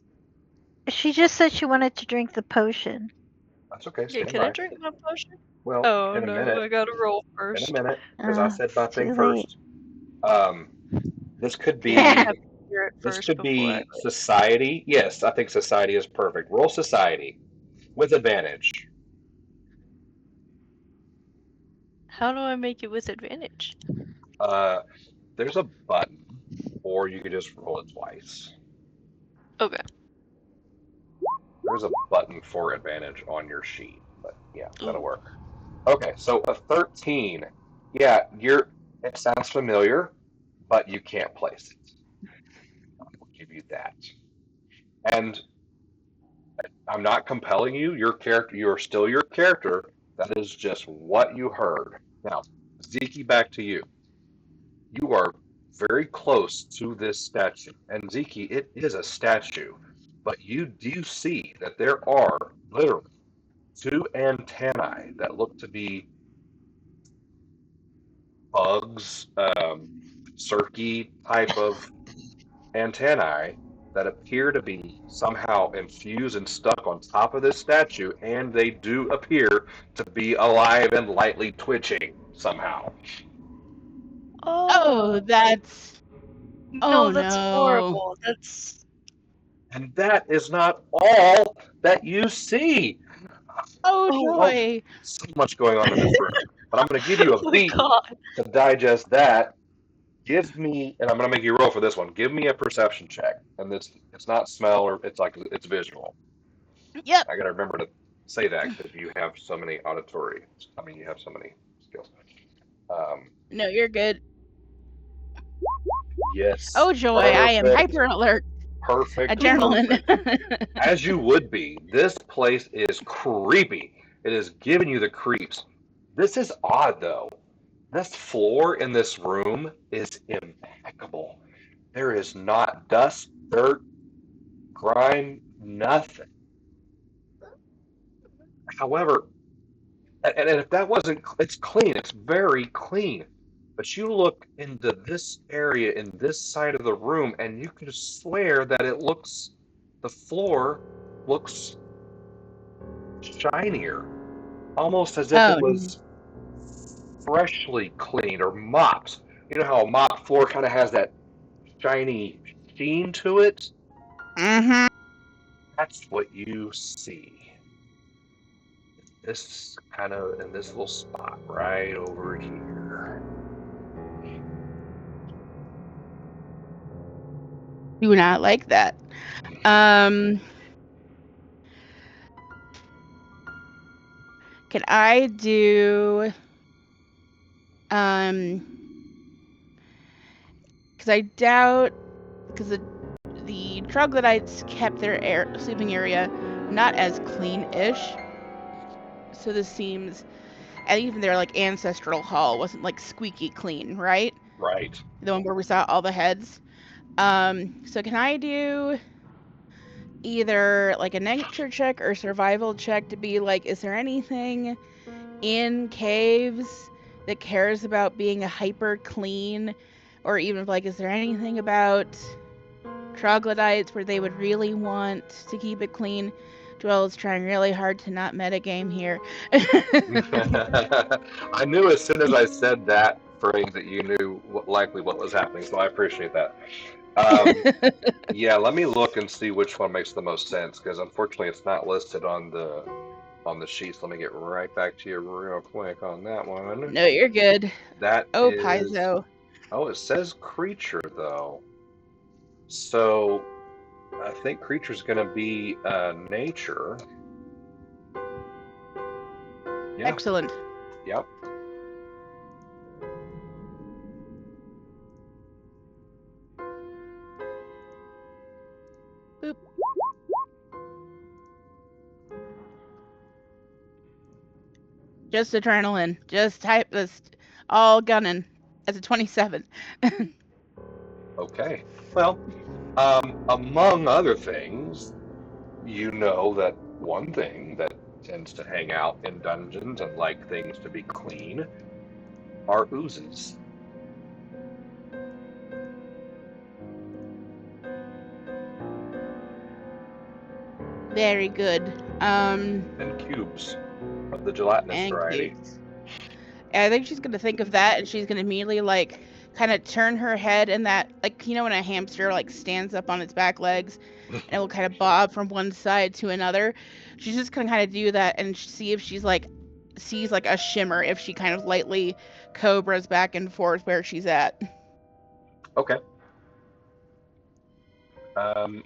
Speaker 5: she just said she wanted to drink the potion.
Speaker 1: That's okay.
Speaker 4: Yeah, can I drink my potion?
Speaker 1: Well, in a minute.
Speaker 4: I gotta roll first.
Speaker 1: In a minute, because I said my thing
Speaker 5: too
Speaker 1: first. This could be. This could be society. Yes, I think society is perfect. Roll society with advantage.
Speaker 4: How do I make it with advantage?
Speaker 1: There's a button, or you could just roll it twice.
Speaker 4: Okay.
Speaker 1: There's a button for advantage on your sheet, but yeah, that'll work. Okay, so a 13. Yeah, it sounds familiar, but you can't place it. I'll give you that. And I'm not compelling you. You're still your character. That is just what you heard. Now, Zeke, back to you. You are very close to this statue. And Zeke, it is a statue. But you do see that there are literally 2 antennae that look to be bugs, cirky type of antennae that appear to be somehow infused and stuck on top of this statue, and they do appear to be alive and lightly twitching somehow.
Speaker 3: Oh, that's...
Speaker 4: No, that's horrible.
Speaker 1: And that is not all that you see.
Speaker 3: Oh, joy.
Speaker 1: So much going on in this room. But I'm going to give you a beat to digest that. Give me, and I'm going to make you roll for this one. Give me a perception check. And it's not smell, or it's visual.
Speaker 3: Yep.
Speaker 1: I got to remember to say that because you have so many auditory. You have so many skills.
Speaker 3: No, you're good.
Speaker 1: Yes.
Speaker 3: Oh, joy. Perfect. I am hyper alert.
Speaker 1: Perfect.
Speaker 3: Adrenaline.
Speaker 1: Perfect. As you would be. This place is creepy. It is giving you the creeps. This is odd, though. This floor in this room is impeccable. There is not dust, dirt, grime, nothing. However, and if that wasn't, it's clean. It's very clean. But you look into this area in this side of the room, and you can swear that the floor looks shinier, almost as if it
Speaker 3: Oh,
Speaker 1: was freshly cleaned or mopped. You know how a mop floor kind of has that shiny sheen to it?
Speaker 3: mm-hmm.
Speaker 1: That's what you see. This kind of in this little spot right over here.
Speaker 3: Do not like that. Can I do because I doubt because the troglodytes kept their sleeping area not as clean-ish, so this seems, and even their like ancestral hall wasn't like squeaky clean, right?
Speaker 1: Right.
Speaker 3: The one where we saw all the heads. So can I do either like a nature check or survival check to be like, is there anything in caves that cares about being a hyper clean, or even like, is there anything about troglodytes where they would really want to keep it clean? Joel is trying really hard to not metagame here.
Speaker 1: I knew as soon as I said that phrase that you knew likely what was happening, so I appreciate that. Yeah, let me look and see which one makes the most sense, because unfortunately it's not listed on the sheets. Let me get right back to you real quick on that one.
Speaker 3: No, you're good.
Speaker 1: That
Speaker 3: Oh,
Speaker 1: is,
Speaker 3: Paizo.
Speaker 1: oh, it says creature though. So I think creature's going to be nature. Yeah,
Speaker 3: Excellent.
Speaker 1: yep.
Speaker 3: Boop. Just adrenaline. Just type this. All gunning. As a 27.
Speaker 1: Okay. Well, among other things, you know that one thing that tends to hang out in dungeons and like things to be clean are oozes
Speaker 3: Very good.
Speaker 1: and cubes of the gelatinous
Speaker 3: And
Speaker 1: variety.
Speaker 3: cubes. And I think she's gonna think of that, and she's gonna immediately like kind of turn her head in that, like, you know when a hamster like stands up on its back legs and it will kind of bob from one side to another. She's just gonna kind of do that and see if she's like sees like a shimmer if she kind of lightly cobras back and forth where she's at.
Speaker 1: Okay. Um,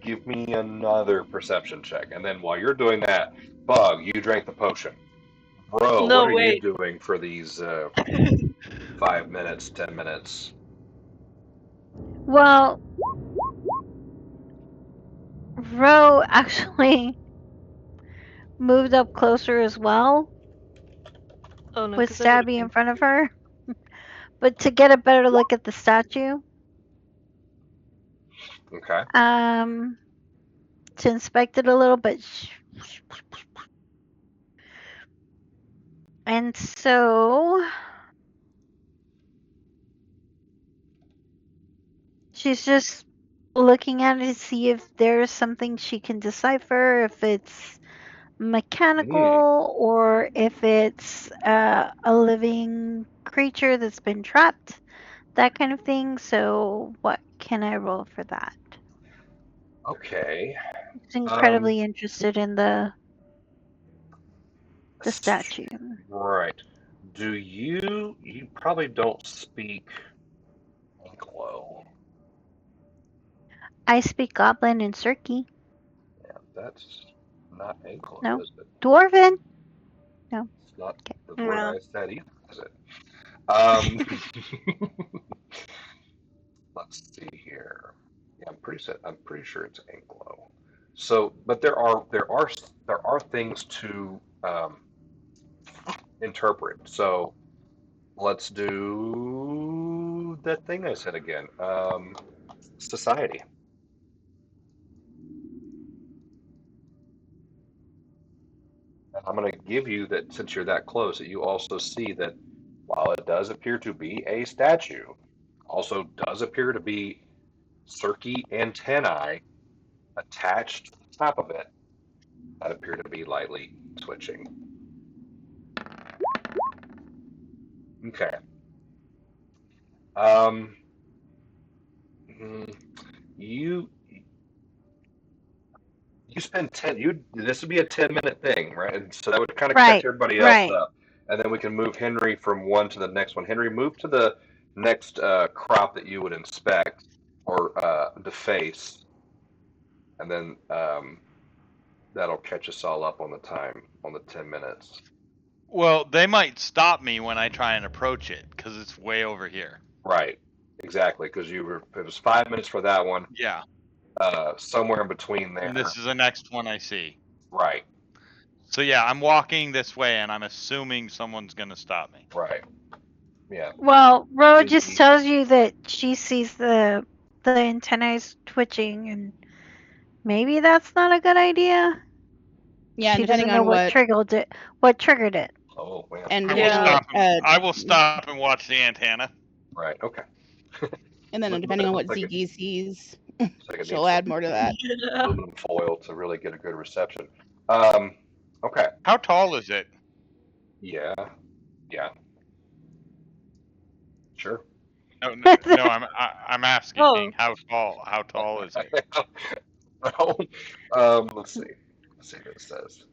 Speaker 1: give me another perception check, and then while you're doing that, Bug, you drank the potion. Bro, what
Speaker 4: No,
Speaker 1: are you
Speaker 4: wait.
Speaker 1: doing for these 5 minutes, 10 minutes?
Speaker 5: Well, Ro actually moved up closer as well,
Speaker 4: Oh no,
Speaker 5: with
Speaker 4: because I would have
Speaker 5: Stabby in
Speaker 4: been.
Speaker 5: front of her. But to get a better look at the statue,
Speaker 1: Okay.
Speaker 5: um, to inspect it a little bit. And so she's just looking at it to see if there's something she can decipher, if it's
Speaker 1: Hmm.
Speaker 5: mechanical or if it's a living creature that's been trapped, that kind of thing. So, what can I roll for that?
Speaker 1: Okay.
Speaker 5: She's
Speaker 1: Um,
Speaker 5: incredibly interested in the statue.
Speaker 1: right. You probably don't speak Anglo.
Speaker 5: I speak Goblin and Circe.
Speaker 1: Yeah, that's not Anglo,
Speaker 5: No,
Speaker 1: is it?
Speaker 5: Dwarven. No.
Speaker 1: It's not
Speaker 5: Okay.
Speaker 1: the word
Speaker 4: No.
Speaker 1: I said either, is it? Um, let's see here. Yeah, I'm pretty sure it's Anglo. So, but there are things to interpret. So let's do that thing I said again. Society. And I'm going to give you that since you're that close, that you also see that while while it does appear to be a statue, also does appear to be cirky antennae attached to the top of it that appear to be lightly twitching. Okay. Um, you spend 10. This would be a 10-minute thing, right? And so that would kind of catch
Speaker 5: Right.
Speaker 1: everybody else
Speaker 5: Right.
Speaker 1: up, and then we can move Henry from one to the next one. Henry, move to the next crop that you would inspect or deface, and then that'll catch us all up on the time on the 10 minutes.
Speaker 2: Well, they might stop me when I try and approach it because it's way over here.
Speaker 1: Right. Exactly, because it was 5 minutes for that one.
Speaker 2: Yeah.
Speaker 1: Somewhere in between there.
Speaker 2: And this is the next one I see.
Speaker 1: Right.
Speaker 2: So yeah, I'm walking this way and I'm assuming someone's gonna stop me.
Speaker 1: Right. Yeah.
Speaker 5: Well, Ro just
Speaker 1: Zekie.
Speaker 5: tells you that she sees the antennae twitching, and maybe that's not a good idea.
Speaker 3: Yeah,
Speaker 5: She
Speaker 3: depending
Speaker 5: doesn't know
Speaker 3: on
Speaker 5: what triggered it. What triggered it?
Speaker 1: Oh man.
Speaker 3: and
Speaker 2: I will
Speaker 3: depending on what
Speaker 2: I will stop and watch the antenna.
Speaker 1: Right. Okay.
Speaker 3: and then depending on what Zekie sees, she'll add more to that.
Speaker 4: Yeah.
Speaker 1: Aluminum foil to really get a good reception. Okay.
Speaker 2: How tall is it?
Speaker 1: Yeah. Sure.
Speaker 2: No, I'm asking
Speaker 4: Oh.
Speaker 2: how tall is it?
Speaker 1: Let's see what it says.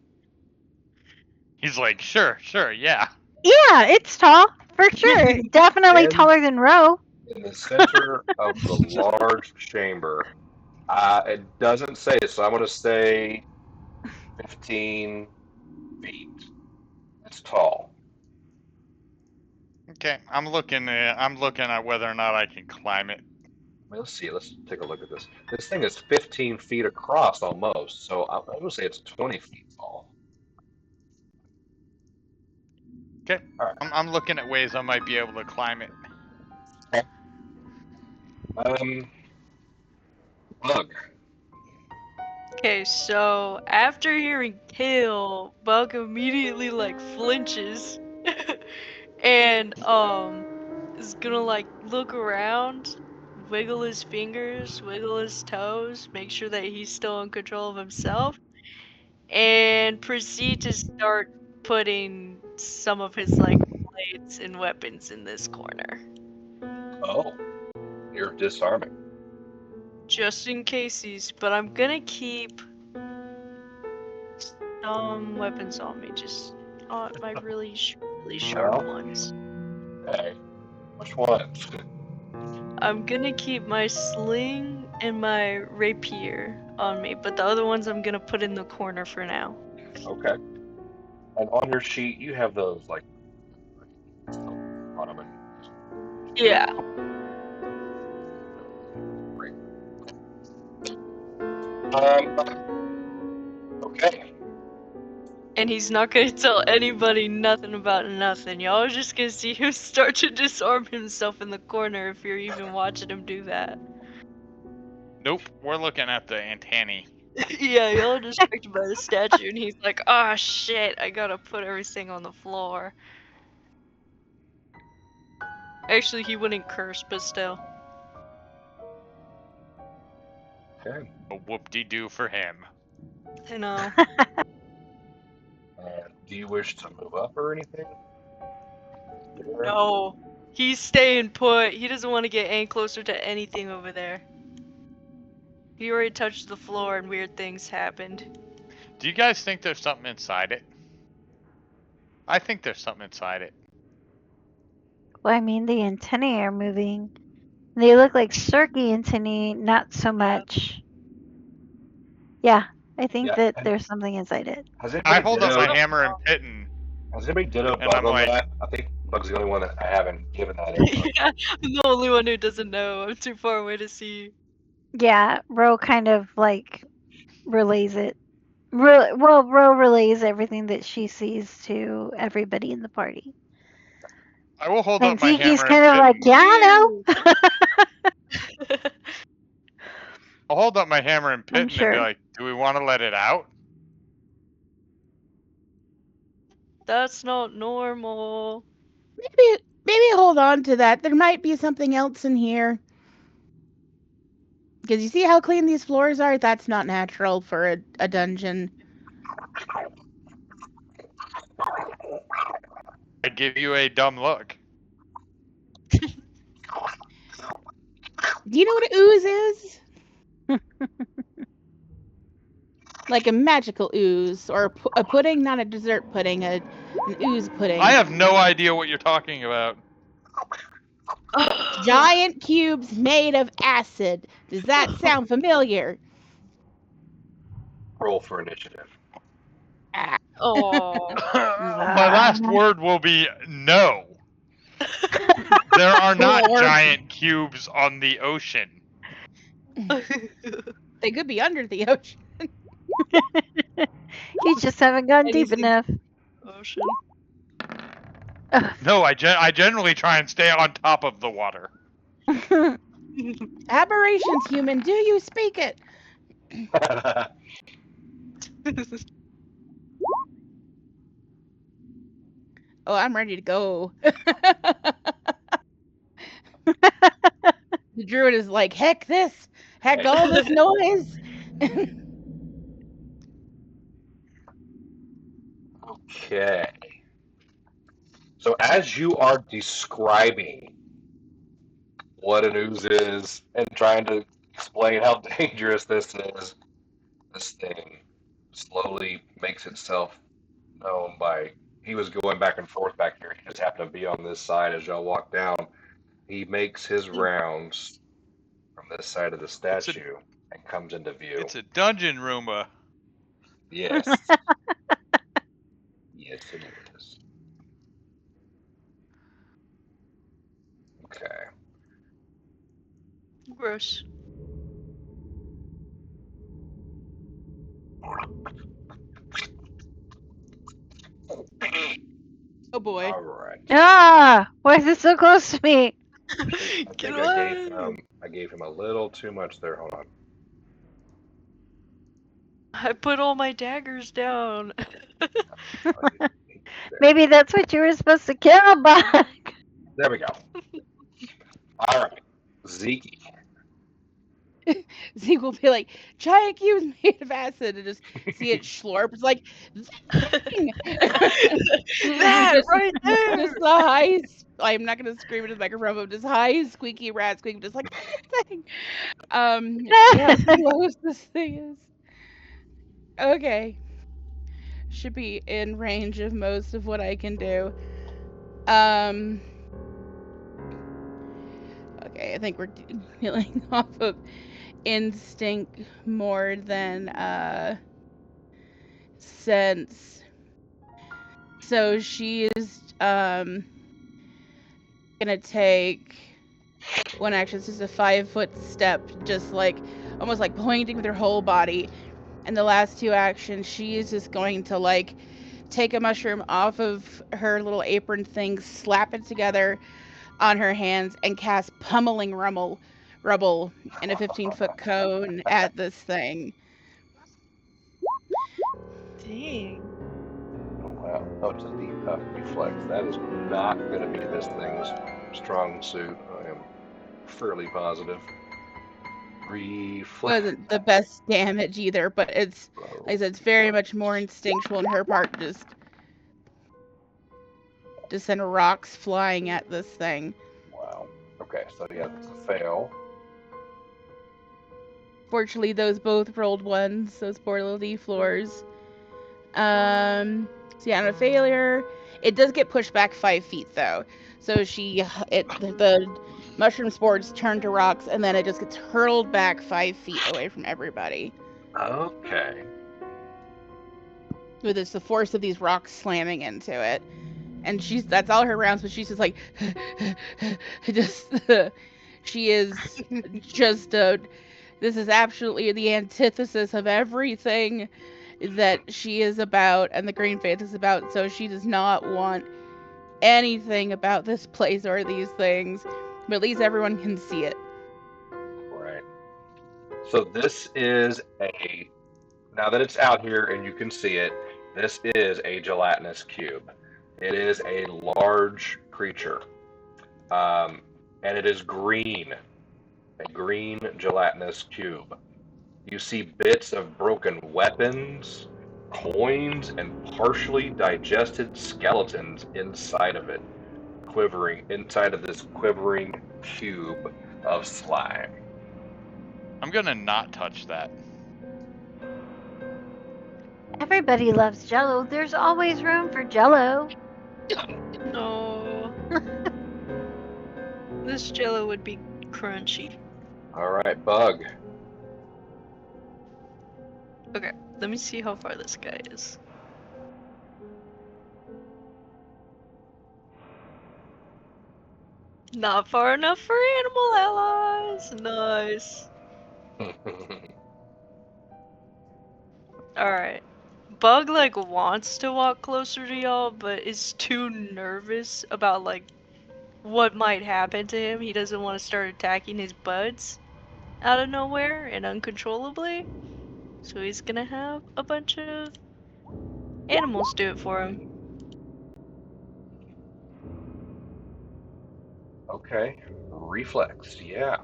Speaker 2: He's like, sure, yeah.
Speaker 5: Yeah, it's tall for sure. Definitely
Speaker 1: And-
Speaker 5: taller than Ro.
Speaker 1: In the center of the large chamber. It doesn't say it, so I'm going to say 15 feet. It's tall.
Speaker 2: Okay, I'm looking at whether or not I can climb it.
Speaker 1: Let's see. Let's take a look at this. This thing is 15 feet across almost, so I'm going to say it's 20 feet tall.
Speaker 2: Okay,
Speaker 1: All right.
Speaker 2: I'm looking at ways I might be able to climb it.
Speaker 1: Bugg.
Speaker 4: Okay, so after hearing tail, Bugg immediately like flinches and is gonna like look around, wiggle his fingers, wiggle his toes, make sure that he's still in control of himself, and proceed to start putting some of his like blades and weapons in this corner.
Speaker 1: Oh, you're disarming.
Speaker 4: Just in cases, but I'm gonna keep some weapons on me, just my really sharp ones.
Speaker 1: Okay. Which ones?
Speaker 4: I'm gonna keep my sling and my rapier on me, but the other ones I'm gonna put in the corner for now.
Speaker 1: Okay. And on your sheet, you have those like on them and
Speaker 4: Yeah.
Speaker 1: great. Okay.
Speaker 4: And he's not gonna tell anybody nothing about nothing. Y'all are just gonna see him start to disarm himself in the corner if you're even watching him do that.
Speaker 2: Nope, we're looking at the antennae.
Speaker 4: Yeah, y'all are distracted by the statue, and he's like, "Ah, shit! I gotta put everything on the floor." Actually, he wouldn't curse, but still.
Speaker 1: Okay.
Speaker 2: A whoop-de-doo for him.
Speaker 4: I know.
Speaker 1: Do you wish to move up or anything?
Speaker 4: No. He's staying put. He doesn't want to get any closer to anything over there. He already touched the floor and weird things happened.
Speaker 2: Do you guys think there's something inside it? I think there's something inside it.
Speaker 5: Well, I mean, the antennae are moving. They look like cirky antennae, not so much. Yeah, I think that there's something inside it.
Speaker 2: I hold up my hammer and pitten.
Speaker 1: Has anybody ditto
Speaker 2: And
Speaker 1: Bugg
Speaker 2: I'm
Speaker 1: on
Speaker 2: like-
Speaker 1: that? I think Bug's the only one that I haven't given that info.
Speaker 4: Yeah, I'm the only one who doesn't know. I'm too far away to see.
Speaker 5: Yeah, Ro kind of like relays it. Ro relays everything that she sees to everybody in the party.
Speaker 2: I will hold
Speaker 5: And
Speaker 2: up my
Speaker 5: Zeke's
Speaker 2: hammer
Speaker 5: kind
Speaker 2: and
Speaker 5: of like,
Speaker 2: pitten.
Speaker 5: yeah, I know.
Speaker 2: I'll hold up my hammer and pitten
Speaker 5: sure.
Speaker 2: and be like, do we want to let it out?
Speaker 4: That's not normal.
Speaker 3: maybe hold on to that. There might be something else in here. Because you see how clean these floors are? That's not natural for a dungeon.
Speaker 2: I give you a dumb look.
Speaker 3: Do you know what ooze is? Like a magical ooze, or a pudding, not a dessert pudding, an ooze pudding.
Speaker 2: I have no idea what you're talking about.
Speaker 3: Giant cubes made of acid. Does that sound familiar?
Speaker 1: Roll for initiative.
Speaker 4: Oh.
Speaker 2: My last word will be no. There are not giant cubes on the ocean.
Speaker 3: They could be under the ocean.
Speaker 5: You just haven't gone deep enough.
Speaker 4: Ocean.
Speaker 2: No, I generally try and stay on top of the water.
Speaker 3: Aberrations, human. Do you speak it? Oh, I'm ready to go. The druid is like, heck this. Heck all this noise.
Speaker 1: Okay. So as you are describing what an ooze is and trying to explain how dangerous this is, this thing slowly makes itself known by. He was going back and forth back here. He just happened to be on this side as y'all walk down. He makes his rounds from this side of the statue and comes into view.
Speaker 2: It's a dungeon Roomba.
Speaker 1: Yes. Yes, it is. Okay.
Speaker 4: Gross.
Speaker 3: Oh boy.
Speaker 1: All right.
Speaker 5: Ah, why is it so close to me?
Speaker 1: I think
Speaker 4: Get
Speaker 1: I gave him a little too much there. Hold on.
Speaker 4: I put all my daggers down.
Speaker 5: Maybe that's what you were supposed to kill, Bugg.
Speaker 1: There we go. All right. Zekie.
Speaker 3: Zeke will be like, giant cubes made of acid, and just see it slurp. It's like,
Speaker 4: That
Speaker 3: just,
Speaker 4: right there.
Speaker 3: Just the high. I'm not gonna scream into the microphone, but just high squeaky rat squeak, just like thing. Yeah, how close this thing is. Okay. Should be in range of most of what I can do. Okay, I think we're dealing off of instinct more than sense. So she is gonna take one action. This is a 5-foot step, just like almost like pointing with her whole body. And the last 2 actions, she is just going to like take a mushroom off of her little apron thing, slap it together on her hands, and cast pummeling rubble in a 15-foot cone at this thing.
Speaker 4: Dang.
Speaker 1: Oh, wow. Oh, it's a deep reflex. That is not going to be this thing's strong suit. I am fairly positive. Reflex.
Speaker 3: Wasn't the best damage either, but it's like I said, it's very much more instinctual on her part to send rocks flying at this thing.
Speaker 1: Wow. Okay, so yeah, that's a fail.
Speaker 3: Fortunately, those both rolled ones, those poor little D-floors. So yeah, on a failure, it does get pushed back 5 feet though. So the mushroom spores turn to rocks, and then it just gets hurled back 5 feet away from everybody.
Speaker 1: Okay.
Speaker 3: With the force of these rocks slamming into it. And that's all her rounds, but she's just like, she is just this is absolutely the antithesis of everything that she is about and the Green Faith is about. So she does not want anything about this place or these things, but at least everyone can see it.
Speaker 1: Right. So this is now that it's out here and you can see it, this is a gelatinous cube. It is a large creature. And it is green, a green gelatinous cube. You see bits of broken weapons, coins, and partially digested skeletons inside of it, quivering inside of this quivering cube of slime.
Speaker 2: I'm gonna not touch that.
Speaker 5: Everybody loves Jello. There's always room for Jello.
Speaker 4: No. This jello would be crunchy.
Speaker 1: All right, Bugg.
Speaker 4: Okay, let me see how far this guy is. Not far enough for animal allies. Nice. Alright. Bug, like, wants to walk closer to y'all, but is too nervous about, like, what might happen to him. He doesn't want to start attacking his buds out of nowhere and uncontrollably. So he's gonna have a bunch of animals do it for him.
Speaker 1: Okay, reflex, yeah.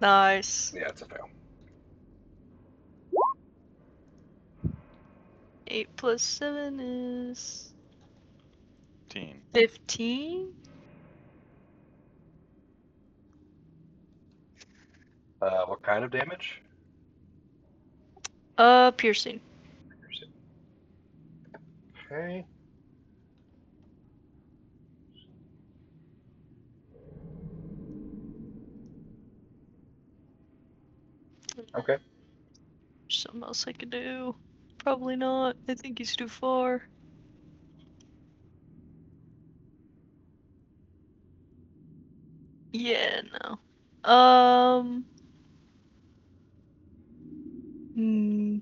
Speaker 4: Nice.
Speaker 1: Yeah, it's a fail.
Speaker 4: 8 plus 7 is
Speaker 2: 15.
Speaker 4: 15?
Speaker 1: What kind of damage?
Speaker 4: Piercing.
Speaker 1: Okay. Okay.
Speaker 4: Something else I could do. Probably not. I think he's too far. Yeah, no. Hmm.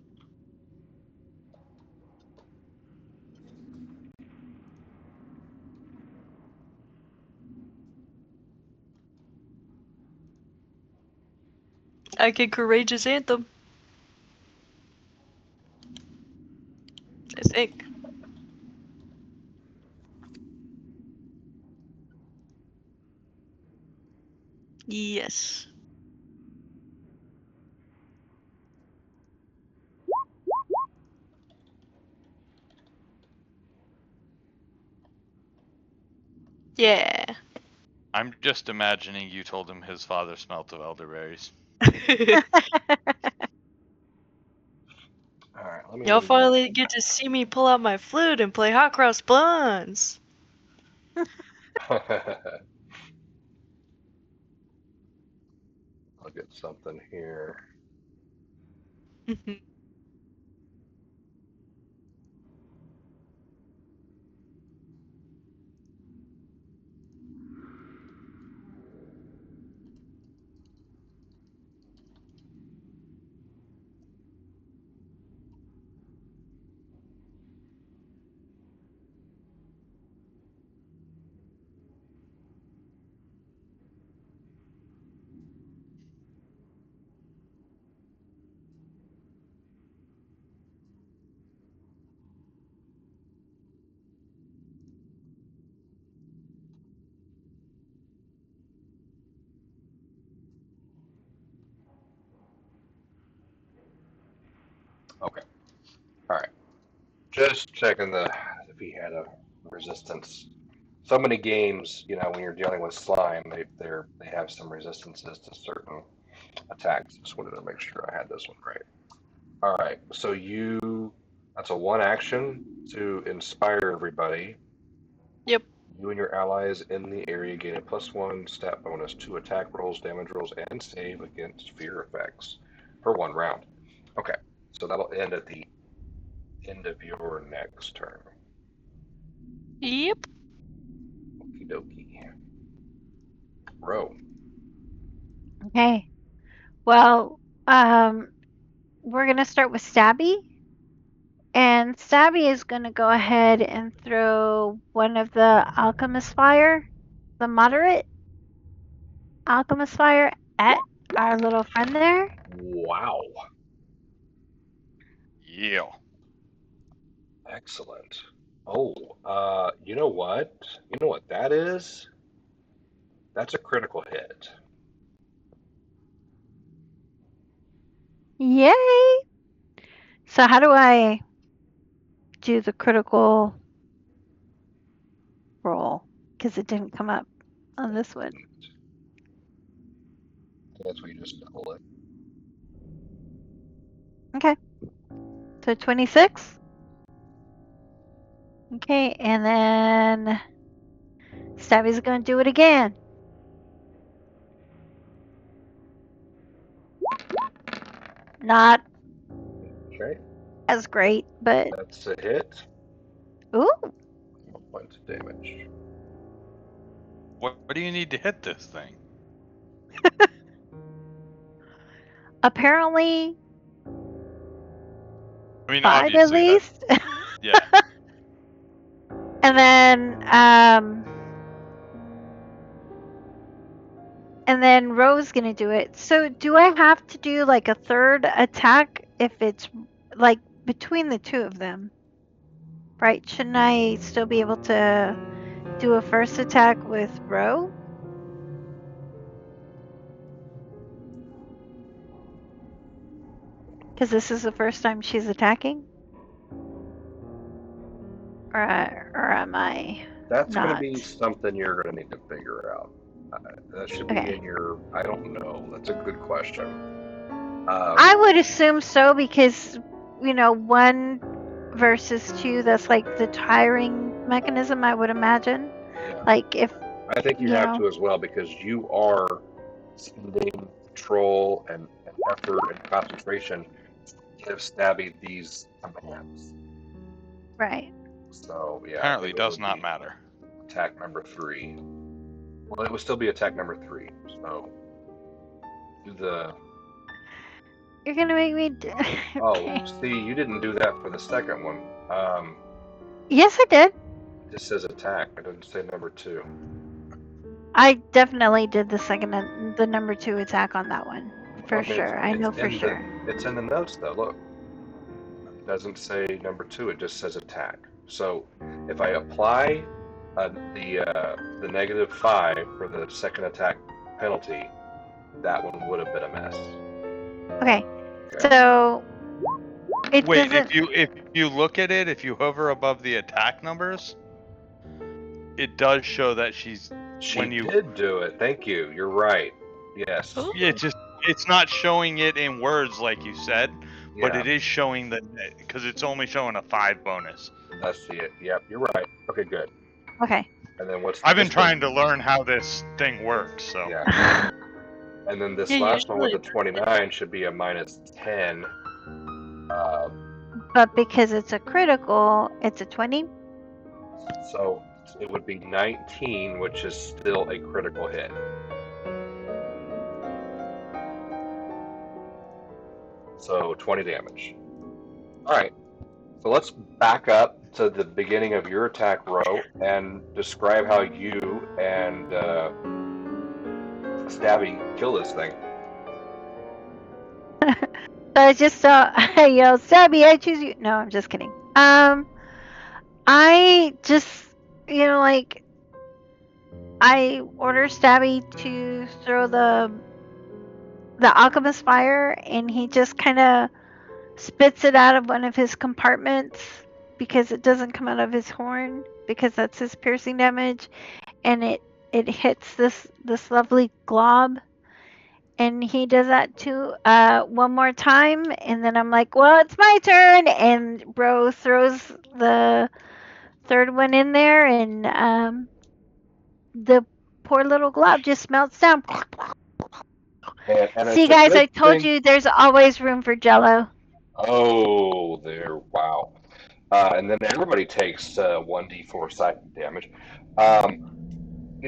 Speaker 4: I could courageous anthem. I think. Yes. Yeah.
Speaker 2: I'm just imagining you told him his father smelt of elderberries.
Speaker 1: All right, let
Speaker 4: Y'all
Speaker 1: me.
Speaker 4: finally get to see me pull out my flute and play hot cross buns.
Speaker 1: I'll get something here. Okay. All right. Just checking if he had a resistance. So many games, when you're dealing with slime, they have some resistances to certain attacks. Just wanted to make sure I had this one right. All right. So that's a one action to inspire everybody.
Speaker 4: Yep.
Speaker 1: You and your allies in the area gain a +1 stat bonus to attack rolls, damage rolls, and save against fear effects for 1 round. Okay. So that'll end at the end of your next turn.
Speaker 4: Yep.
Speaker 1: Okie dokie. Row.
Speaker 5: Okay. Well, we're gonna start with Stabby. And Stabby is gonna go ahead and throw one of the alchemist fire, the moderate alchemist fire, at our little friend there.
Speaker 1: Wow.
Speaker 2: Yeah.
Speaker 1: Excellent. Oh, you know what? You know what that is? That's a critical hit.
Speaker 5: Yay! So how do I do the critical roll? Because it didn't come up on this one.
Speaker 1: That's what you just double it.
Speaker 5: Okay. So 26. Okay, and then Stabby's gonna do it again. Not
Speaker 1: Okay,
Speaker 5: as great, but
Speaker 1: that's a hit.
Speaker 5: ooh,
Speaker 1: 1 point of damage.
Speaker 2: What do you need to hit this thing?
Speaker 5: apparently
Speaker 2: I mean,
Speaker 5: 5 at
Speaker 2: obviously that.
Speaker 5: least.
Speaker 2: Yeah.
Speaker 5: And then Ro's gonna do it. So do I have to do like a third attack if it's like between the two of them? Right? Shouldn't I still be able to do a first attack with Ro? Because this is the first time she's attacking? Or am I
Speaker 1: That's going to
Speaker 5: not?
Speaker 1: be something you're going to need to figure out. That should be
Speaker 5: Okay.
Speaker 1: in your. I don't know. That's a good question.
Speaker 5: I would assume so because, 1 versus 2, that's like the tiring mechanism, I would imagine.
Speaker 1: Yeah,
Speaker 5: Like if,
Speaker 1: I think you have to as well because you are spending control and effort and concentration to give Stabby these commands.
Speaker 5: right.
Speaker 1: So yeah,
Speaker 2: Apparently
Speaker 1: it
Speaker 2: does
Speaker 1: would
Speaker 2: not
Speaker 1: be
Speaker 2: matter.
Speaker 1: attack number 3. Well, it would still be attack number 3. So do the.
Speaker 5: You're gonna make me
Speaker 1: Oh,
Speaker 5: okay.
Speaker 1: see, you didn't do that for the second one.
Speaker 5: Yes, I did.
Speaker 1: It just says attack. It doesn't say number 2.
Speaker 5: I definitely did the number 2 attack on that one.
Speaker 1: I
Speaker 5: For
Speaker 1: mean,
Speaker 5: sure. I know for sure.
Speaker 1: it's in the notes though. Look, it doesn't say number 2. It just says attack. So if I apply the -5 for the second attack penalty, that one would have been a mess.
Speaker 5: Okay.
Speaker 1: Okay.
Speaker 5: So it
Speaker 2: Wait,
Speaker 5: doesn't.
Speaker 2: if you look at it, if you hover above the attack numbers, it does show that she's
Speaker 1: She
Speaker 2: when you.
Speaker 1: did do it. Thank you. You're right. Yes.
Speaker 4: Ooh.
Speaker 2: Yeah, it's not showing it in words like you said, but
Speaker 1: Yeah,
Speaker 2: it is showing that because it's only showing a 5 bonus.
Speaker 1: I see it. Yep, you're right. Okay, good.
Speaker 5: Okay.
Speaker 1: And then what's
Speaker 2: I've been
Speaker 1: this one?
Speaker 2: trying to learn how this thing works, so.
Speaker 1: Yeah. And then this
Speaker 4: Yeah,
Speaker 1: last one with the
Speaker 4: usually
Speaker 1: 29 should be a -10.
Speaker 5: But because it's a critical, it's a 20.
Speaker 1: So it would be 19, which is still a critical hit. So 20 damage. All right. So let's back up to the beginning of your attack row and describe how you and Stabby kill this thing.
Speaker 5: So I just saw I yelled, Stabby, I choose you. No, I'm just kidding. I just like I order Stabby to throw the alchemist fire and he just kinda spits it out of one of his compartments because it doesn't come out of his horn because that's his piercing damage and it hits this lovely glob and he does that too one more time and then I'm like, well, it's my turn, and Bro throws the third one in there and the poor little glob just melts down.
Speaker 1: And
Speaker 5: See,
Speaker 1: it's a
Speaker 5: guys,
Speaker 1: good
Speaker 5: I told
Speaker 1: thing.
Speaker 5: you there's always room for Jello.
Speaker 1: Oh, there. Wow. And then everybody takes 1d4 psychic damage. Um,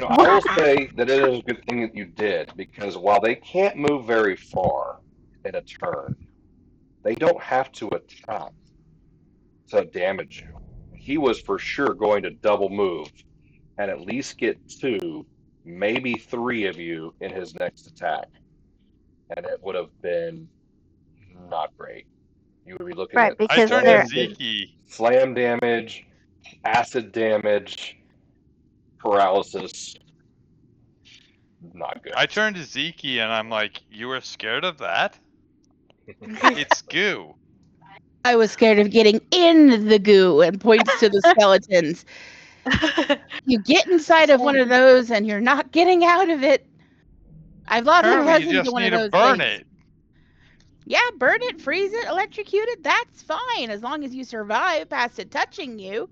Speaker 1: I will say that it is a good thing that you did because while they can't move very far in a turn, they don't have to attack to damage you. He was for sure going to double move and at least get 2, maybe 3 of you in his next attack, and it would have been not great. You would be looking
Speaker 5: Right,
Speaker 1: at
Speaker 2: I
Speaker 5: because
Speaker 2: turned
Speaker 5: they're
Speaker 2: to Zekie.
Speaker 1: slam damage, acid damage, paralysis. Not good.
Speaker 2: I turned to Zekie and I'm like, "You were scared of that? It's goo."
Speaker 3: I was scared of getting in the goo and points to the skeletons. You get inside of one of those and you're not getting out of it. I've lost
Speaker 2: Apparently, you
Speaker 3: cousins to
Speaker 2: just
Speaker 3: one
Speaker 2: need
Speaker 3: of
Speaker 2: to
Speaker 3: those
Speaker 2: burn
Speaker 3: things.
Speaker 2: it.
Speaker 3: Yeah, burn it, freeze it, electrocute it, that's fine as long as you survive past it touching you.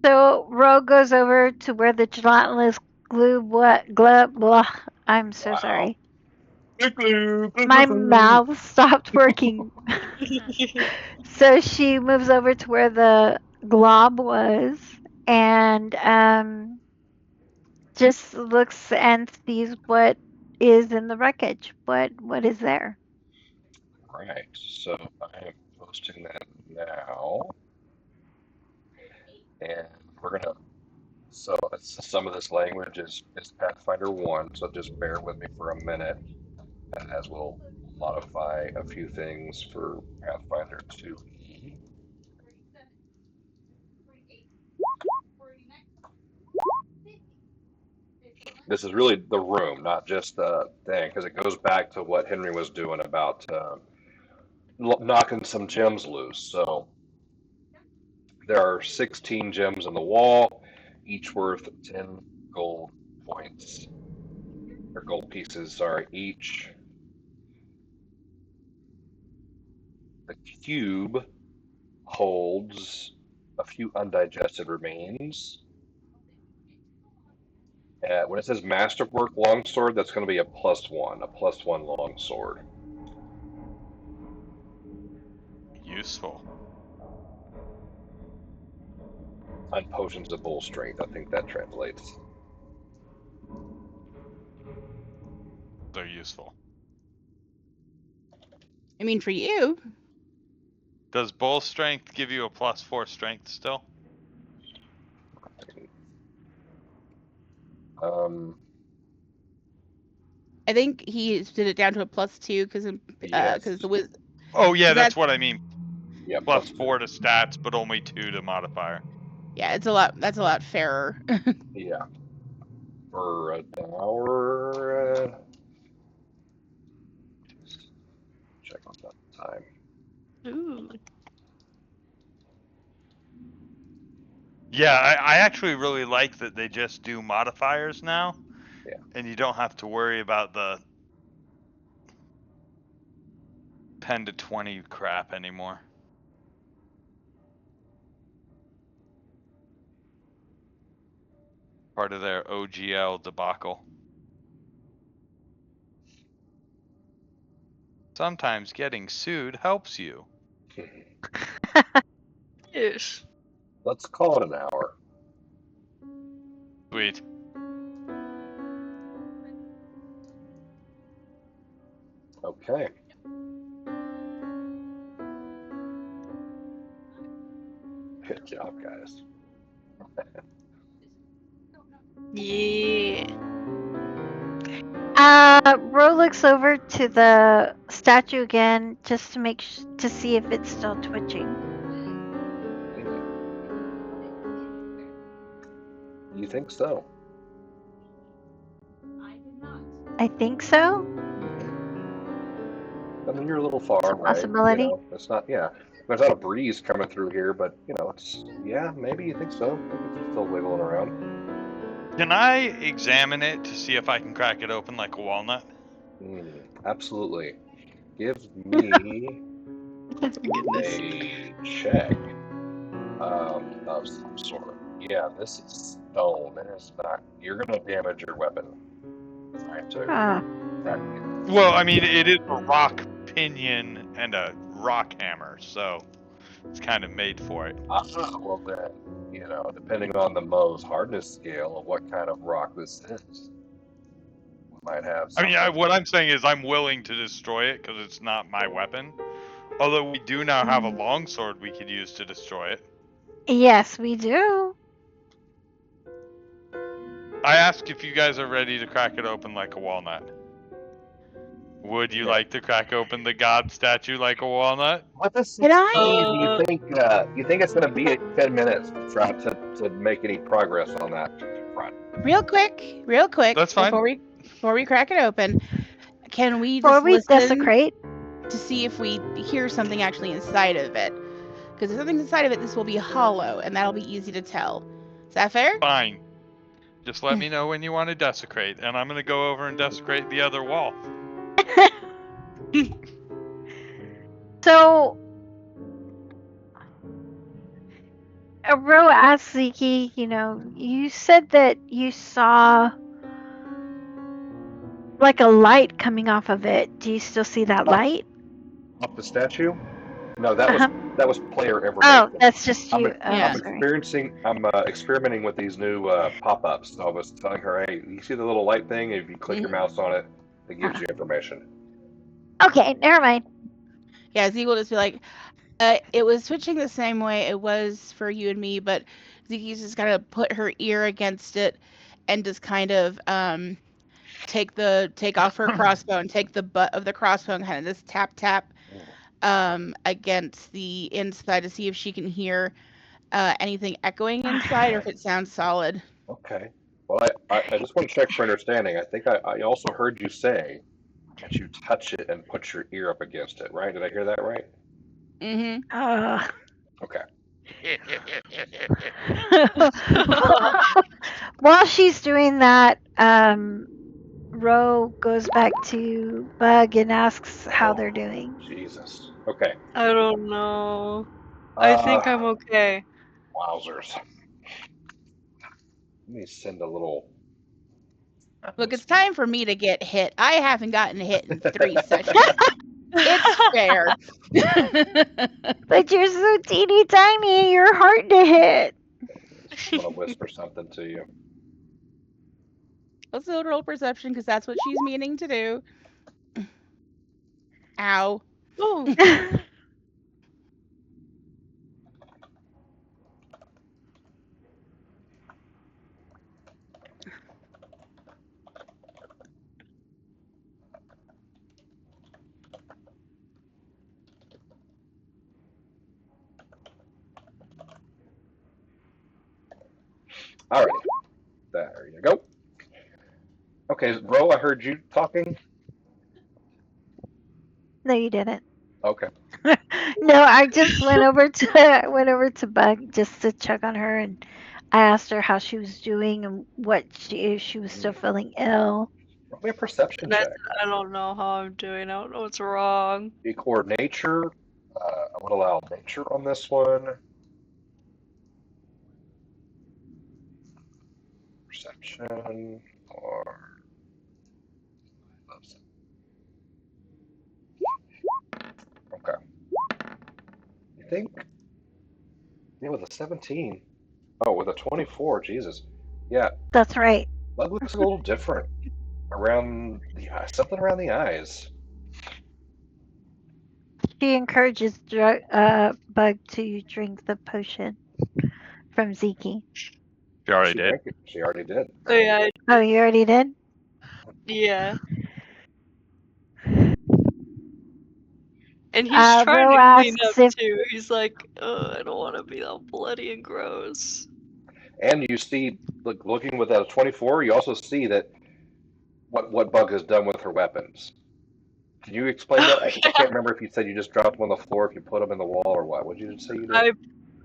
Speaker 5: So Rogue goes over to where the gelatinous glove. Blah. I'm so
Speaker 1: Wow.
Speaker 5: sorry. My mouth stopped working. So she moves over to where the glob was and just looks and sees what is in the wreckage. What is there?
Speaker 1: Right. So I am posting that now, and we're gonna. So some of this language is Pathfinder 1, so just bear with me for a minute as we'll modify a few things for Pathfinder 2E. This is really the room, not just the thing, because it goes back to what Henry was doing about knocking some gems loose. So there are 16 gems in the wall, each worth 10 gold points, or gold pieces, sorry, each. The cube holds a few undigested remains. When it says Masterwork Longsword, that's going to be a +1 longsword.
Speaker 2: Useful.
Speaker 1: On potions of bull strength, I think that translates.
Speaker 2: They're useful.
Speaker 3: I mean, for you.
Speaker 2: Does bull strength give you a +4 strength still?
Speaker 3: I think he did it down to a +2 because
Speaker 1: Yes.
Speaker 3: the wiz.
Speaker 2: Oh yeah, that's
Speaker 3: That's
Speaker 2: what I mean.
Speaker 1: Yeah,
Speaker 2: +4 to stats, but only 2 to modifier.
Speaker 3: yeah, it's a lot. That's a lot fairer.
Speaker 1: Yeah. For an hour. Check on that time.
Speaker 4: Ooh.
Speaker 2: Yeah, I actually really like that they just do modifiers now.
Speaker 1: Yeah.
Speaker 2: And you don't have to worry about the 10 to 20 crap anymore. Part of their OGL debacle. Sometimes getting sued helps you.
Speaker 4: Yes.
Speaker 1: Let's call it an hour.
Speaker 2: Sweet.
Speaker 1: Okay. Good job, guys.
Speaker 4: Yeah.
Speaker 5: Ro looks over to the statue again just to to see if it's still twitching.
Speaker 1: You think so?
Speaker 5: I think so.
Speaker 1: I mean, you're a little far
Speaker 5: It's a
Speaker 1: away.
Speaker 5: possibility.
Speaker 1: It's not. Yeah, there's not a breeze coming through here, but it's. Yeah, maybe you think so. I think it's still wiggling around.
Speaker 2: Can I examine it to see if I can crack it open like a walnut?
Speaker 1: Absolutely. Give me
Speaker 4: Goodness.
Speaker 1: a check of some sort. Yeah, this is stone. It is not. You're gonna damage your weapon trying to
Speaker 5: Ah.
Speaker 1: crack it.
Speaker 2: Well, I mean, it is a rock pinion and a rock hammer, so it's kind of made for it.
Speaker 1: Well then, depending on the Mohs hardness scale of what kind of rock this is, we might have
Speaker 2: I mean,
Speaker 1: something.
Speaker 2: what I'm saying is I'm willing to destroy it because it's not my weapon. Although we do now have a longsword we could use to destroy it.
Speaker 5: Yes, we do.
Speaker 2: I ask if you guys are ready to crack it open like a walnut. Would you like to crack open the god statue like a walnut?
Speaker 1: With the
Speaker 3: Can
Speaker 1: 16,
Speaker 3: I?
Speaker 1: do you think it's going to be 10 minutes to try to make any progress on that front?
Speaker 3: Real quick,
Speaker 2: That's fine.
Speaker 3: before we crack it open, can we
Speaker 5: Before
Speaker 3: just
Speaker 5: we
Speaker 3: listen
Speaker 5: desecrate,
Speaker 3: to see if we hear something actually inside of it? Because if something's inside of it, this will be hollow, and that'll be easy to tell. Is that fair?
Speaker 2: Fine. Just let me know when you want to desecrate, and I'm going to go over and desecrate the other wall.
Speaker 5: so Ro asked Zeke, you said that you saw like a light coming off of it. Do you still see that light?
Speaker 1: Off the statue? No, that
Speaker 5: Uh-huh.
Speaker 1: was player
Speaker 5: Oh,
Speaker 1: information.
Speaker 5: that's just you.
Speaker 3: Yeah.
Speaker 5: Sorry.
Speaker 1: I'm experimenting with these new pop-ups. So I was telling her, hey, you see the little light thing? If you click your mouse on it, it gives you information.
Speaker 5: Okay, never mind.
Speaker 3: Yeah, Zeke will just be like, it was switching the same way it was for you and me, but Zeke's just gonna put her ear against it and just kind of take off her crossbow and take the butt of the crossbow and kind of just tap against the inside to see if she can hear anything echoing inside or if it sounds solid.
Speaker 1: Okay. Well, I just want to check for understanding. I think I also heard you say that you touch it and put your ear up against it, right? Did I hear that right?
Speaker 3: Mm-hmm.
Speaker 1: Okay.
Speaker 5: While she's doing that, Ro goes back to Bug and asks how they're doing.
Speaker 1: Jesus. Okay.
Speaker 4: I don't know. I think I'm okay.
Speaker 1: Wowzers. Let me send a little.
Speaker 3: Look, it's time for me to get hit. I haven't gotten hit in 3 sessions. It's fair.
Speaker 5: But you're so teeny tiny, you're hard to hit.
Speaker 1: I'm gonna whisper something to you.
Speaker 3: Let's do a roll perception because that's what she's meaning to do. Ow.
Speaker 4: Oh,
Speaker 1: Alrighty. There you go. Okay, Ro, I heard you talking.
Speaker 5: No, you didn't.
Speaker 1: Okay.
Speaker 5: No, I just went over to Bug just to check on her, and I asked her how she was doing and if she was still feeling ill.
Speaker 1: Roll me a perception
Speaker 4: that's,
Speaker 1: check.
Speaker 4: I don't know how I'm doing. I don't know what's wrong.
Speaker 1: Equal nature. I would allow nature on this one. Perception or okay. You think? Yeah, with a 17. Oh, with a 24. Jesus. Yeah,
Speaker 5: That's right.
Speaker 1: that looks a little different around the eyes. Something around the eyes.
Speaker 5: She encourages Bug to drink the potion from Zeke.
Speaker 2: She already did.
Speaker 1: She already did.
Speaker 4: Oh, yeah,
Speaker 5: Oh, you already did?
Speaker 4: yeah. And he's trying
Speaker 5: Ro
Speaker 4: to clean up
Speaker 5: asks if
Speaker 4: too. He's like, I don't want to be all bloody and gross.
Speaker 1: And you see, looking with that 24, you also see that what Bug has done with her weapons. Can you explain that?
Speaker 4: Oh,
Speaker 1: I can't remember if you said you just dropped them on the floor, if you put them in the wall, or what. What did you say you did?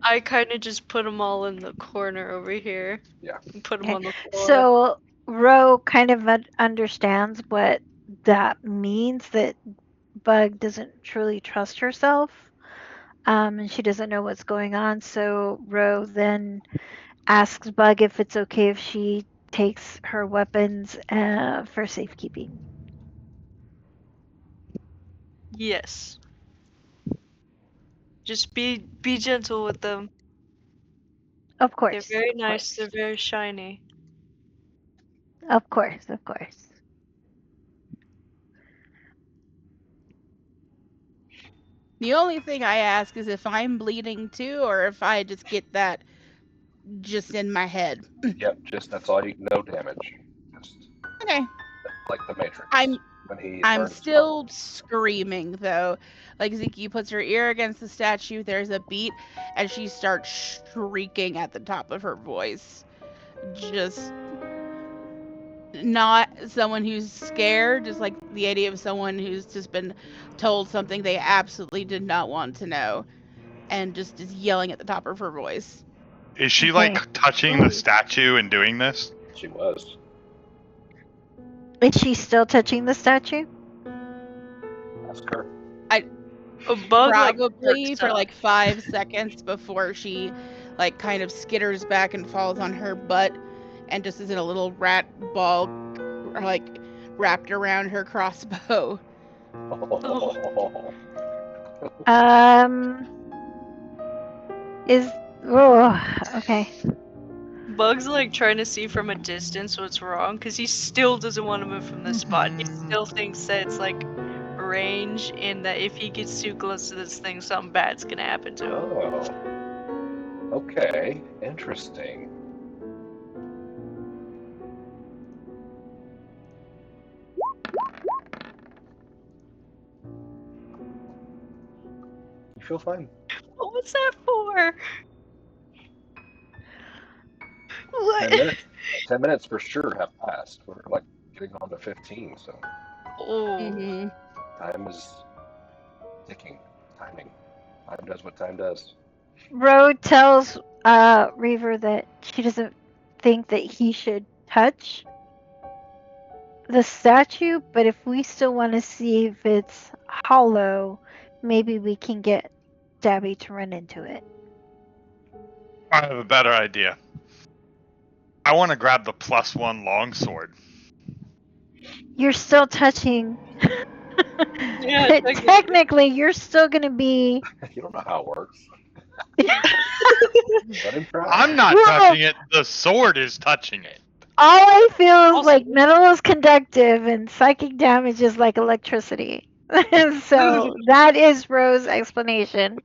Speaker 4: I kind of just put them all in the corner over here.
Speaker 1: Yeah.
Speaker 4: And put them
Speaker 5: Okay.
Speaker 4: on the floor.
Speaker 5: So Ro kind of understands what that means, that Bug doesn't truly trust herself, and she doesn't know what's going on. So Ro then asks Bug if it's okay if she takes her weapons for safekeeping.
Speaker 4: Yes. Just be gentle with them.
Speaker 5: Of
Speaker 4: They're
Speaker 5: course.
Speaker 4: very
Speaker 5: Of
Speaker 4: nice.
Speaker 5: course.
Speaker 4: They're very shiny.
Speaker 5: Of course. Of course.
Speaker 3: The only thing I ask is if I'm bleeding too, or if I just get that just in my head.
Speaker 1: Yep. Just that's all you. No damage. Just
Speaker 3: Okay.
Speaker 1: like the Matrix. when he
Speaker 3: I'm
Speaker 1: learns
Speaker 3: still screaming though. Like Zekie puts her ear against the statue, there's a beat, and she starts shrieking at the top of her voice. Just not someone who's scared, just like the idea of someone who's just been told something they absolutely did not want to know, and just is yelling at the top of her voice.
Speaker 2: Is she
Speaker 5: Okay.
Speaker 2: like touching the statue and doing this?
Speaker 1: She was.
Speaker 5: Is she still touching the statue?
Speaker 1: Ask her.
Speaker 4: A bug like
Speaker 3: Probably
Speaker 4: perks
Speaker 3: for
Speaker 4: up.
Speaker 3: like 5 seconds before she like kind of skitters back and falls on her butt and just is in a little rat ball like wrapped around her crossbow.
Speaker 5: Is okay.
Speaker 4: Bug's like trying to see from a distance what's wrong because he still doesn't want to move from the spot. He still thinks that it's like range and that if he gets too close to this thing, something bad's gonna happen to him.
Speaker 1: Oh. Okay. Interesting. You feel fine.
Speaker 4: What was that for?
Speaker 1: 10
Speaker 4: What?
Speaker 1: minutes. 10 minutes for sure have passed. We're like getting on to 15, so
Speaker 4: Oh.
Speaker 3: Mm-hmm.
Speaker 1: time is ticking. Timing. Time does what time does.
Speaker 5: Ro tells Reaver that she doesn't think that he should touch the statue, but if we still want to see if it's hollow, maybe we can get Dabby to run into it.
Speaker 2: I have a better idea. I want to grab the +1 longsword.
Speaker 5: You're still touching.
Speaker 4: Yeah,
Speaker 5: Technically, you're still going to be.
Speaker 1: You don't know how it works. Let him try.
Speaker 2: I'm not
Speaker 5: Well-
Speaker 2: touching it. The sword is touching it.
Speaker 5: All I feel is
Speaker 4: Also-
Speaker 5: like metal is conductive and psychic damage is like electricity. So that is Ro's explanation.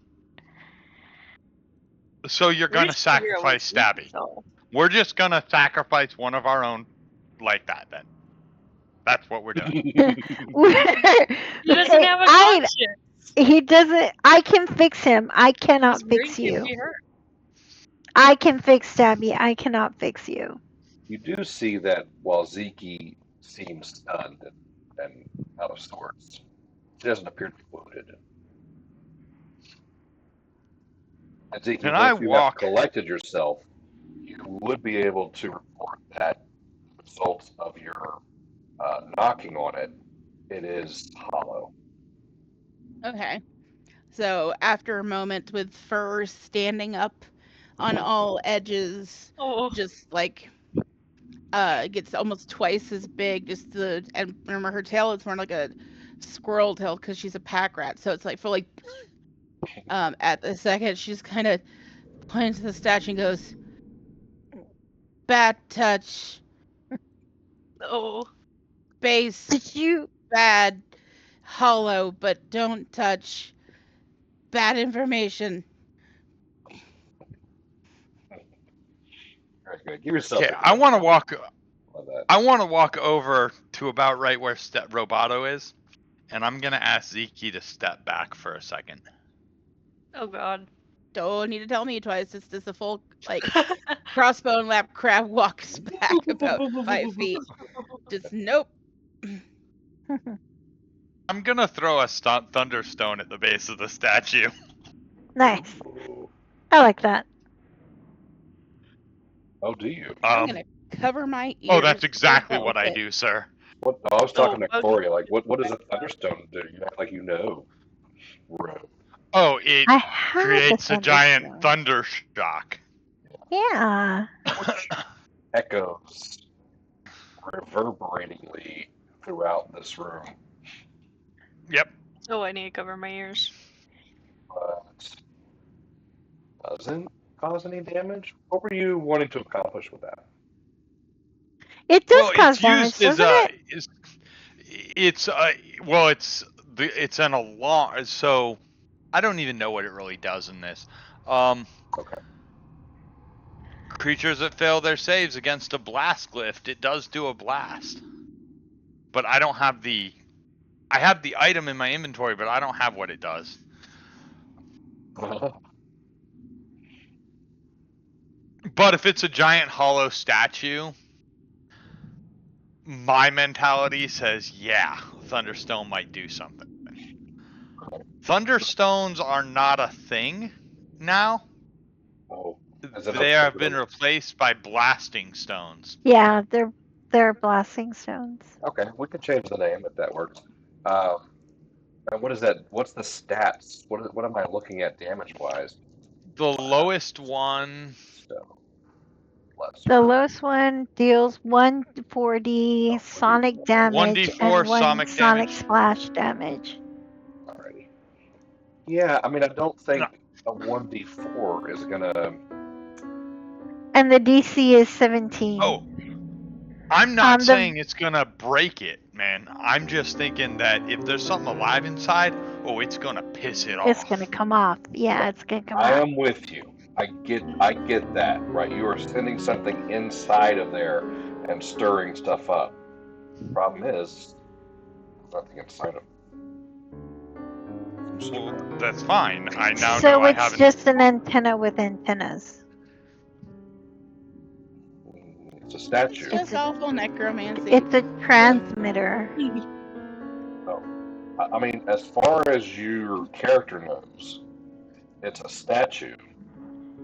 Speaker 2: So you're
Speaker 4: We
Speaker 2: gonna
Speaker 4: should figure out what
Speaker 2: sacrifice
Speaker 4: we
Speaker 2: Stabby.
Speaker 4: saw.
Speaker 2: We're just gonna sacrifice one of our own like that then. That's what we're doing.
Speaker 4: He doesn't have a conscience.
Speaker 5: He doesn't. I can fix him. I cannot
Speaker 4: His
Speaker 5: fix
Speaker 4: brain
Speaker 5: you.
Speaker 4: can be hurt.
Speaker 5: I can fix Stabby. I cannot fix you.
Speaker 1: You do see that while Zekie seems stunned and out of sorts, she doesn't appear to be wounded. And Zekie,
Speaker 2: Can
Speaker 1: even
Speaker 2: I
Speaker 1: if you have
Speaker 2: walk?
Speaker 1: collected yourself, you would be able to report that the result of your knocking on it, it is hollow.
Speaker 3: Okay. So after a moment with fur standing up on all edges,
Speaker 4: Oh.
Speaker 3: just like gets almost twice as big. And remember her tail is more like a squirrel tail because she's a pack rat, so it's like fully. At the second, she's kind of points to the statue and goes, "Bad touch,
Speaker 4: Oh.
Speaker 3: base,
Speaker 5: Did you?
Speaker 3: bad, hollow, but don't touch, bad information."
Speaker 1: Very good. Give yourself
Speaker 2: Okay,
Speaker 1: a
Speaker 2: I want to walk.
Speaker 1: love that.
Speaker 2: I want to walk over to about right where Roboto is, and I'm gonna ask Zekie to step back for a second.
Speaker 4: Oh god.
Speaker 3: Don't need to tell me twice. It's just a full like crossbone lap crab walks back about 5 feet. Just nope.
Speaker 2: I'm gonna throw a thunderstone at the base of the statue.
Speaker 5: Nice.
Speaker 1: Ooh.
Speaker 5: I like that.
Speaker 1: Oh, do you?
Speaker 3: I'm gonna cover my ears.
Speaker 2: Oh, that's
Speaker 3: to
Speaker 2: exactly
Speaker 3: help
Speaker 2: what I
Speaker 3: it.
Speaker 2: do, sir.
Speaker 1: What? I was talking to
Speaker 4: Bugg.
Speaker 1: Corey. Like, what does a thunderstone do? You act like you know. Rogue.
Speaker 2: Oh, it
Speaker 5: I have
Speaker 2: creates
Speaker 5: the
Speaker 2: a giant
Speaker 5: thunderstone.
Speaker 2: thunder shock.
Speaker 5: Yeah.
Speaker 1: Which echoes reverberatingly throughout this room.
Speaker 2: Yep.
Speaker 4: Oh, I need to cover my ears.
Speaker 1: But doesn't cause any damage. What were you wanting to accomplish with that?
Speaker 5: It does
Speaker 2: Well,
Speaker 5: cause
Speaker 2: it's
Speaker 5: damage,
Speaker 2: used as
Speaker 5: doesn't it?
Speaker 2: it's an alarm. So I don't even know what it really does in this.
Speaker 1: Okay.
Speaker 2: Creatures that fail their saves against a blast glyph, it does do a blast. But I don't have the I have the item in my inventory, but I don't have what it does. But if it's a giant hollow statue, my mentality says, yeah, Thunderstone might do something. Thunderstones are not a thing now.
Speaker 1: Oh,
Speaker 2: They have been replaced by blasting stones.
Speaker 5: Yeah, they're blasting stones.
Speaker 1: Okay, we could change the name if that works. And what is that? What's the stats? What am I looking at damage-wise?
Speaker 2: The lowest one.
Speaker 1: So,
Speaker 5: The lowest one deals 1d4 sonic damage
Speaker 2: 1d4
Speaker 5: and 1
Speaker 2: sonic
Speaker 5: sonic
Speaker 2: damage.
Speaker 5: splash damage.
Speaker 1: Alrighty. Yeah, I mean, I don't think
Speaker 2: No.
Speaker 1: a 1d4 is gonna.
Speaker 5: And the DC is 17.
Speaker 2: Oh, I'm not saying it's gonna break it, man. I'm just thinking that if there's something alive inside, oh, it's gonna piss it off.
Speaker 5: It's gonna come off. Yeah, it's gonna come off.
Speaker 1: I am with you. I get that, right? You are sending something inside of there and stirring stuff up. Problem is, there's nothing inside of it.
Speaker 2: Well, that's fine. I now
Speaker 5: so
Speaker 2: know I
Speaker 5: it's
Speaker 2: haven't.
Speaker 5: just an antenna with antennas.
Speaker 1: It's a statue.
Speaker 3: It's just awful necromancy.
Speaker 5: It's a transmitter.
Speaker 1: Oh, I mean, as far as your character knows, it's a statue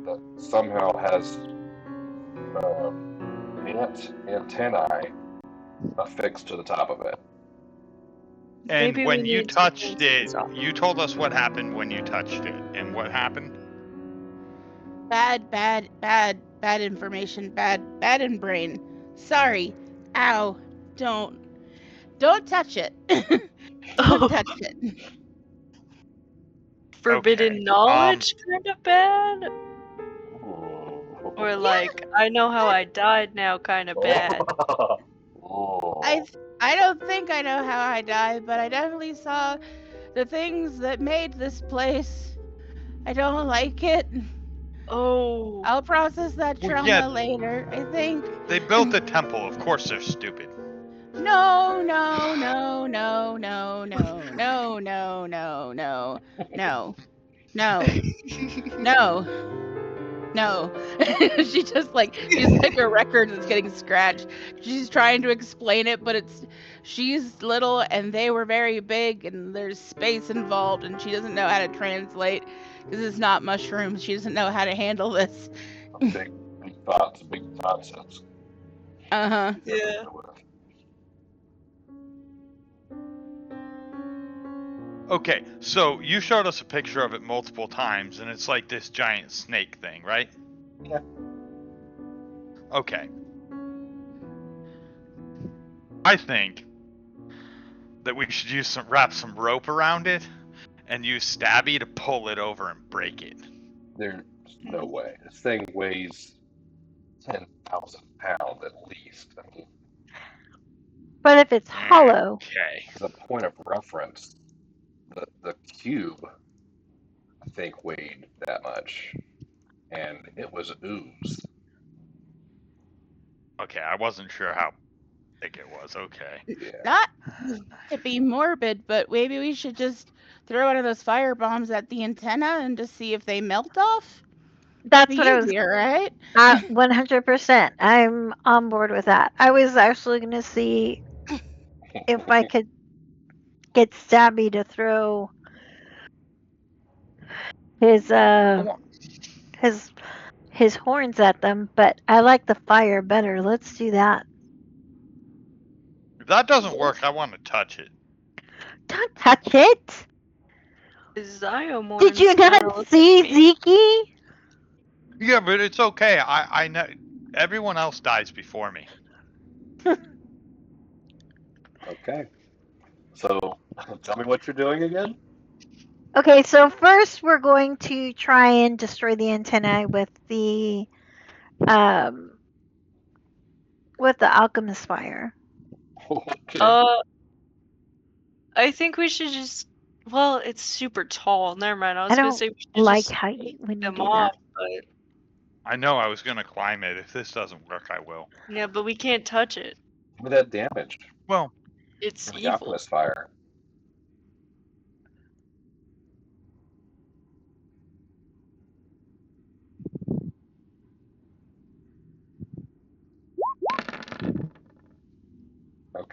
Speaker 1: that somehow has ant antennae affixed to the top of it.
Speaker 2: And
Speaker 4: Maybe
Speaker 2: when
Speaker 4: we
Speaker 2: you
Speaker 4: need to
Speaker 2: touched
Speaker 4: change
Speaker 2: it,
Speaker 4: this off.
Speaker 2: you told us what happened when you touched it. And what happened?
Speaker 3: Bad information. Bad in brain. Sorry. Ow. Don't touch it. Don't touch it.
Speaker 4: Forbidden
Speaker 2: Okay,
Speaker 4: knowledge kind of bad?
Speaker 1: Ooh.
Speaker 4: Or like, I know how I died now kind of bad?
Speaker 1: Oh.
Speaker 3: I don't think I know how I died, but I definitely saw the things that made this place. I don't like it.
Speaker 4: Oh.
Speaker 3: I'll process that
Speaker 2: Well,
Speaker 3: trauma
Speaker 2: yeah.
Speaker 3: later, I think.
Speaker 2: They built a temple. Of course they're stupid.
Speaker 3: No. She's like a record that's getting scratched. She's trying to explain it, but she's little and they were very big and there's space involved and she doesn't know how to translate because it's not mushrooms. She doesn't know how to handle this.
Speaker 1: Big thoughts, big concepts.
Speaker 3: Uh-huh.
Speaker 4: Yeah.
Speaker 2: Okay, so you showed us a picture of it multiple times, and it's like this giant snake thing, right?
Speaker 1: Yeah.
Speaker 2: Okay. I think that we should wrap some rope around it and use Stabby to pull it over and break it.
Speaker 1: There's no way. This thing weighs 10,000 pounds at least. I mean,
Speaker 5: but if it's hollow.
Speaker 2: Okay.
Speaker 1: as a point of reference, the cube, I think, weighed that much. And it was ooze.
Speaker 2: Okay, I wasn't sure how big it was. Okay.
Speaker 1: Yeah.
Speaker 3: Not to be morbid, but maybe we should just throw one of those fire bombs at the antenna and just see if they melt off.
Speaker 5: That's what
Speaker 3: easier,
Speaker 5: I was.
Speaker 3: right?
Speaker 5: 100%. I'm on board with that. I was actually going to see if I could get Stabby to throw his horns at them, but I like the fire better. Let's do that.
Speaker 2: If that doesn't work, I want to touch it.
Speaker 5: Don't touch it.
Speaker 4: Xiomorns
Speaker 5: Did you not see Zekie?
Speaker 2: Yeah, but it's okay. I know everyone else dies before me.
Speaker 1: Okay. So, tell me what you're doing again?
Speaker 5: Okay, so first we're going to try and destroy the antenna with the alchemist fire.
Speaker 1: Okay.
Speaker 4: I think we should just. Well, it's super tall. Never mind. I was
Speaker 5: I
Speaker 4: gonna
Speaker 5: don't
Speaker 4: say we should
Speaker 5: like
Speaker 4: just
Speaker 5: how you when you
Speaker 4: them
Speaker 5: do
Speaker 4: off,
Speaker 5: that.
Speaker 4: but
Speaker 2: I know I was gonna climb it. If this doesn't work, I will.
Speaker 4: yeah, but we can't touch it.
Speaker 1: Give me that damage.
Speaker 2: Well,
Speaker 4: It's
Speaker 1: The
Speaker 4: evil.
Speaker 1: alchemist fire.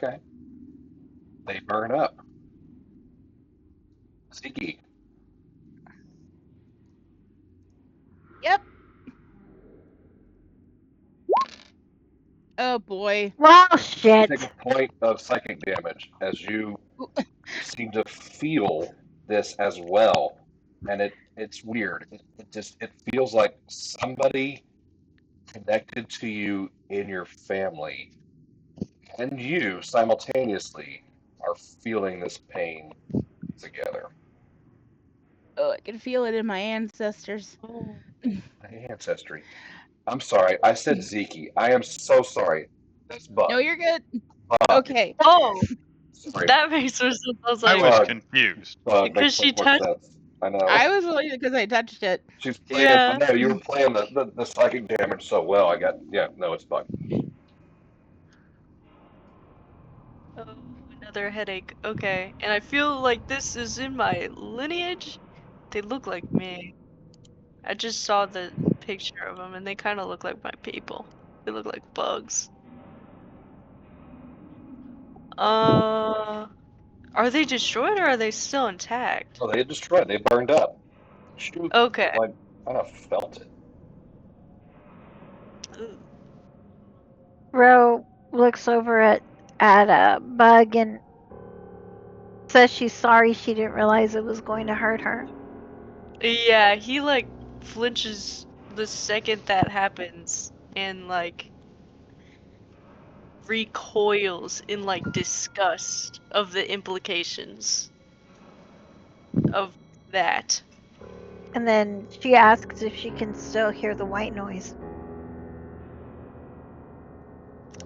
Speaker 1: Okay. They burn up. Zekie.
Speaker 3: Yep. Oh boy.
Speaker 5: Well,
Speaker 1: You take
Speaker 5: shit.
Speaker 1: a point of psychic damage as you seem to feel this as well, and it's weird. It feels like somebody connected to you in your family and you simultaneously are feeling this pain together.
Speaker 3: Oh, I can feel it in my ancestors.
Speaker 4: Oh.
Speaker 1: My ancestry. I'm sorry, I said Zeke. I am so sorry. That's Bug.
Speaker 3: No, you're good.
Speaker 1: Bug.
Speaker 3: Okay.
Speaker 4: Oh,
Speaker 1: Sorry,
Speaker 4: that makes more sense. I was
Speaker 2: I
Speaker 4: like,
Speaker 2: was
Speaker 1: Bug.
Speaker 2: confused.
Speaker 1: Bug
Speaker 4: because
Speaker 1: makes
Speaker 4: she
Speaker 1: much more
Speaker 4: touched.
Speaker 1: sense. I know.
Speaker 3: I was only because I touched it.
Speaker 1: She's playing. I
Speaker 4: Yeah.
Speaker 1: know you were playing the psychic damage so well. Yeah. No, it's Bug.
Speaker 4: Oh, another headache. Okay, and I feel like this is in my lineage. They look like me. I just saw the picture of them, and they kind of look like my people. They look like bugs. Are they destroyed or are they still intact?
Speaker 1: Oh, they destroyed. They burned up. Shoot.
Speaker 4: Okay.
Speaker 1: Like I don't felt it.
Speaker 4: Ugh.
Speaker 5: Ro looks over at Bug and says she's sorry she didn't realize it was going to hurt her.
Speaker 4: Yeah, he like flinches the second that happens and like recoils in like disgust of the implications of that.
Speaker 5: And then she asks if she can still hear the white noise.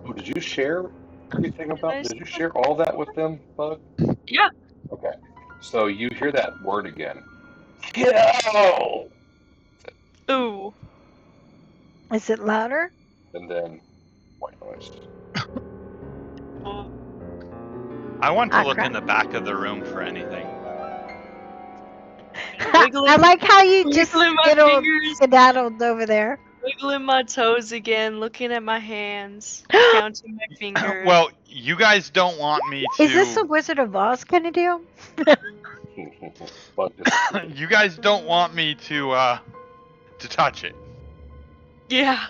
Speaker 1: Oh, did you share everything
Speaker 4: Did I
Speaker 1: about?
Speaker 4: say
Speaker 1: Did you
Speaker 4: that?
Speaker 1: share all that with them, Bug?
Speaker 4: Yeah.
Speaker 1: Okay. So you hear that word again. Kill!
Speaker 4: Ooh.
Speaker 5: Is it louder?
Speaker 1: And then white noise.
Speaker 4: Oh.
Speaker 2: I want to
Speaker 5: Ah,
Speaker 2: look in
Speaker 5: crap.
Speaker 2: the back of the room for anything.
Speaker 5: I
Speaker 4: Wiggling,
Speaker 5: like how you just
Speaker 4: wiggling my fingers,
Speaker 5: skedaddled over there.
Speaker 4: wiggling my toes again, looking at my hands, counting my fingers.
Speaker 2: Well, you guys don't want me
Speaker 5: Is this a
Speaker 2: to.
Speaker 5: Wizard of Oz kind of deal?
Speaker 1: Bug disappeared.
Speaker 2: You guys don't want me to touch it.
Speaker 4: Yeah.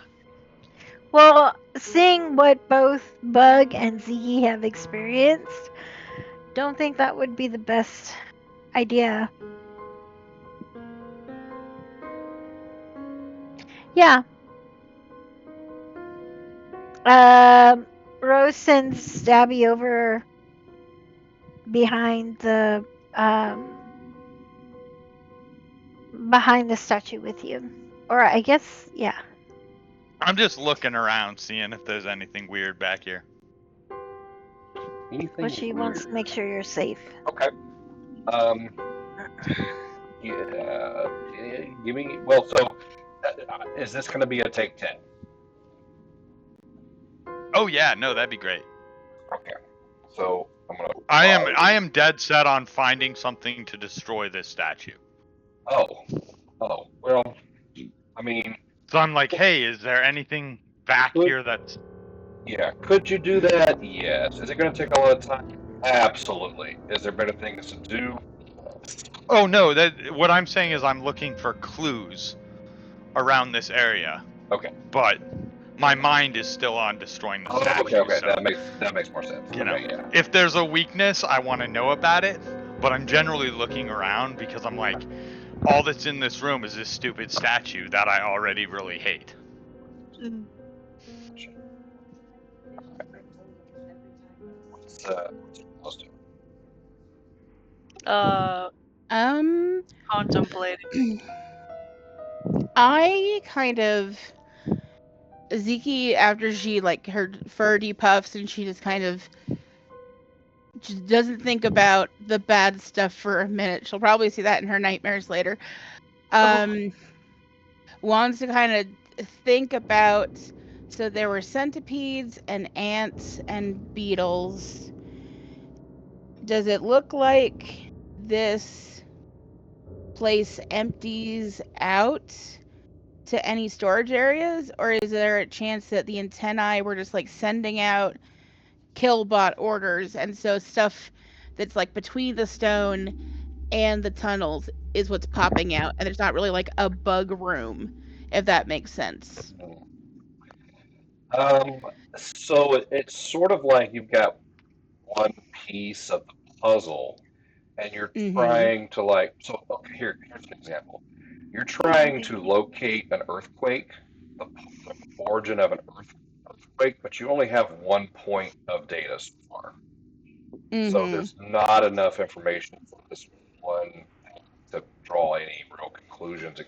Speaker 5: Well, seeing what both Bug and Ziggy have experienced, don't think that would be the best idea. Yeah. Rose sends Stabby over behind the statue with you. Or I guess, yeah.
Speaker 2: I'm just looking around, seeing if there's anything weird back here.
Speaker 1: Anything
Speaker 5: But she wants to
Speaker 1: weird?
Speaker 5: make sure you're safe.
Speaker 1: Okay. Um. Yeah. Give me. Well, so is this going to be a take 10?
Speaker 2: Oh yeah, no, that'd be great.
Speaker 1: Okay. So I'm gonna.
Speaker 2: I am dead set on finding something to destroy this statue.
Speaker 1: Oh. Oh. Well. I mean,
Speaker 2: So I'm like, hey, is there anything back
Speaker 1: could
Speaker 2: here that's?
Speaker 1: yeah. Could you do that? Yes. Is it going to take a lot of time? Absolutely. Is there better things to do?
Speaker 2: Oh no, that what I'm saying is I'm looking for clues around this area,
Speaker 1: Okay.
Speaker 2: but my mind is still on destroying the
Speaker 1: Oh, okay.
Speaker 2: statue.
Speaker 1: Okay.
Speaker 2: So
Speaker 1: That makes more sense.
Speaker 2: you know,
Speaker 1: Okay. Yeah.
Speaker 2: if there's a weakness, I want to know about it. But I'm generally looking around because I'm like, all that's in this room is this stupid statue that I already really hate.
Speaker 1: What's it supposed to?
Speaker 3: Um,
Speaker 4: Contemplating.
Speaker 3: I kind of Zeke after she like her fur depuffs and she just doesn't think about the bad stuff for a minute. She'll probably see that in her nightmares later. Wants to kind of think about. So there were centipedes and ants and beetles. Does it look like this place empties out to any storage areas, or is there a chance that the antennae were just like sending out killbot orders, and so stuff that's like between the stone and the tunnels is what's popping out, and there's not really like a bug room, if that makes sense.
Speaker 1: So it's sort of like you've got one piece of the puzzle, and you're trying to like. So okay, here's an example. You're trying to locate an earthquake, the origin of an earthquake, but you only have one point of data so far. So there's not enough information for this one to draw any real conclusions.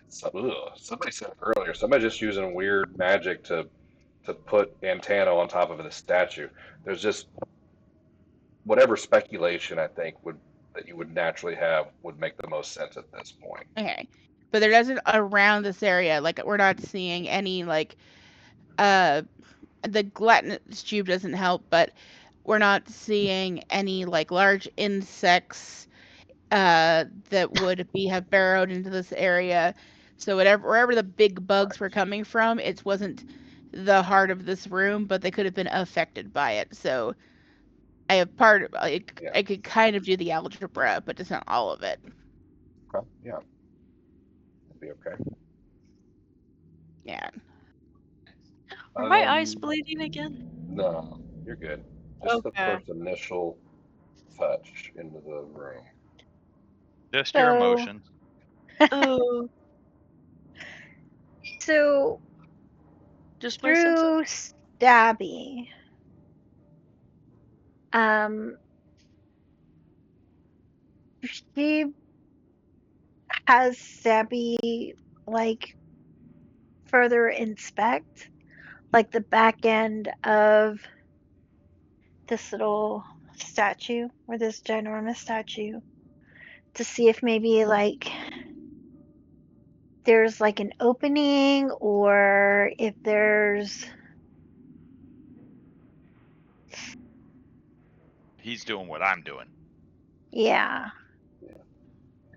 Speaker 1: Somebody said earlier, somebody just using weird magic to put antenna on top of the statue. There's just whatever speculation I think would that you would naturally have would make the most sense at this point.
Speaker 3: Okay. But there doesn't around this area, like we're not seeing any like the gelatinous tube doesn't help, but we're not seeing any like large insects that would have burrowed into this area. So wherever the big bugs were coming from, it wasn't the heart of this room, but they could have been affected by it. So I have I could kind of do the algebra, but just not all of it.
Speaker 1: Okay, yeah, that'd be okay.
Speaker 3: Yeah.
Speaker 4: Are my eyes bleeding again?
Speaker 1: No, you're good. Just the first initial touch into the room.
Speaker 2: Just your emotions.
Speaker 4: Oh,
Speaker 5: So
Speaker 4: just my sense of.
Speaker 5: through Stabby, she has Stabby like further inspect like the back end of this little statue or this ginormous statue to see if maybe like there's like an opening or if there's
Speaker 2: He's doing what I'm doing.
Speaker 5: yeah.
Speaker 1: You're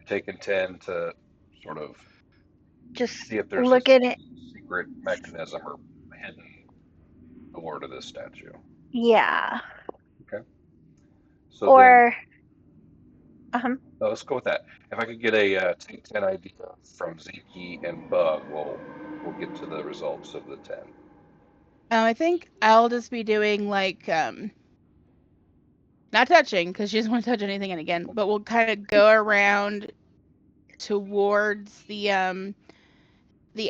Speaker 1: taking 10 to sort of
Speaker 5: Just
Speaker 1: see if there's
Speaker 5: look
Speaker 1: a
Speaker 5: at it.
Speaker 1: secret mechanism or hidden door to this statue.
Speaker 5: Yeah.
Speaker 1: Okay. So
Speaker 5: or
Speaker 1: let's go with that. If I could get a take 10 idea from Zekie and Bugg, we'll get to the results of the 10.
Speaker 3: I think I'll just be doing like not touching because she doesn't want to touch anything again, but we'll kind of go around towards the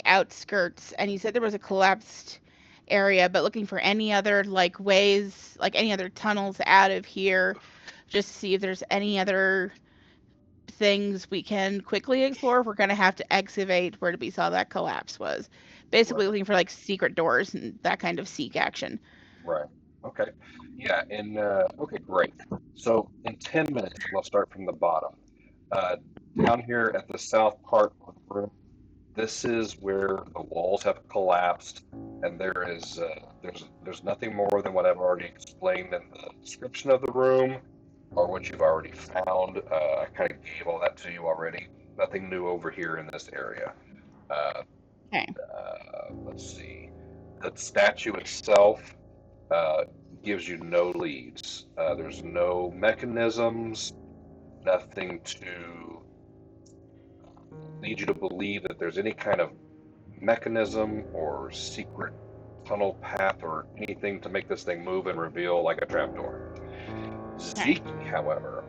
Speaker 3: outskirts, and you said there was a collapsed area, but looking for any other like ways, like any other tunnels out of here, just to see if there's any other things we can quickly explore if we're going to have to excavate where we saw that collapse was. Basically looking for like secret doors and that kind of seek action.
Speaker 1: Right. Okay. Yeah. Okay, great. So in 10 minutes, we'll start from the bottom. Down here at the south part of the room, this is where the walls have collapsed, and there's nothing more than what I've already explained in the description of the room, or what you've already found. I kind of gave all that to you already. Nothing new over here in this area.
Speaker 3: Okay.
Speaker 1: Let's see. The statue itself gives you no leads. There's no mechanisms, nothing to lead you to believe that there's any kind of mechanism or secret tunnel path or anything to make this thing move and reveal like a trapdoor. Zeke, however,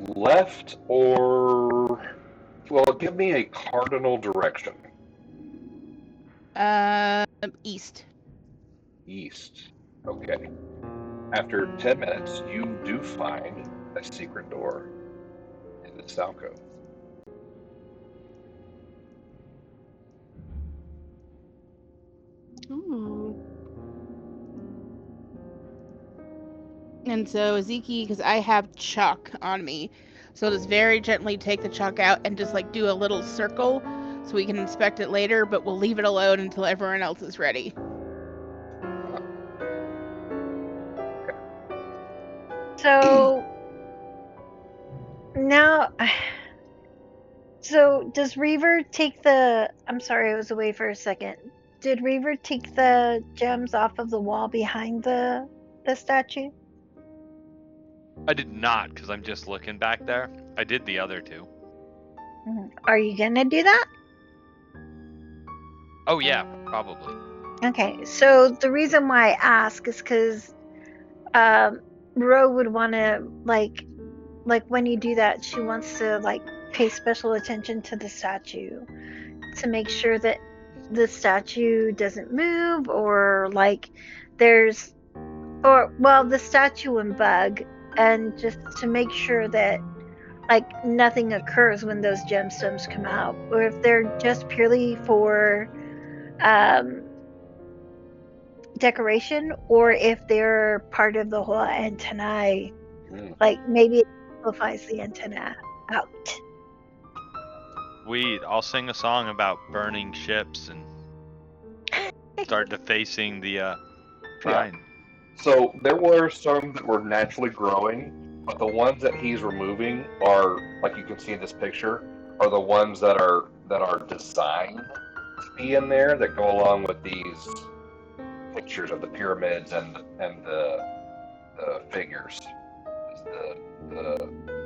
Speaker 1: left or well, give me a cardinal direction.
Speaker 3: East.
Speaker 1: East. Okay. After 10 minutes, you do find a secret door in this alcove.
Speaker 4: Ooh.
Speaker 3: And so Ezekiel, because I have chalk on me, so I'll just very gently take the chalk out and just like do a little circle so we can inspect it later, but we'll leave it alone until everyone else is ready.
Speaker 5: So now, so does Reaver take the? I'm sorry, I was away for a second. Did Reaver take the gems off of the wall behind the statue?
Speaker 2: I did not, because I'm just looking back there. I did the other two.
Speaker 5: Are you gonna do that?
Speaker 2: Oh yeah, probably.
Speaker 5: Okay, so the reason why I ask is because Ro would want to like when you do that, she wants to like pay special attention to the statue to make sure that the statue doesn't move or like there's the statue and Bugg, and just to make sure that like nothing occurs when those gemstones come out, or if they're just purely for decoration, or if they're part of the whole antennae, like maybe it amplifies the antenna out.
Speaker 2: I'll sing a song about burning ships and start defacing the shrine.
Speaker 1: Yeah. So there were some that were naturally growing, but the ones that he's removing are, like you can see in this picture, are the ones that are designed to be in there that go along with these pictures of the pyramids and the figures.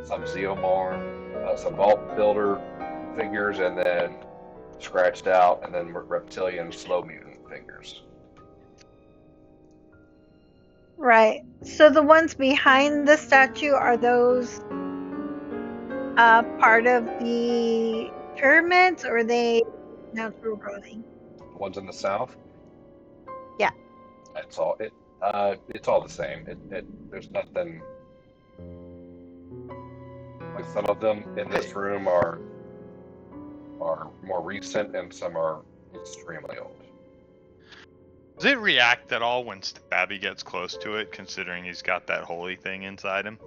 Speaker 1: Some Xiomorn, some vault builder figures, and then scratched out, and then reptilian slow mutant figures.
Speaker 5: Right. So the ones behind the statue, are those part of the pyramids, or are they natural growing?
Speaker 1: The ones in the south.
Speaker 5: Yeah.
Speaker 1: It's all it's all the same. There's nothing like some of them in this room are more recent and some are extremely old.
Speaker 2: Does it react at all when Stabby gets close to it, considering he's got that holy thing inside him?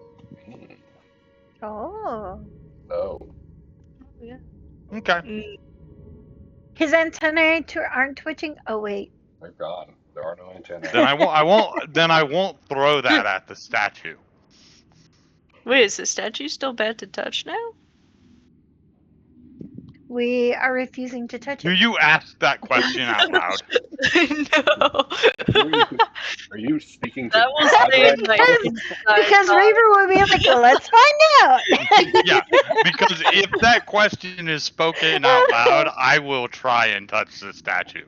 Speaker 5: Oh.
Speaker 1: Oh.
Speaker 4: Yeah.
Speaker 2: Okay.
Speaker 5: His antennae aren't twitching. Oh wait.
Speaker 1: They're gone. There are no antennae.
Speaker 2: Then I won't throw that at the statue.
Speaker 4: Wait, is the statue still bad to touch now?
Speaker 5: We are refusing to touch
Speaker 2: Do
Speaker 5: it.
Speaker 2: you ask that question out loud?
Speaker 4: No.
Speaker 1: Are you speaking to
Speaker 4: That was
Speaker 1: God
Speaker 4: saying,
Speaker 1: right
Speaker 4: like,
Speaker 1: now?
Speaker 5: Because Reaver would be like, well, let's find out.
Speaker 2: Yeah, because if that question is spoken out loud, I will try and touch the statue.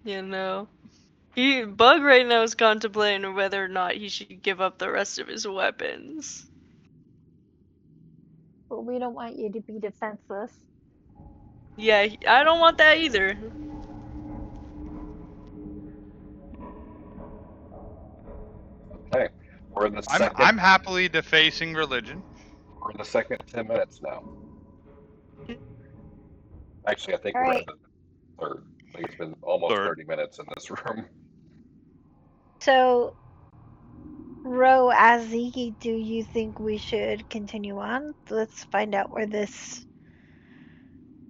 Speaker 4: You know. Bugg right now is contemplating whether or not he should give up the rest of his weapons.
Speaker 5: Well, we don't want you to be defenseless.
Speaker 4: Yeah, I don't want that either.
Speaker 1: Okay. We're in the second.
Speaker 2: I'm happily defacing religion.
Speaker 1: We're in the second 10 minutes now. Actually, I think
Speaker 5: All
Speaker 1: we're
Speaker 5: right.
Speaker 1: in the third. I think it's been almost 30 minutes in this room.
Speaker 5: So, Ro, as Zeke, do you think we should continue on? Let's find out where this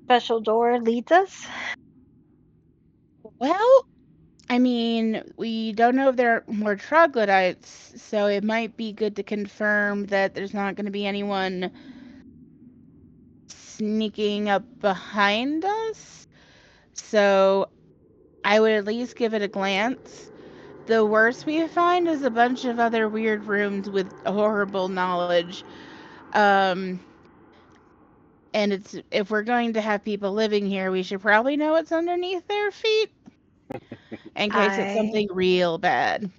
Speaker 5: special door leads us.
Speaker 3: Well, I mean, we don't know if there are more troglodytes, so it might be good to confirm that there's not going to be anyone sneaking up behind us. So I would at least give it a glance. The worst we find is a bunch of other weird rooms with horrible knowledge. And if we're going to have people living here, we should probably know what's underneath their feet in case it's something real bad.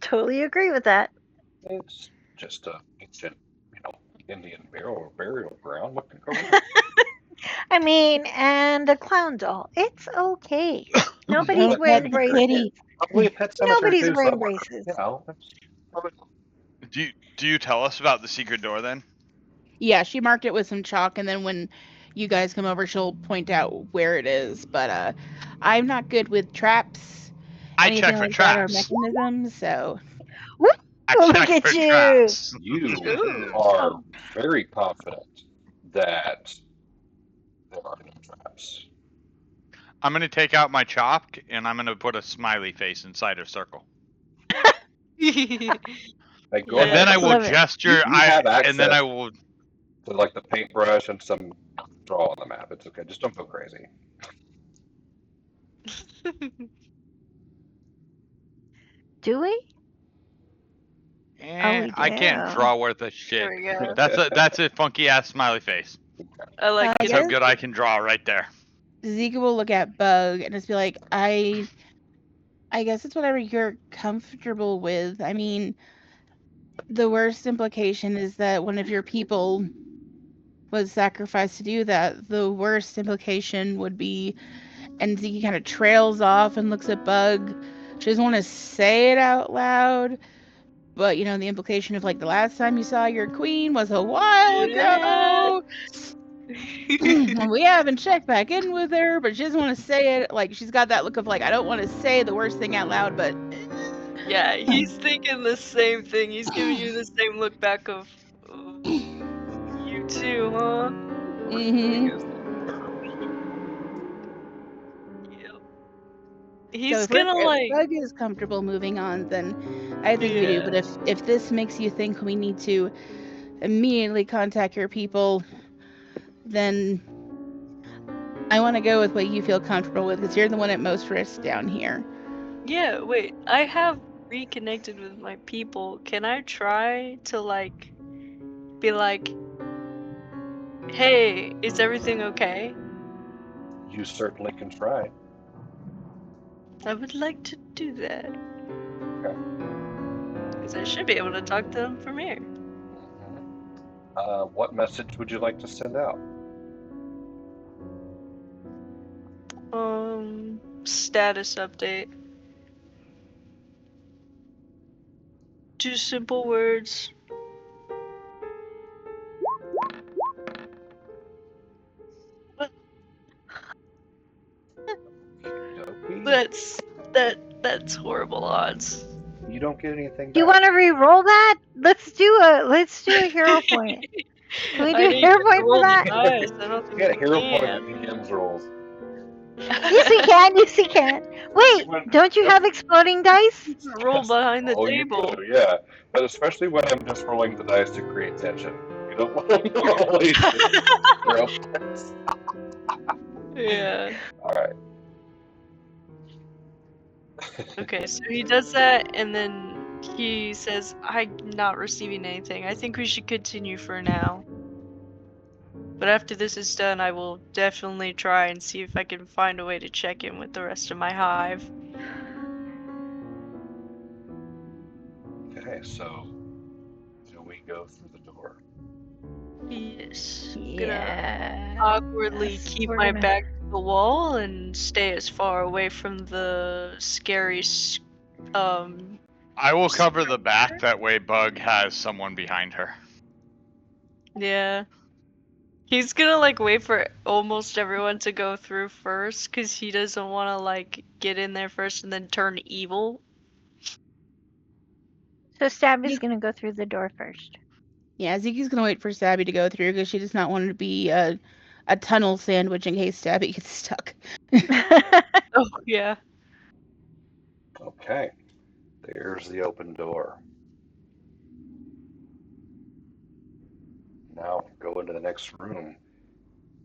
Speaker 5: Totally agree with that.
Speaker 1: It's just a ancient, Indian burial ground. What could go wrong?
Speaker 5: I mean, and a clown doll. It's okay. Nobody's wearing braces.
Speaker 1: Probably a pet cemetery
Speaker 5: Nobody's
Speaker 1: too,
Speaker 5: wearing
Speaker 1: somewhere.
Speaker 5: braces.
Speaker 2: Do you tell us about the secret door then?
Speaker 3: Yeah, she marked it with some chalk, and then when you guys come over, she'll point out where it is. But I'm not good with traps.
Speaker 2: I
Speaker 3: anything
Speaker 2: check for
Speaker 3: like
Speaker 2: traps.
Speaker 3: that or mechanisms, so.
Speaker 5: Look at you.
Speaker 2: Traps.
Speaker 1: You are very confident that there are no traps.
Speaker 2: I'm going to take out my chalk, and I'm going to put a smiley face inside her circle.
Speaker 1: Like, go
Speaker 2: and
Speaker 1: ahead.
Speaker 2: then I will gesture.
Speaker 1: You have access
Speaker 2: and then I will
Speaker 1: to like the paintbrush and some draw on the map. It's okay. Just don't go crazy.
Speaker 5: Do we? Oh, we
Speaker 2: I can't
Speaker 5: do.
Speaker 2: draw worth a
Speaker 4: There
Speaker 2: shit.
Speaker 4: we go.
Speaker 2: That's a funky ass smiley face.
Speaker 4: I like
Speaker 2: That's
Speaker 4: it.
Speaker 2: how
Speaker 3: guess
Speaker 2: good I can draw right there.
Speaker 3: Zeke will look at Bug and just be like, I guess it's whatever you're comfortable with. I mean, the worst implication is that one of your people was sacrificed to do that. The worst implication would be, and Zeke kind of trails off and looks at Bug. She doesn't want to say it out loud, but you know, the implication of like the last time you saw your queen was a while
Speaker 4: Yeah.
Speaker 3: ago. We haven't checked back in with her, but she doesn't want to say it. Like she's got that look of like, I don't want to say the worst thing out loud, but
Speaker 4: Yeah, he's thinking the same thing. He's giving you the same look back of you too, huh?
Speaker 3: mm-hmm.
Speaker 4: Yep.
Speaker 3: So
Speaker 4: He's
Speaker 3: if we're
Speaker 4: gonna
Speaker 3: if
Speaker 4: like,
Speaker 3: Bug is comfortable moving on, then I think we do.
Speaker 4: yeah,
Speaker 3: But if this makes you think we need to immediately contact your people, then I want to go with what you feel comfortable with because you're the one at most risk down here.
Speaker 4: yeah. Wait, I have reconnected with my people. Can I try to like be like, hey, is everything okay?
Speaker 1: You certainly can try.
Speaker 4: I would like to do that
Speaker 1: Okay.
Speaker 4: because I should be able to talk to them from here.
Speaker 1: What message would you like to send out?
Speaker 4: Status update. 2 simple words.
Speaker 1: Okey-dokey.
Speaker 4: That's horrible odds.
Speaker 1: You don't get anything
Speaker 5: Do you
Speaker 1: back.
Speaker 5: want to re-roll that? Let's do a hero point. Can we do
Speaker 4: I
Speaker 5: a
Speaker 4: didn't
Speaker 5: hero
Speaker 4: get to
Speaker 5: point for
Speaker 4: roll the
Speaker 5: that?
Speaker 4: dice. I don't
Speaker 1: You
Speaker 4: think
Speaker 1: get a
Speaker 4: we
Speaker 1: hero point
Speaker 4: can.
Speaker 1: at DM's rolls.
Speaker 5: Yes, we can. Yes, we can.
Speaker 1: Especially
Speaker 5: Wait,
Speaker 1: when,
Speaker 5: don't you have exploding dice?
Speaker 4: You can roll behind the
Speaker 1: oh, you
Speaker 4: table.
Speaker 1: do, yeah. But especially when I'm just rolling the dice to create tension. You don't want to normally hero points.
Speaker 4: Yeah.
Speaker 1: All right.
Speaker 4: Okay, so he does that, and then he says, I'm not receiving anything. I think we should continue for now. But after this is done, I will definitely try and see if I can find a way to check in with the rest of my hive.
Speaker 1: Okay, so do we go through the door?
Speaker 4: Yes. I'm gonna awkwardly
Speaker 5: Yes.
Speaker 4: keep
Speaker 5: We're
Speaker 4: my
Speaker 5: gonna.
Speaker 4: back to the wall and stay as far away from the scary
Speaker 2: I will cover the back, that way Bug has someone behind her.
Speaker 4: yeah. He's gonna like wait for almost everyone to go through first because he doesn't want to like get in there first and then turn evil.
Speaker 5: So Stabby's gonna go through the door first.
Speaker 3: Yeah, Zeke's gonna wait for Stabby to go through because she does not want to be a tunnel sandwich in case Stabby gets stuck.
Speaker 4: Oh yeah.
Speaker 1: Okay, there's the open door. Now go into the next room,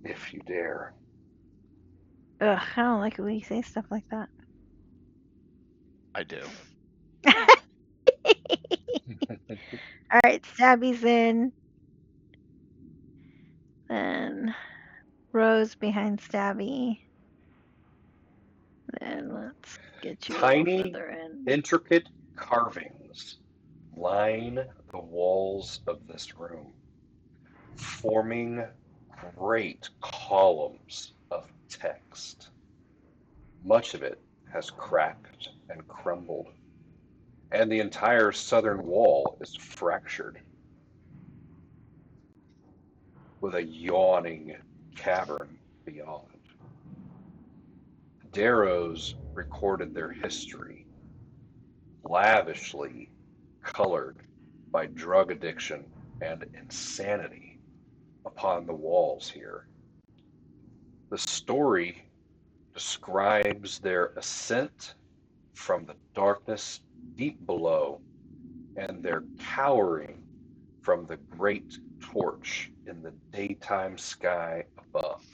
Speaker 1: if you dare.
Speaker 5: Ugh, I don't like it when you say stuff like that.
Speaker 2: I do.
Speaker 5: All right, Stabby's in. Then Rose behind Stabby. Then let's get you a little
Speaker 1: Tiny,
Speaker 5: further in.
Speaker 1: intricate carvings line the walls of this room, forming great columns of text. Much of it has cracked and crumbled, and the entire southern wall is fractured, with a yawning cavern beyond. Darrows recorded their history, lavishly colored by drug addiction and insanity upon the walls here. The story describes their ascent from the darkness deep below and their cowering from the great torch in the daytime sky above.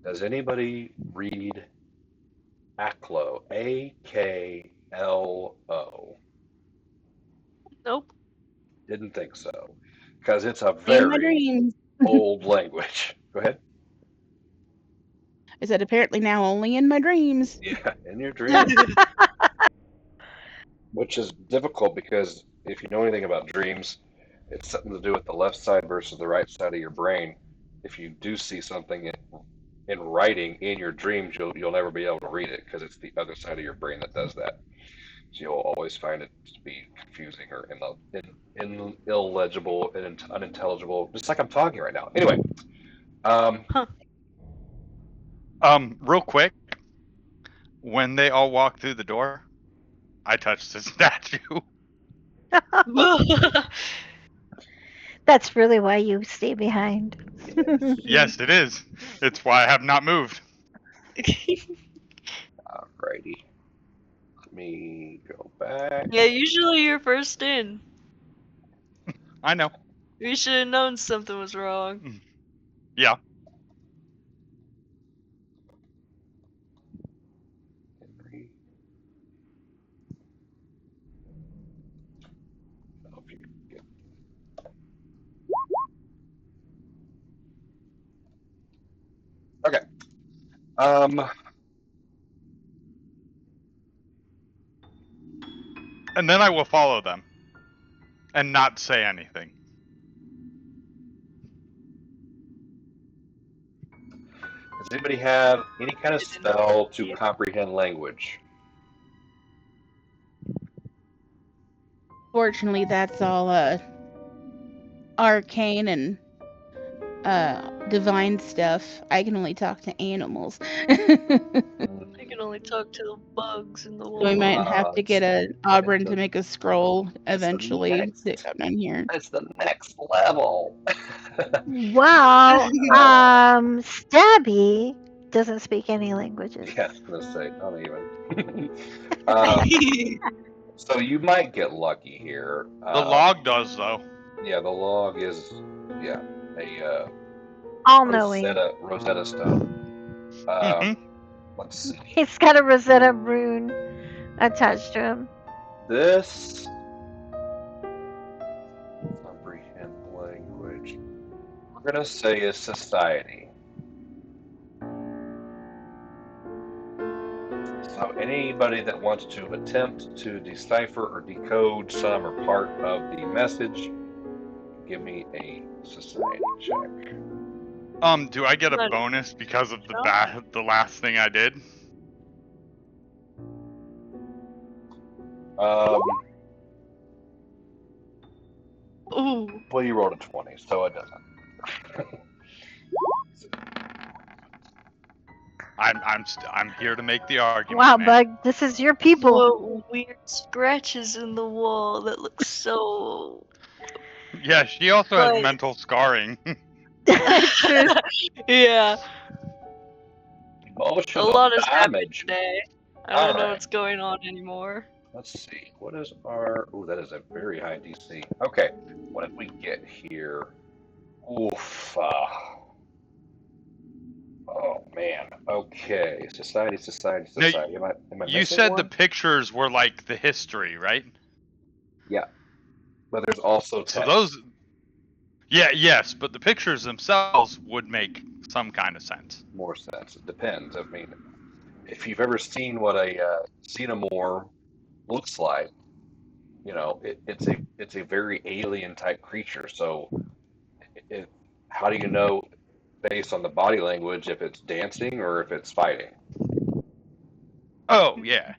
Speaker 1: Does anybody read Aklo? Aklo.
Speaker 4: Nope.
Speaker 1: Didn't think so. Because it's a
Speaker 3: In my
Speaker 1: very
Speaker 3: dreams.
Speaker 1: old language. Go ahead.
Speaker 3: I said apparently now only in my dreams.
Speaker 1: Yeah, in your dreams. Which is difficult because if you know anything about dreams, it's something to do with the left side versus the right side of your brain. If you do see something in writing in your dreams, you'll never be able to read it because it's the other side of your brain that does that. So you'll always find it to be confusing or illegible and unintelligible, just like I'm talking right now. Anyway, um,
Speaker 4: Huh.
Speaker 2: Real quick, when they all walk through the door, I touched the statue.
Speaker 5: That's really why you stay behind.
Speaker 1: yes,
Speaker 2: Yes, it is. It's why I have not moved.
Speaker 1: alrighty. Let me go back.
Speaker 4: Yeah, usually you're first in.
Speaker 2: I know.
Speaker 4: We should have known something was wrong.
Speaker 2: Yeah.
Speaker 1: Henry. Oh, if you can get- Okay.
Speaker 2: And then I will follow them and not say anything.
Speaker 1: Does anybody have any kind of
Speaker 4: I did not
Speaker 1: spell to
Speaker 4: see it.
Speaker 1: comprehend language?
Speaker 3: Fortunately, that's all arcane and divine stuff. I can only talk to animals.
Speaker 4: I can only talk to the bugs in the
Speaker 3: So we might
Speaker 4: wall.
Speaker 3: have to
Speaker 1: It's,
Speaker 3: get a
Speaker 1: it's
Speaker 3: Auburn
Speaker 1: the
Speaker 3: to make a scroll
Speaker 1: it's the
Speaker 3: eventually to
Speaker 1: next
Speaker 3: come down here.
Speaker 1: it's the next level.
Speaker 5: Wow. Stabby doesn't speak any languages.
Speaker 1: Yeah, I was gonna say, not even. um, so you might get lucky here.
Speaker 2: The log does, though.
Speaker 1: Yeah, the log is a
Speaker 5: All knowing.
Speaker 1: Rosetta Stone.
Speaker 2: Mm-hmm.
Speaker 1: Let's see.
Speaker 5: He's got a Rosetta rune attached to him.
Speaker 1: This comprehend language. We're gonna say is society. So anybody that wants to attempt to decipher or decode some or part of the message, give me a society check.
Speaker 2: Do I get a
Speaker 4: Not
Speaker 2: bonus because of
Speaker 4: shot.
Speaker 2: the last thing I did?
Speaker 1: Um,
Speaker 4: Ooh.
Speaker 1: well, you rolled a 20, so it doesn't.
Speaker 2: I'm here to make the argument.
Speaker 5: Wow,
Speaker 2: man.
Speaker 5: Bug, this is your people.
Speaker 4: What weird scratches in the wall that look so.
Speaker 2: Yeah, she also has
Speaker 4: Like-
Speaker 2: mental scarring.
Speaker 5: True.
Speaker 4: Yeah. A
Speaker 1: Emotional
Speaker 4: lot has happened
Speaker 1: damage.
Speaker 4: today. I don't know
Speaker 1: Alright.
Speaker 4: what's going on anymore.
Speaker 1: Let's see. What is our... Ooh, that is a very high DC. Okay. What did we get here? Oof. Oh, man. Okay. Society.
Speaker 2: No,
Speaker 1: Am I
Speaker 2: you
Speaker 1: missing
Speaker 2: said
Speaker 1: one?
Speaker 2: the pictures were like the history, right?
Speaker 1: Yeah. But there's also
Speaker 2: So
Speaker 1: text.
Speaker 2: those. Yeah, yes, but the pictures themselves would make some kind of sense.
Speaker 1: More sense. It depends. I mean, if you've ever seen what a Xiomorn looks like, you know, it's a very alien type creature. So, it, how do you know based on the body language if it's dancing or if it's fighting?
Speaker 2: Oh, yeah.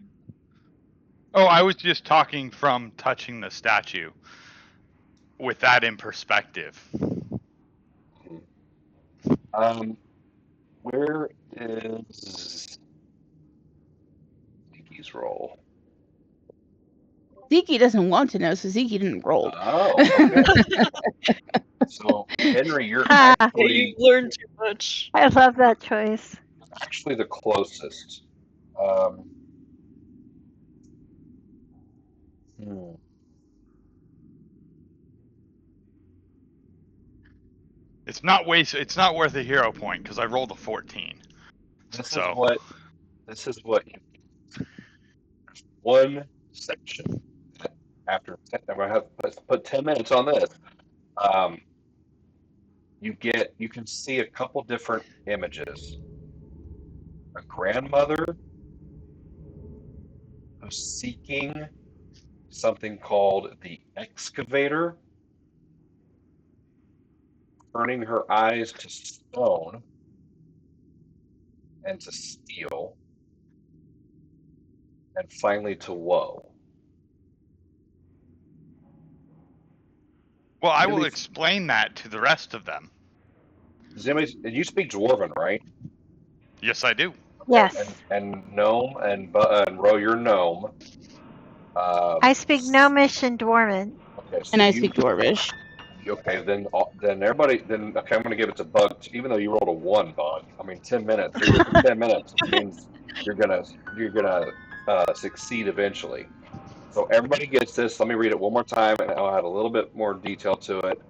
Speaker 2: Oh, I was just talking from touching the statue with that in perspective.
Speaker 1: Where is Zeke's roll?
Speaker 3: Zeke doesn't want to know, so Zeke didn't roll.
Speaker 1: Oh, okay. So Henry, you're
Speaker 5: Ha!
Speaker 4: Yeah,
Speaker 1: actually
Speaker 4: you've learned too much.
Speaker 5: I love that choice.
Speaker 1: the closest. Um, hmm.
Speaker 2: It's not worth a hero point because I rolled a 14.
Speaker 1: This is what one section. After I'm gonna have to put 10 minutes on this. Um, you can see a couple different images. A grandmother who's seeking something called the excavator, turning her eyes to stone and to steel, and finally to woe.
Speaker 2: Well, I will explain that to the rest of them.
Speaker 1: You speak Dwarven, right?
Speaker 2: Yes, I do.
Speaker 5: Yes.
Speaker 1: And Gnome and Ro, you're Gnome.
Speaker 5: I speak Gnomish and Dwarven.
Speaker 1: Okay, so
Speaker 3: And I speak Dwarvish.
Speaker 1: Okay, then everybody okay. I'm going to give it to Bug, even though you rolled a 1, Bug. I mean, 10 minutes. You're here for 10 minutes, which means you're gonna succeed eventually. So everybody gets this. Let me read it one more time, and I'll add a little bit more detail to it.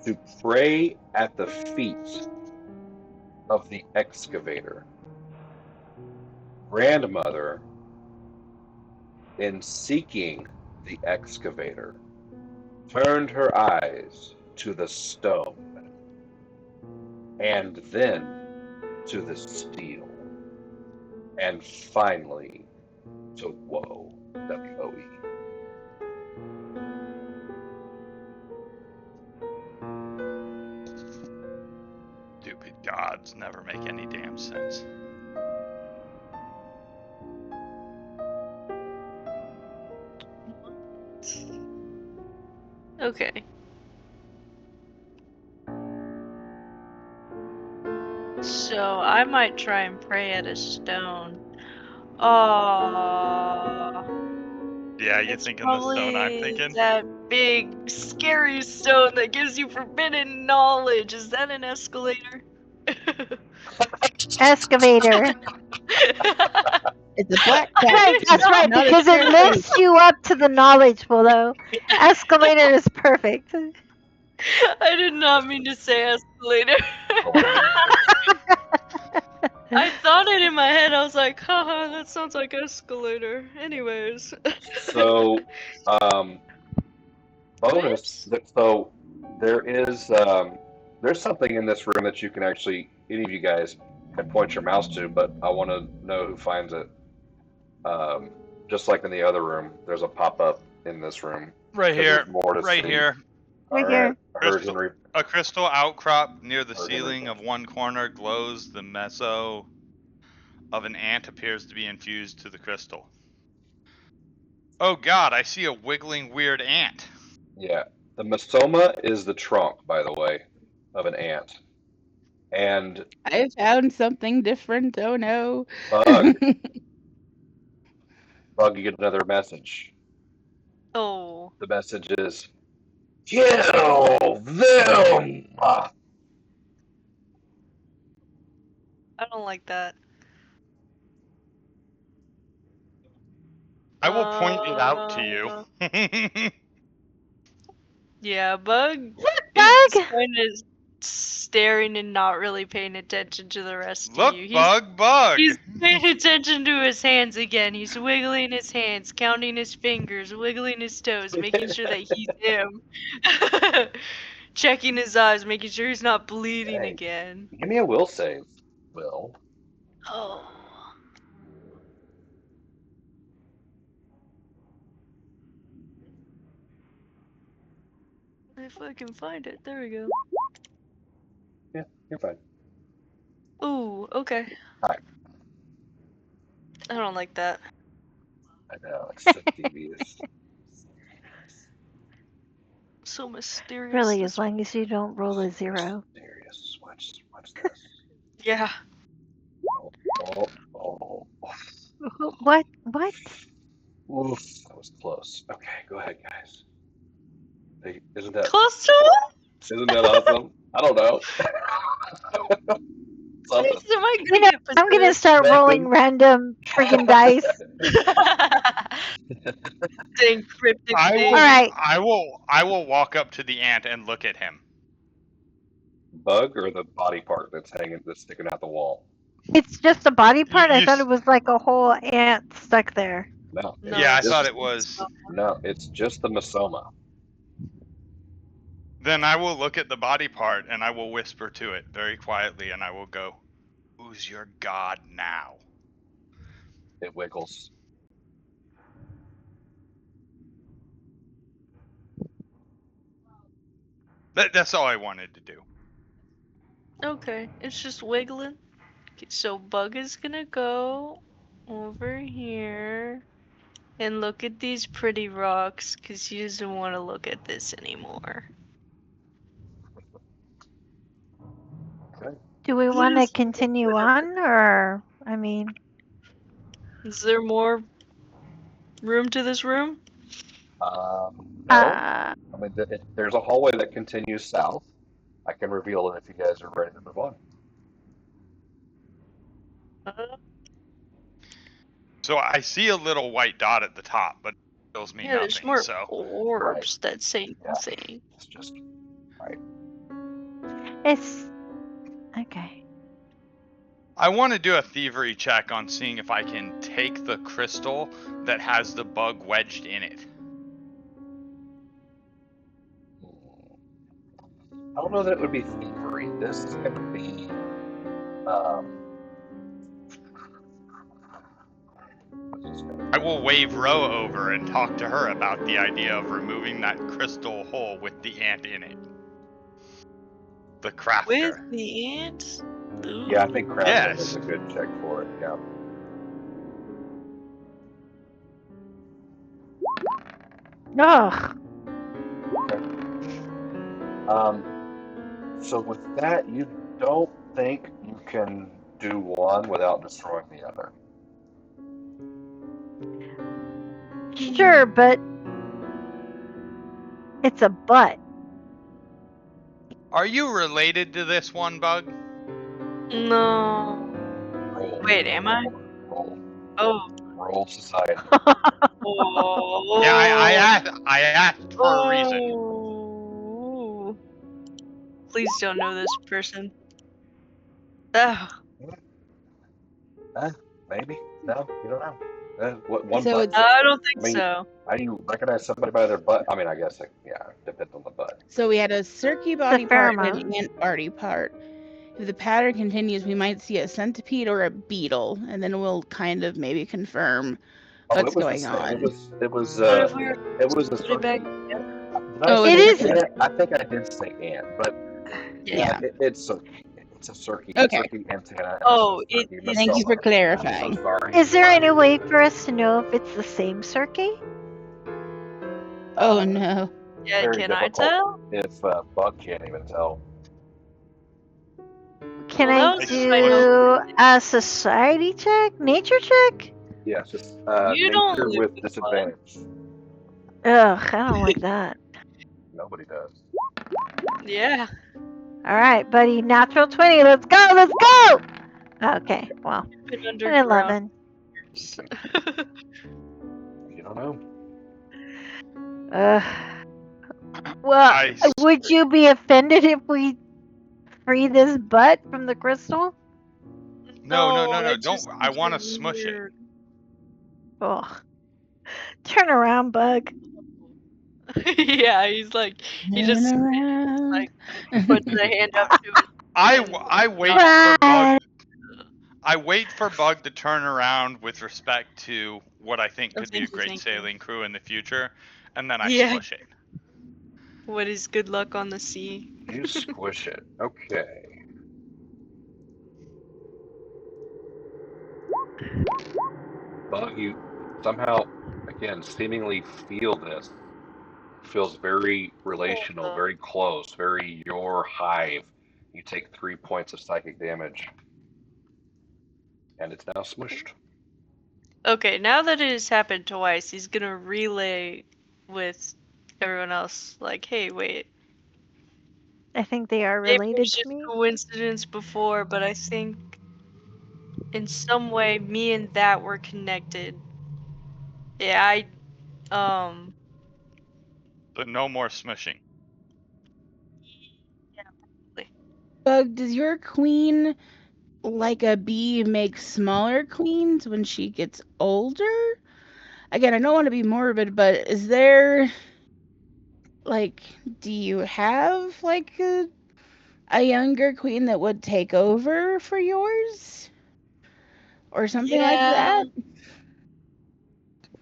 Speaker 1: To pray at the feet of the excavator, grandmother, in seeking the excavator, turned her eyes to the stone, and then to the steel, and finally to woe, W-O-E.
Speaker 2: Stupid gods never make any damn sense.
Speaker 4: Okay. So I might try and pray at a stone. Oh.
Speaker 2: Yeah, you're
Speaker 4: It's
Speaker 2: thinking the stone I'm
Speaker 4: probably
Speaker 2: thinking?
Speaker 4: that big, scary stone that gives you forbidden knowledge. Is that an escalator?
Speaker 5: Excavator.
Speaker 3: It's a black cat.
Speaker 5: Right, that's right,
Speaker 3: Not a
Speaker 5: because it
Speaker 3: staircase.
Speaker 5: lifts you up to the knowledge below. Escalator is perfect.
Speaker 4: I did not mean to say escalator. I thought it in my head. I was like, haha, that sounds like escalator. Anyways.
Speaker 1: So, bonus.
Speaker 4: Whoops.
Speaker 1: So there's something in this room that you can actually, any of you guys can point your mouse to, but I want to know who finds it. Just like in the other room, there's a pop-up in this room.
Speaker 2: Right here.
Speaker 1: There's more to
Speaker 2: Right
Speaker 1: see.
Speaker 2: here.
Speaker 5: Right here.
Speaker 1: I heard Henry.
Speaker 2: A crystal outcrop near the
Speaker 1: Heard
Speaker 2: ceiling
Speaker 1: Henry.
Speaker 2: of one corner glows. The meso of an ant appears to be infused to the crystal. Oh god, I see a wiggling weird ant.
Speaker 1: Yeah, the mesoma is the trunk, by the way, of an ant. And
Speaker 3: I found something different. Oh no.
Speaker 1: Bug, Bug, you get another message.
Speaker 4: Oh.
Speaker 1: The message is, kill them!
Speaker 4: I don't like that.
Speaker 2: I will point it out to you.
Speaker 4: Yeah, Bug
Speaker 5: Bug!
Speaker 4: is kind of staring and not really paying attention to the rest
Speaker 2: Look,
Speaker 4: of you.
Speaker 2: Bug!
Speaker 4: He's paying attention to his hands again. He's wiggling his hands, counting his fingers, wiggling his toes, making sure that he's him. Checking his eyes, making sure he's not bleeding
Speaker 1: Hey,
Speaker 4: again.
Speaker 1: give me a will save, Will.
Speaker 4: Oh. If I can find it. There we go.
Speaker 1: Yeah, you're fine.
Speaker 4: Ooh, okay.
Speaker 1: Hi.
Speaker 4: I don't like that.
Speaker 1: I know, it's so devious.
Speaker 4: So mysterious.
Speaker 5: Really, as long as you don't roll a 0.
Speaker 1: Mysterious. Watch this.
Speaker 4: Yeah.
Speaker 1: Oh.
Speaker 5: What?
Speaker 1: Oof, that was close. Okay, go ahead, guys. Hey, isn't that
Speaker 4: Close to it?
Speaker 1: awesome? I don't know. Something.
Speaker 4: Am I
Speaker 5: You
Speaker 4: gonna
Speaker 5: know,
Speaker 4: get
Speaker 5: I'm gonna
Speaker 4: possessed?
Speaker 5: start rolling
Speaker 1: Megan.
Speaker 5: random friggin' dice.
Speaker 4: Dang cryptic
Speaker 2: I
Speaker 4: thing.
Speaker 2: will.
Speaker 5: Alright.
Speaker 2: I will walk up to the ant and look at him.
Speaker 1: Bug or the body part that's sticking out the wall?
Speaker 5: It's just a body part? I
Speaker 2: You
Speaker 5: thought it was like a whole ant stuck there.
Speaker 1: No,
Speaker 2: Yeah,
Speaker 1: it's
Speaker 2: I
Speaker 4: it's
Speaker 2: thought
Speaker 1: just
Speaker 2: it was.
Speaker 1: it's just the mesoma.
Speaker 2: Then I will look at the body part and I will whisper to it very quietly and I will go, "Who's your god now?"
Speaker 1: It wiggles.
Speaker 2: That's all I wanted to do.
Speaker 4: Okay, it's just wiggling. Okay, so Bug is gonna go over here and look at these pretty rocks because he doesn't want to look at this anymore.
Speaker 1: Okay.
Speaker 5: Do we want to continue on, or, I mean...
Speaker 4: Is there more room to this room?
Speaker 1: No. I mean, there's a hallway that continues south. I can reveal it if you guys are ready to move on.
Speaker 2: So I see a little white dot at the top, but it tells me
Speaker 4: Yeah, there's
Speaker 2: nothing.
Speaker 4: more
Speaker 2: So
Speaker 4: orbs that say
Speaker 1: Yeah.
Speaker 4: nothing.
Speaker 1: It's just right.
Speaker 5: It's... Okay.
Speaker 2: I want to do a thievery check on seeing if I can take the crystal that has the bug wedged in it.
Speaker 1: I don't know that it would be thievery. This is going to be. Um, what's this gonna
Speaker 2: I will wave Ro over and talk to her about the idea of removing that crystal hole with the ant in it. The
Speaker 4: With
Speaker 2: crafter.
Speaker 4: the ants?
Speaker 1: be? Yeah, I think crafting is
Speaker 2: Yes.
Speaker 1: a good check for it. Yeah.
Speaker 5: Ugh.
Speaker 1: Okay. So with that, you don't think you can do one without destroying the other.
Speaker 5: Sure, but... It's a butt.
Speaker 2: Are you related to this one, Bug?
Speaker 4: No.
Speaker 1: Roll.
Speaker 4: Wait, am I?
Speaker 1: Roll.
Speaker 4: Oh.
Speaker 1: Roll society.
Speaker 4: Oh.
Speaker 2: Yeah, I asked for a reason.
Speaker 4: Oh. Please don't know this person. Oh.
Speaker 1: Maybe. No, you don't know. One
Speaker 3: So
Speaker 1: butt.
Speaker 3: it's
Speaker 4: I don't
Speaker 1: I
Speaker 4: think
Speaker 1: mean,
Speaker 4: so.
Speaker 1: how do you recognize somebody by their butt? I mean, I guess yeah, it depends on the butt.
Speaker 3: so we had a cirky body part and an
Speaker 5: pheromones.
Speaker 3: ant body part. If the pattern continues, we might see a centipede or a beetle, and then we'll kind of maybe confirm
Speaker 1: Oh,
Speaker 3: what's
Speaker 1: it was
Speaker 3: going on.
Speaker 1: it was
Speaker 4: What if we were
Speaker 1: it was a
Speaker 4: put it back?
Speaker 1: circuit. Did I
Speaker 3: Oh,
Speaker 1: say
Speaker 5: It
Speaker 3: it's
Speaker 5: is...
Speaker 1: ant? I think I did say ant, but
Speaker 3: yeah.
Speaker 1: it's circuit. It's a circuit,
Speaker 3: Okay.
Speaker 1: antenna, and
Speaker 4: Oh,
Speaker 1: a
Speaker 4: it
Speaker 1: circuit
Speaker 4: is.
Speaker 3: Thank you for
Speaker 1: mesoma. I'm
Speaker 3: clarifying.
Speaker 1: so sorry.
Speaker 5: Is there any way for us to know if it's the same circuit?
Speaker 3: Oh no.
Speaker 4: Yeah,
Speaker 1: Very
Speaker 4: can I
Speaker 1: difficult.
Speaker 4: tell?
Speaker 1: If Bug can't even tell.
Speaker 5: Can
Speaker 4: Well, that
Speaker 5: I
Speaker 4: was just my
Speaker 5: do a society check? Nature check?
Speaker 1: Yes, just
Speaker 4: You don't
Speaker 1: nature
Speaker 4: live
Speaker 1: with
Speaker 4: with Bug.
Speaker 1: disadvantage.
Speaker 5: Ugh, I don't like that.
Speaker 1: Nobody does.
Speaker 4: Yeah.
Speaker 5: Alright, buddy. Natural 20. Let's go! Let's go! Okay, well.
Speaker 4: Been
Speaker 5: An
Speaker 4: underground.
Speaker 5: 11.
Speaker 1: You don't know.
Speaker 5: Ugh. Well,
Speaker 2: I
Speaker 5: would you be offended if we free this butt from the crystal?
Speaker 2: no.
Speaker 4: I
Speaker 2: Don't.
Speaker 4: just
Speaker 2: I
Speaker 4: think
Speaker 2: want
Speaker 4: you're
Speaker 2: to smush it.
Speaker 4: weird.
Speaker 5: Ugh. Turn around, Bug.
Speaker 4: Yeah, he's like, he just
Speaker 3: Turn around.
Speaker 4: like puts the hand up to his.
Speaker 2: I
Speaker 4: and-
Speaker 2: wait for Bug.
Speaker 5: Right.
Speaker 2: I wait for Bug to turn around with respect to what I think
Speaker 4: Oh,
Speaker 2: could be a
Speaker 4: thank you,
Speaker 2: great
Speaker 4: thank you.
Speaker 2: sailing crew in the future, and then I
Speaker 4: Yeah.
Speaker 2: smush it.
Speaker 4: What is good luck on the sea?
Speaker 1: You squish it. Okay. Bug, you somehow, again, seemingly feel this. It feels very relational, very close, very your hive. You take 3 points of psychic damage, and it's now smushed.
Speaker 4: Okay, now that it has happened twice, he's gonna relay with everyone else, like, hey, wait.
Speaker 5: I think they are
Speaker 4: Maybe it
Speaker 5: related
Speaker 4: was
Speaker 5: to
Speaker 4: just
Speaker 5: me.
Speaker 4: coincidence before, but I think in some way me and that were connected. Yeah,
Speaker 2: But no more smushing.
Speaker 3: Bug, does your queen, like a bee, make smaller queens when she gets older? Again, I don't want to be morbid, but is there, like, do you have, like, a younger queen that would take over for yours? Or something like
Speaker 4: yeah,
Speaker 3: that?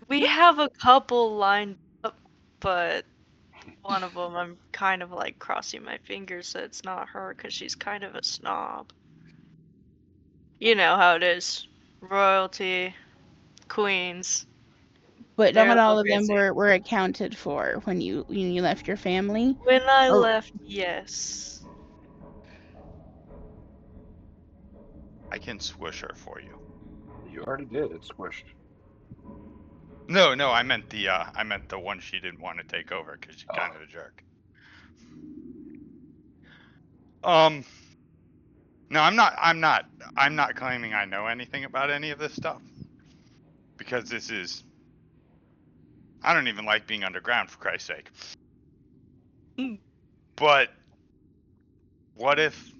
Speaker 4: we have a couple lined up, but one of them I'm kind of like crossing my fingers that it's not her because she's kind of a snob. You know how it is. Royalty, queens,
Speaker 3: But
Speaker 4: they're
Speaker 3: not
Speaker 4: a
Speaker 3: all
Speaker 4: little
Speaker 3: of them
Speaker 4: busy.
Speaker 3: were accounted for when you left your family.
Speaker 4: When I
Speaker 3: Or
Speaker 4: left, yes.
Speaker 2: I can squish her for you.
Speaker 1: You already did. It's squished.
Speaker 2: No, I meant the one she didn't want to take over because she's kind of a jerk. No, I'm not claiming I know anything about any of this stuff because this is. I don't even like being underground, for Christ's sake. But what if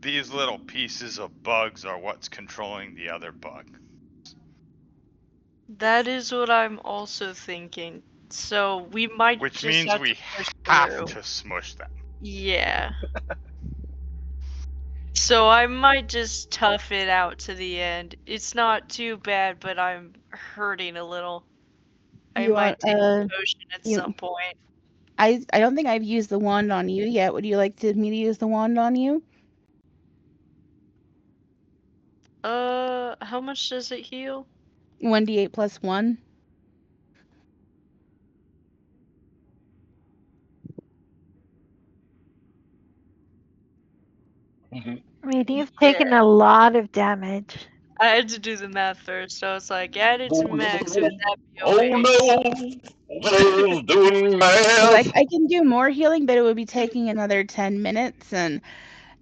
Speaker 2: these little pieces of bugs are what's controlling the other bug?
Speaker 4: That is what I'm also thinking. So we might
Speaker 2: Which
Speaker 4: just
Speaker 2: means
Speaker 4: have to
Speaker 2: we
Speaker 4: push
Speaker 2: have
Speaker 4: through.
Speaker 2: to smush them.
Speaker 4: Yeah. So I might just tough it out to the end. It's not too bad, but I'm hurting a little. I
Speaker 3: you want
Speaker 4: might take a potion at
Speaker 3: you
Speaker 4: some point.
Speaker 3: I don't think I've used the wand on you yet. Would you like me to use the wand on you?
Speaker 4: How much does it heal?
Speaker 3: 1d8 plus 1.
Speaker 5: I mean, you've taken a lot of damage.
Speaker 4: I had to do the math first. I was like, add it to max, would that be a
Speaker 1: Oh
Speaker 4: waste?
Speaker 1: no! Doing
Speaker 3: Because
Speaker 1: math.
Speaker 3: I can do more healing, but it would be taking another 10 minutes, and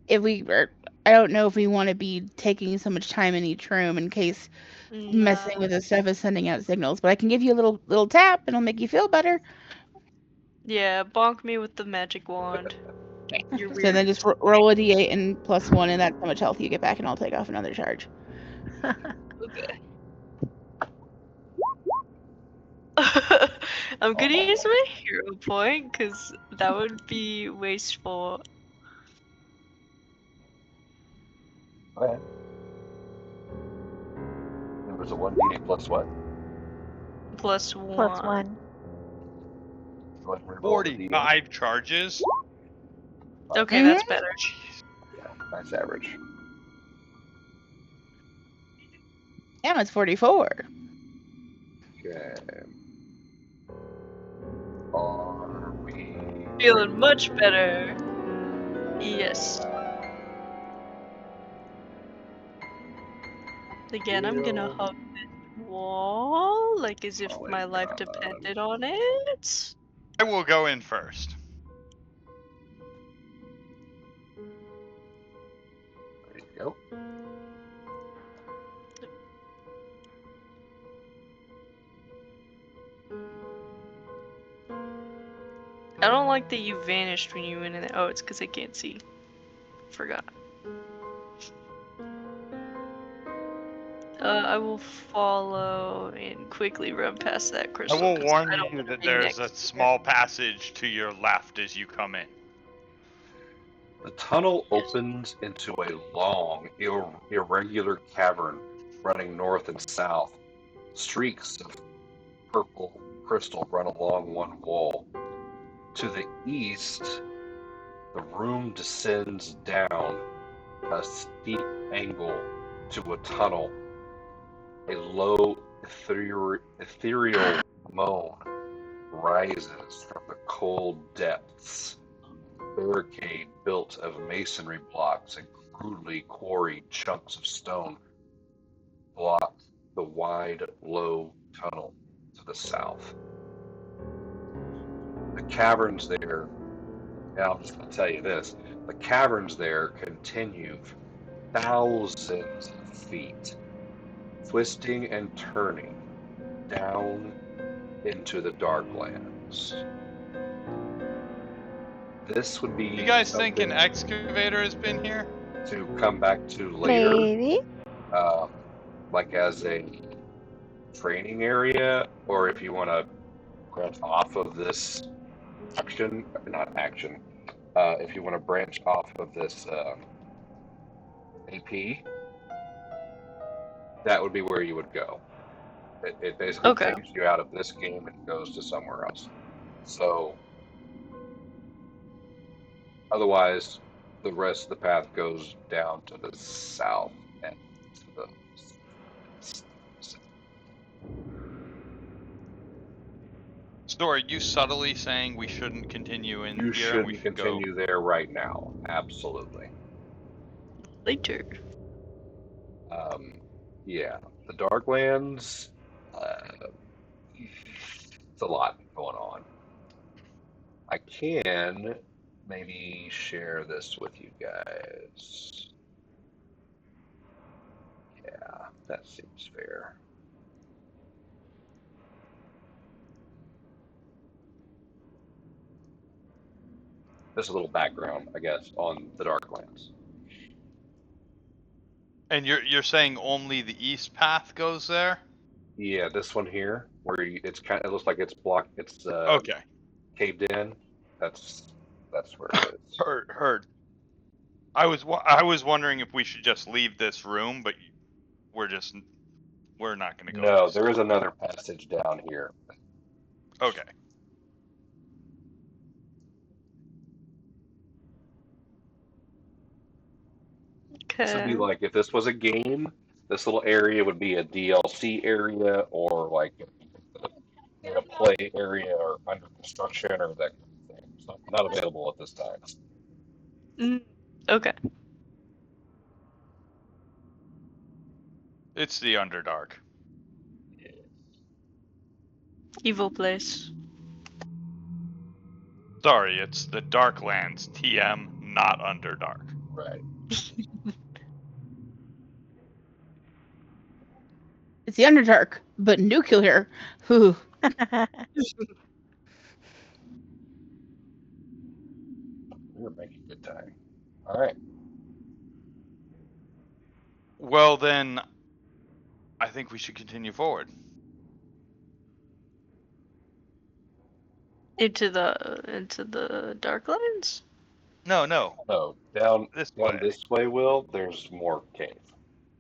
Speaker 3: if we were, I don't know if we want to be taking so much time in each room in case messing with the stuff is sending out signals. But I can give you a little tap, and it'll make you feel better.
Speaker 4: Yeah, bonk me with the magic wand. You're
Speaker 3: So
Speaker 4: weird.
Speaker 3: then just roll a d8 and plus 1, and that's how much health you get back, and I'll take off another charge.
Speaker 4: Okay. I'm gonna use my hero point because that would be wasteful.
Speaker 1: Okay. There was a 1d8 plus what?
Speaker 4: Plus
Speaker 5: Plus
Speaker 4: 1.
Speaker 5: 1.
Speaker 1: Go ahead and re-roll the d8.
Speaker 2: 45 charges.
Speaker 4: Okay, that's better.
Speaker 1: Yeah, that's average.
Speaker 3: Yeah, it's 44.
Speaker 1: Okay. Are we
Speaker 4: Feeling much better. Yes. Again, I'm gonna
Speaker 1: healed?
Speaker 4: hug this wall, like as if
Speaker 1: Oh my
Speaker 4: my life
Speaker 1: god.
Speaker 4: depended on it.
Speaker 2: I will go in first.
Speaker 1: There you go.
Speaker 4: I don't like that you vanished when you went in there. Oh, it's because I can't see. Forgot. I will follow and quickly run past that
Speaker 2: I
Speaker 4: crystal
Speaker 2: will
Speaker 4: because
Speaker 2: warn
Speaker 4: I don't
Speaker 2: you
Speaker 4: want to
Speaker 2: that
Speaker 4: be
Speaker 2: there's a
Speaker 4: next to it.
Speaker 2: small passage to your left as you come in.
Speaker 1: The tunnel opens into a long, irregular cavern running north and south. Streaks of purple crystal run along one wall. To the east, the room descends down a steep angle to a tunnel. A low, ethereal moan rises from the cold depths. Barricade built of masonry blocks and crudely quarried chunks of stone block the wide, low tunnel to the south. The caverns there Now, I'm just going to tell you this. The caverns there continue thousands of feet, twisting and turning down into the Darklands. This would be
Speaker 2: You guys think an
Speaker 1: something
Speaker 2: excavator has been here?
Speaker 1: to come back to later,
Speaker 5: Maybe.
Speaker 1: like as a training area, or if you want to branch off of this not action, if you want to branch off of this AP, that would be where you would go. It basically
Speaker 4: Okay.
Speaker 1: takes you out of this game and goes to somewhere else. So, otherwise, the rest of the path goes down to the south and to the.
Speaker 2: So are you subtly saying we shouldn't continue in
Speaker 1: You
Speaker 2: here and we
Speaker 1: shouldn't
Speaker 2: should go?
Speaker 1: continue there right now. Absolutely.
Speaker 4: Later.
Speaker 1: Yeah, the Darklands. Uh, it's a lot going on. I can maybe share this with you guys. Yeah, that seems fair. Just a little background, I guess, on the Darklands.
Speaker 2: And you're saying only the east path goes there?
Speaker 1: Yeah, this one here, where it's kind of, it looks like it's blocked, it's
Speaker 2: Okay.
Speaker 1: caved in. That's where it is.
Speaker 2: Heard. I was wondering if we should just leave this room, but we're not going to go
Speaker 1: No,
Speaker 2: east.
Speaker 1: there is another passage down here.
Speaker 2: Okay.
Speaker 1: This would be
Speaker 4: Okay.
Speaker 1: like if this was a game, this little area would be a DLC area or like a play area or under construction or that kind of thing. So not available at this time.
Speaker 4: Okay.
Speaker 2: It's the Underdark.
Speaker 4: Evil place.
Speaker 2: Sorry, it's the Darklands TM, not Underdark.
Speaker 1: Right.
Speaker 3: It's the Underdark, but nuclear. Whew.
Speaker 1: We're making good time. All right.
Speaker 2: Well, then, I think we should continue forward.
Speaker 4: Into the Darklands?
Speaker 2: No.
Speaker 1: So down
Speaker 2: This way.
Speaker 1: this way, Will, there's more cave.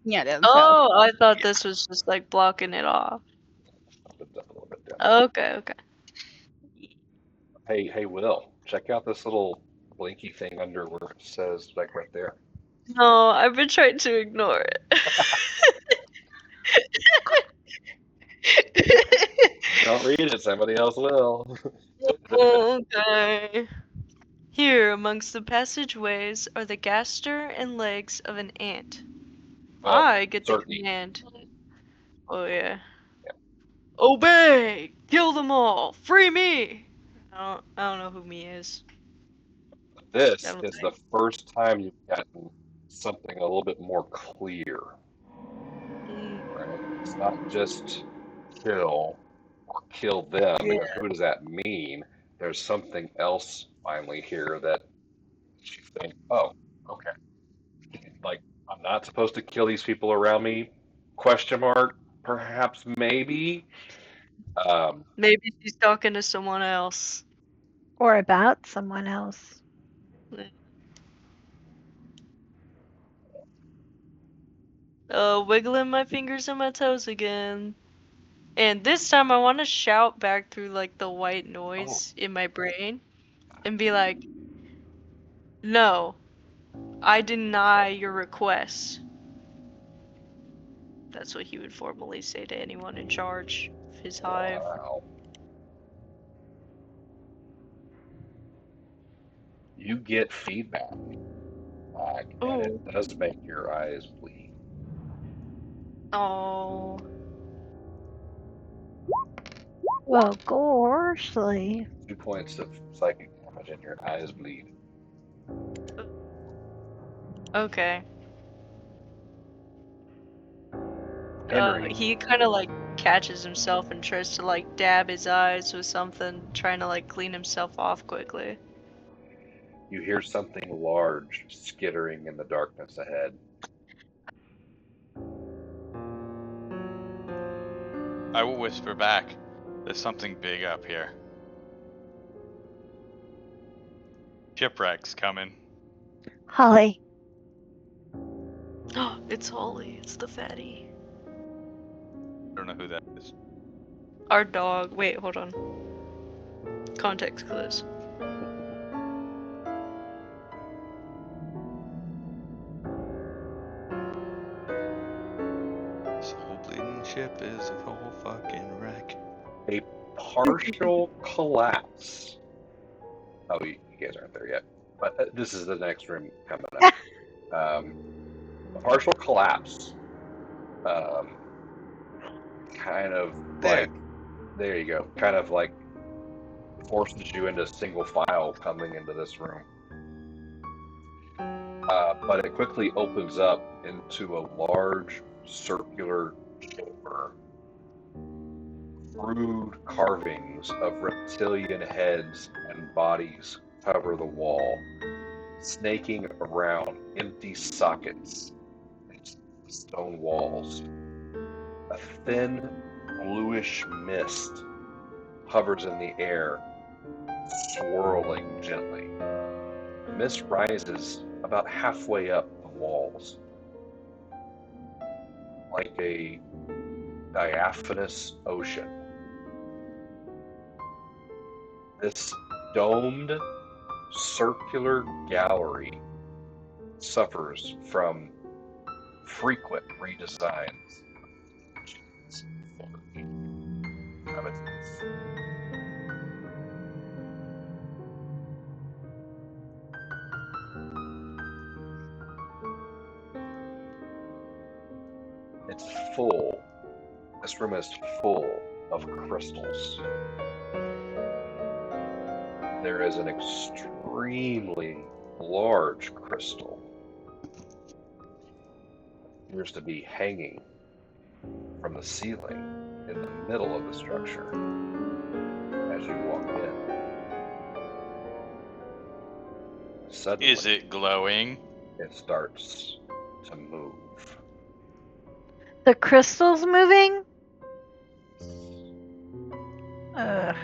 Speaker 3: Yeah, down south.
Speaker 4: Oh, I thought this was just like blocking it off.
Speaker 1: Opens up a little bit down.
Speaker 4: Okay.
Speaker 1: Hey, Will, check out this little blinky thing under where it says, like right there.
Speaker 4: No, I've been trying to ignore it.
Speaker 1: Don't read it, somebody else will.
Speaker 4: Okay. Here, amongst the passageways, are the gaster and legs of an ant.
Speaker 1: Well,
Speaker 4: I get the
Speaker 1: Zekie.
Speaker 4: command. Oh, yeah.
Speaker 1: Yeah.
Speaker 4: Obey! Kill them all! Free me! I don't know who me is.
Speaker 1: This
Speaker 4: That'll
Speaker 1: is
Speaker 4: take.
Speaker 1: the first time you've gotten something a little bit more clear. Right? It's not just kill or kill them.
Speaker 4: Yeah.
Speaker 1: And who does that mean? There's something else finally here that you think, oh, okay. Like, I'm not supposed to kill these people around me? Question mark? Perhaps, maybe.
Speaker 4: Maybe she's talking to someone else.
Speaker 5: Or about someone else.
Speaker 4: Wiggling my fingers and my toes again. And this time I want to shout back through like the white noise in my brain and be like, no, I deny your request. That's what he would formally say to anyone in charge of his hive.
Speaker 1: Wow. You get feedback back, and it does make your eyes bleed.
Speaker 4: Oh.
Speaker 5: Well, goshly.
Speaker 1: 2 points of psychic damage. imagine your eyes bleed.
Speaker 4: Okay.
Speaker 1: Henry,
Speaker 4: He kind of like catches himself and tries to like dab his eyes with something, trying to like clean himself off quickly.
Speaker 1: you hear something large skittering in the darkness ahead.
Speaker 2: I will whisper back. There's something big up here. Shipwreck's coming.
Speaker 5: Holly.
Speaker 4: It's Holly. It's the fatty.
Speaker 2: I don't know who that is.
Speaker 4: Our dog. Wait, hold on. Context clues.
Speaker 2: This whole bleeding ship is a whole fucking wreck.
Speaker 1: A partial collapse. Oh, you guys aren't there yet. But this is the next room coming up. A partial collapse. Kind of like, there you go. Kind of like forces you into single file coming into this room. But it quickly opens up into a large circular chamber. Rude carvings of reptilian heads and bodies cover the wall, snaking around empty sockets and stone walls. A thin, bluish mist hovers in the air, swirling gently. The mist rises about halfway up the walls, like a diaphanous ocean. This domed, circular gallery suffers from frequent redesigns. It's full. This room is full of crystals. There is an extremely large crystal. Appears to be hanging from the ceiling in the middle of the structure as you walk in. Suddenly,
Speaker 2: Is it glowing?
Speaker 1: it starts to move.
Speaker 5: The crystal's moving? Ugh.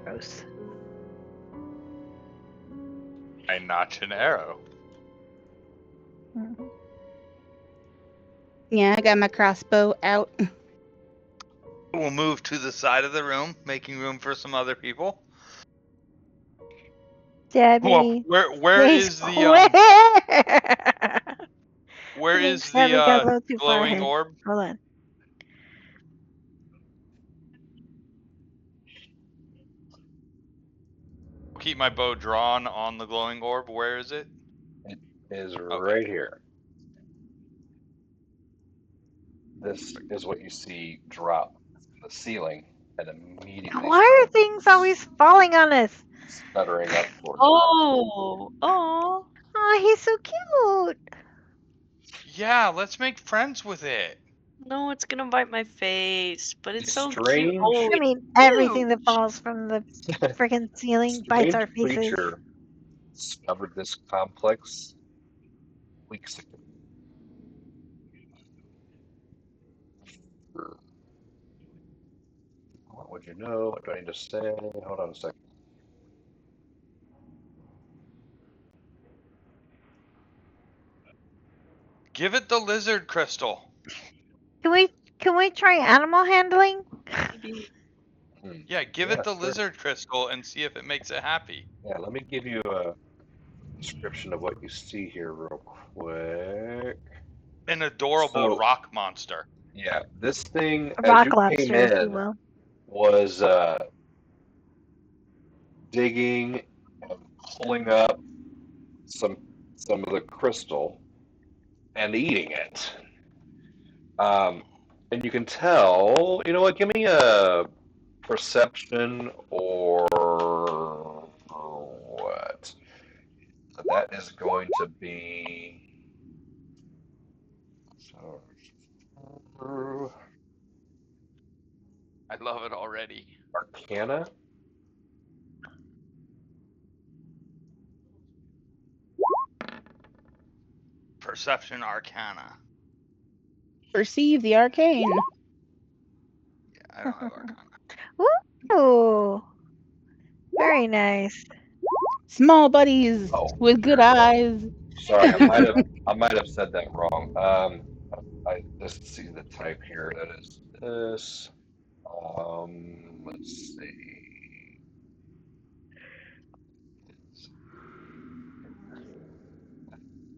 Speaker 5: Gross.
Speaker 2: I notch an arrow.
Speaker 5: Mhm.
Speaker 3: Yeah, I got my crossbow out.
Speaker 2: We'll move to the side of the room, making room for some other people.
Speaker 5: Debbie.
Speaker 2: Where
Speaker 5: Please
Speaker 2: is the
Speaker 5: quit!
Speaker 2: where
Speaker 5: I think
Speaker 2: is
Speaker 5: Debbie got a
Speaker 2: the
Speaker 5: little too far
Speaker 2: glowing
Speaker 5: ahead.
Speaker 2: orb?
Speaker 5: Hold on.
Speaker 2: Keep my bow drawn on the glowing orb. Where is it?
Speaker 1: It is right here. This is what you see drop from the ceiling and immediately
Speaker 5: Why are
Speaker 1: start
Speaker 5: things always falling on us?
Speaker 1: stuttering up towards
Speaker 4: Oh, oh.
Speaker 5: Oh, he's so cute.
Speaker 2: Yeah, let's make friends with it.
Speaker 4: No, it's gonna bite my face, but it's so cute.
Speaker 1: Strange.
Speaker 4: Oh,
Speaker 5: I
Speaker 4: it's
Speaker 5: mean, everything that
Speaker 4: huge.
Speaker 5: falls from the freaking ceiling bites
Speaker 1: Strange
Speaker 5: our faces.
Speaker 1: creature discovered this complex weeks ago. What would you know? What do I need to say? Hold on a second.
Speaker 2: Give it the lizard crystal.
Speaker 5: Can we try animal handling?
Speaker 4: Maybe.
Speaker 2: Yeah, give
Speaker 1: Yeah,
Speaker 2: it the
Speaker 1: sure.
Speaker 2: lizard crystal and see if it makes it happy.
Speaker 1: Yeah, let me give you a description of what you see here real quick.
Speaker 2: An adorable
Speaker 1: So,
Speaker 2: rock monster.
Speaker 1: yeah, this thing,
Speaker 5: A
Speaker 1: as
Speaker 5: rock
Speaker 1: you came
Speaker 5: lobster, if you
Speaker 1: in,
Speaker 5: will.
Speaker 1: was digging and pulling up some of the crystal and eating it. And you can tell, you know what, give me a perception or That is going to be.
Speaker 6: I love it already.
Speaker 1: Arcana.
Speaker 6: Perception Arcana.
Speaker 3: Perceive the arcane.
Speaker 6: Yeah, I don't have Arcana.
Speaker 5: Ooh. Very nice.
Speaker 3: Small buddies
Speaker 1: Oh,
Speaker 3: with good
Speaker 1: here.
Speaker 3: eyes.
Speaker 1: Sorry, I might have said that wrong. I just see the type here. That is this. Let's see.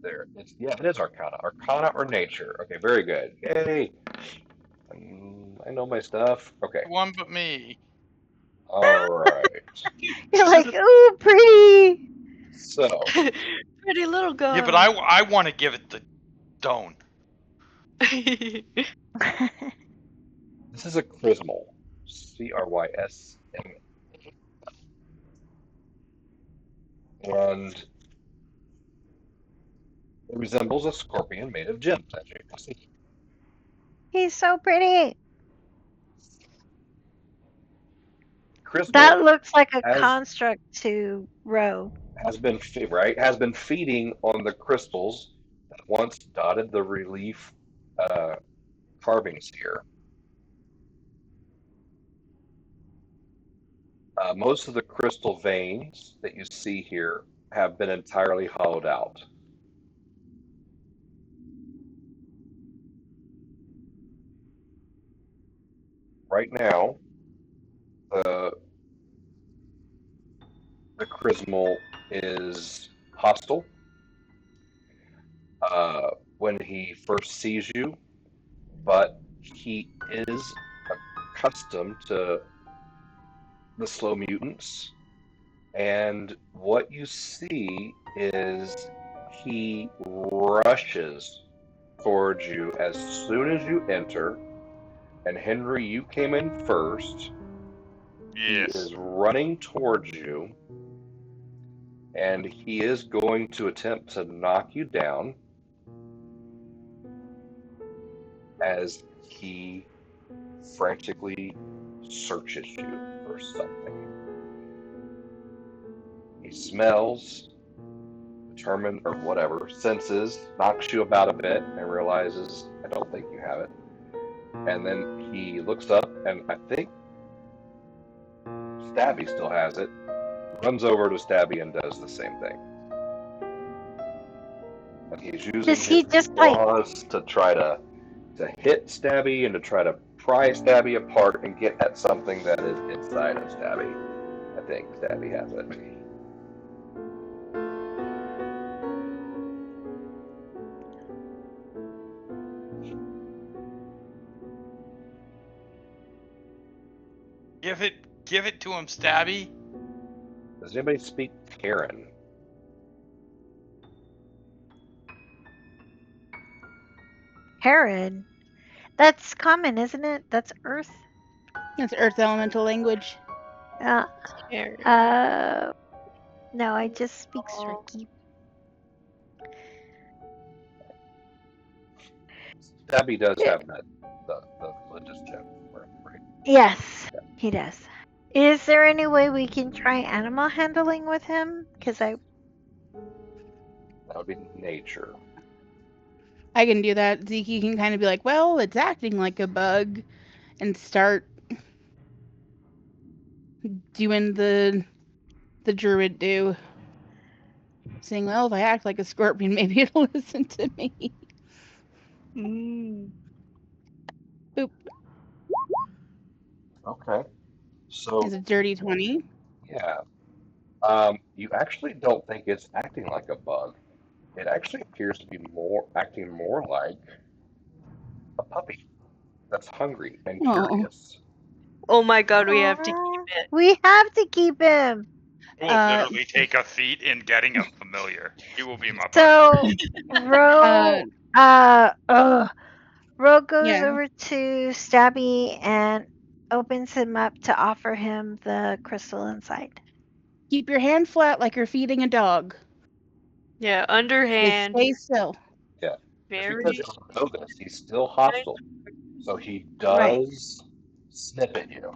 Speaker 1: There. It is Arcana. Arcana or Nature. Okay, very good. Yay. I know my stuff. Okay.
Speaker 6: One but me.
Speaker 1: All right.
Speaker 5: You're like, ooh, pretty.
Speaker 1: So
Speaker 4: Pretty little guy.
Speaker 6: Yeah, but I want to give it the stone.
Speaker 1: this is a Chrysmal. Crysm. And it resembles a scorpion made of gems, as you can see.
Speaker 5: He's so pretty.
Speaker 1: Chrysmal
Speaker 5: That looks like a
Speaker 1: has
Speaker 5: construct to Roe.
Speaker 1: has been feeding on the crystals that once dotted the relief carvings here. Most of the crystal veins that you see here have been entirely hollowed out. Right now, the Chrysmal is hostile. When he first sees you, but he is accustomed to the slow mutants. And what you see is he rushes towards you as soon as you enter. And Henry, you came in first.
Speaker 6: Yes.
Speaker 1: He is running towards you. And he is going to attempt to knock you down as he frantically searches you for something. He smells, determined, or whatever, senses, knocks you about a bit, and realizes, I don't think you have it. And then he looks up, and I think Stabby still has it, runs over to Stabby and does the same thing. And he's using
Speaker 5: Does he
Speaker 1: his
Speaker 5: just
Speaker 1: claws to try to hit Stabby and to try to pry Stabby apart and get at something that is inside of Stabby. I think Stabby has it.
Speaker 6: Give it to him, Stabby.
Speaker 1: Does anybody speak Karen?
Speaker 5: Heron? That's common, isn't it? That's Earth.
Speaker 3: That's Earth elemental language.
Speaker 5: No, I just speak Sriki.
Speaker 1: Stabby does have the religious gem, right?
Speaker 5: Yes, he does. Is there any way we can try animal handling with him? Because
Speaker 1: That would be nature.
Speaker 3: I can do that. Zekie can kind of be like, well, it's acting like a bug, and start doing the druid do. Saying, well, if I act like a scorpion, maybe it'll listen to me. Boop.
Speaker 1: Okay. So
Speaker 3: Is a dirty 20.
Speaker 1: yeah. You actually don't think it's acting like a bug. It actually appears to be acting more like a puppy that's hungry and curious.
Speaker 4: Oh my god, we have to keep it.
Speaker 5: We have to keep him.
Speaker 6: We'll literally take a feat in getting a familiar. He will be my
Speaker 5: So, Ro goes
Speaker 3: Yeah.
Speaker 5: over to Stabby and opens him up to offer him the crystal inside.
Speaker 3: Keep your hand flat like you're feeding a dog.
Speaker 4: Yeah,
Speaker 3: Just
Speaker 4: underhand.
Speaker 3: stay still.
Speaker 1: Yeah. Just
Speaker 4: Very.
Speaker 1: because you don't know this, he's still hostile. So he
Speaker 5: Right.
Speaker 1: does snip at you.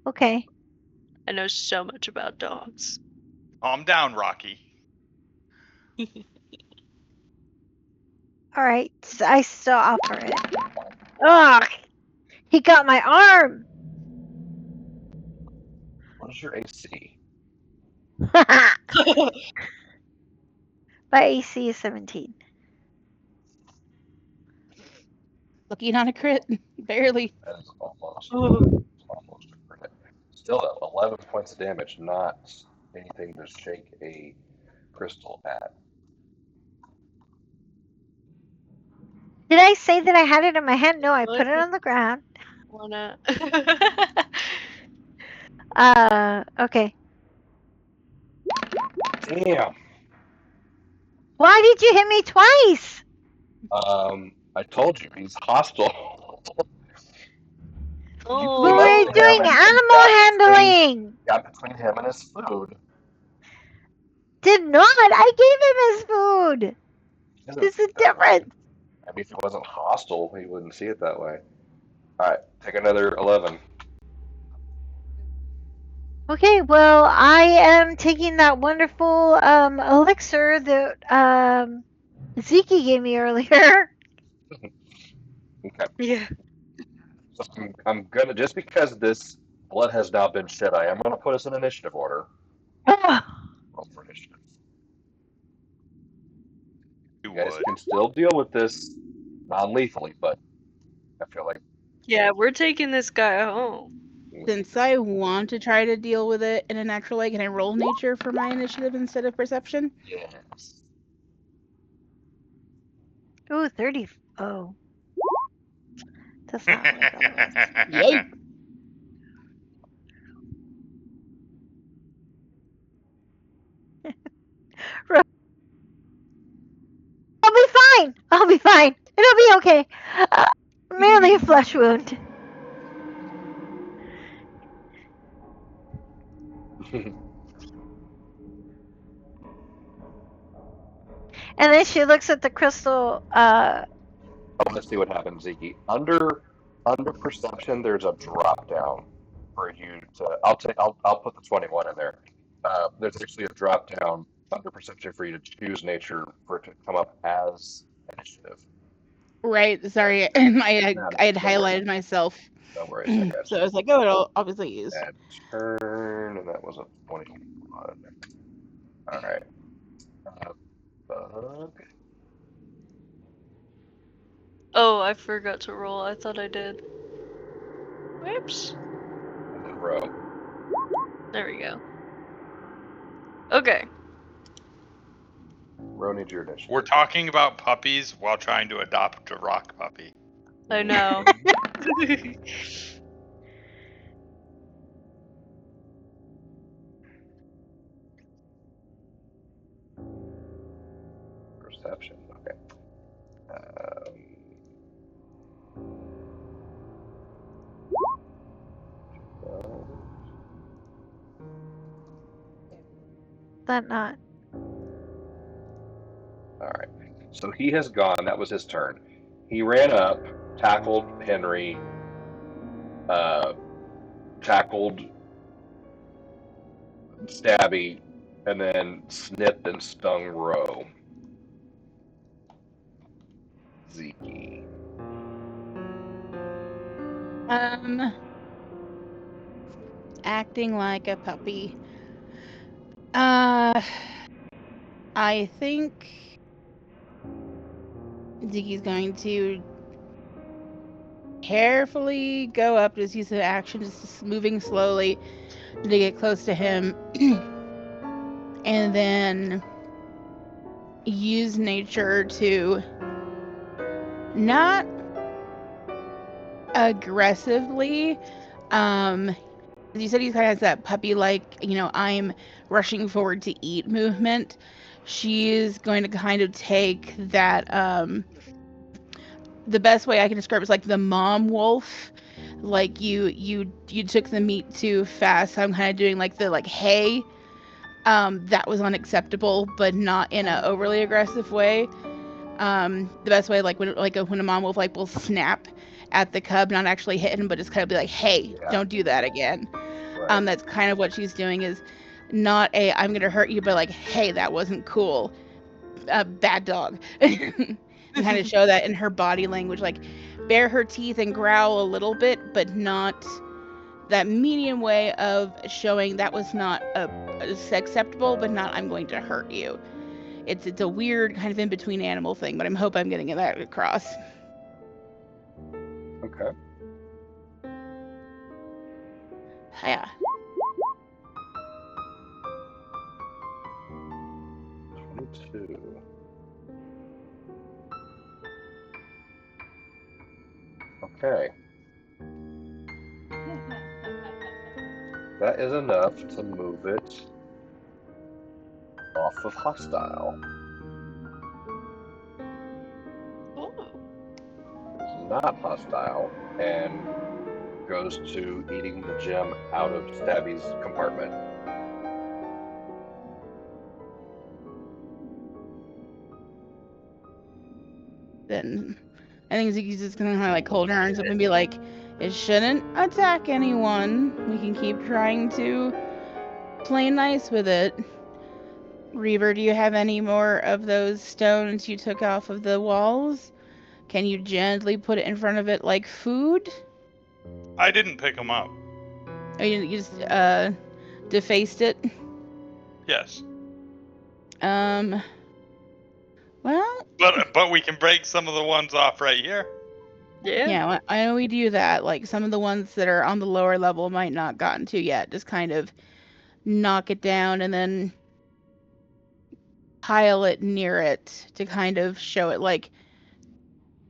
Speaker 5: Okay.
Speaker 4: I know so much about dogs.
Speaker 6: Calm down, Rocky.
Speaker 5: All right. So I still offer it. Ugh. He got my arm.
Speaker 1: What is your AC?
Speaker 5: My AC is 17.
Speaker 3: Looking on a crit. Barely.
Speaker 1: That is almost
Speaker 4: Ooh.
Speaker 1: a crit. Still though, 11 points of damage, not anything to shake a crystal at.
Speaker 5: Did I say that I had it in my hand? No, I put it on the ground.
Speaker 4: Wanna.
Speaker 5: Okay.
Speaker 1: Damn.
Speaker 5: Why did you hit me twice?
Speaker 1: I told you he's hostile.
Speaker 4: Oh.
Speaker 5: We were
Speaker 1: Promoted him
Speaker 5: doing
Speaker 1: and
Speaker 5: animal handling.
Speaker 1: got between him and his food.
Speaker 5: Did not. I gave him his food.
Speaker 1: He doesn't
Speaker 5: There's
Speaker 1: see
Speaker 5: a
Speaker 1: it that way.
Speaker 5: difference.
Speaker 1: I mean, if he wasn't hostile, he wouldn't see it that way. All right, take another 11.
Speaker 5: Okay, well, I am taking that wonderful elixir that Zekie gave me earlier.
Speaker 1: Okay.
Speaker 4: Yeah.
Speaker 1: So I'm gonna, just because this blood has now been shed, I am gonna put us in initiative order.
Speaker 5: Ugh.
Speaker 1: Roll for initiative.
Speaker 6: You
Speaker 1: You guys
Speaker 6: would.
Speaker 1: can still deal with this non-lethally, but I feel like
Speaker 4: Yeah, we're taking this guy home.
Speaker 3: Since I want to try to deal with it in a natural way, can I roll nature for my initiative instead of perception?
Speaker 1: yes.
Speaker 5: Ooh, 30. Oh. That's not what I thought it was.
Speaker 3: Yay!
Speaker 5: I'll be fine. I'll be fine. It'll be okay. Merely a flesh wound. And then she looks at the crystal.
Speaker 1: Let's see what happens, Zeke. Under perception, there's a drop down for you to. I'll put the 21 in there. There's actually a drop down under perception for you to choose nature for it to come up as initiative.
Speaker 3: Right, sorry. I had highlighted myself.
Speaker 1: No worries, I got
Speaker 3: So
Speaker 1: you.
Speaker 3: I was like, oh, it'll obviously use.
Speaker 1: Add turn, and that was a 21. All right. Bug.
Speaker 4: Oh, I forgot to roll. I thought I did. Whoops.
Speaker 1: And then row.
Speaker 4: There we go. Okay.
Speaker 1: Row needs your initiative.
Speaker 6: We're talking about puppies while trying to adopt a rock puppy.
Speaker 4: I know.
Speaker 1: Perception. Okay.
Speaker 5: That not.
Speaker 1: All right. So he has gone. That was his turn. He ran up, tackled Henry, tackled Stabby, and then snipped and stung Roe. Zeke.
Speaker 3: Acting like a puppy. I think Zeke's going to carefully go up, just use the action, just moving slowly to get close to him, and then use nature to not aggressively. You said he kind of has that puppy-like, I'm rushing forward to eat movement. She is going to kind of take that. The best way I can describe it is like the mom wolf. Like you took the meat too fast. So I'm kind of doing like the hey, that was unacceptable, but not in an overly aggressive way. The best way, like when a mom wolf will snap at the cub, not actually hit him, but just kind of be like, "Hey,
Speaker 1: Yeah.
Speaker 3: don't do that again."
Speaker 1: Right.
Speaker 3: That's kind of what she's doing, is not a "I'm gonna hurt you," but like, "Hey, that wasn't cool, bad dog." And kind of show that in her body language, like bare her teeth and growl a little bit, but not that medium way of showing that was not acceptable, but not "I'm going to hurt you." It's a weird kind of in between animal thing, but I hope I'm getting that across.
Speaker 1: Okay.
Speaker 3: Yeah.
Speaker 1: 22. Okay. That is enough to move it off of hostile.
Speaker 4: Ooh.
Speaker 1: It's not hostile and goes to eating the gem out of Stabby's compartment.
Speaker 3: Then I think Zeke's just gonna kind of hold her arms up and be like, "It shouldn't attack anyone. We can keep trying to play nice with it." Reaver, do you have any more of those stones you took off of the walls? Can you gently put it in front of it like food?
Speaker 2: I didn't pick them up.
Speaker 3: Or you just defaced it?
Speaker 2: Yes.
Speaker 3: Well,
Speaker 2: But we can break some of the ones off right here.
Speaker 3: yeah, well, I know we do that. Like some of the ones that are on the lower level might not gotten to yet. Just kind of knock it down and then pile it near it to kind of show it like,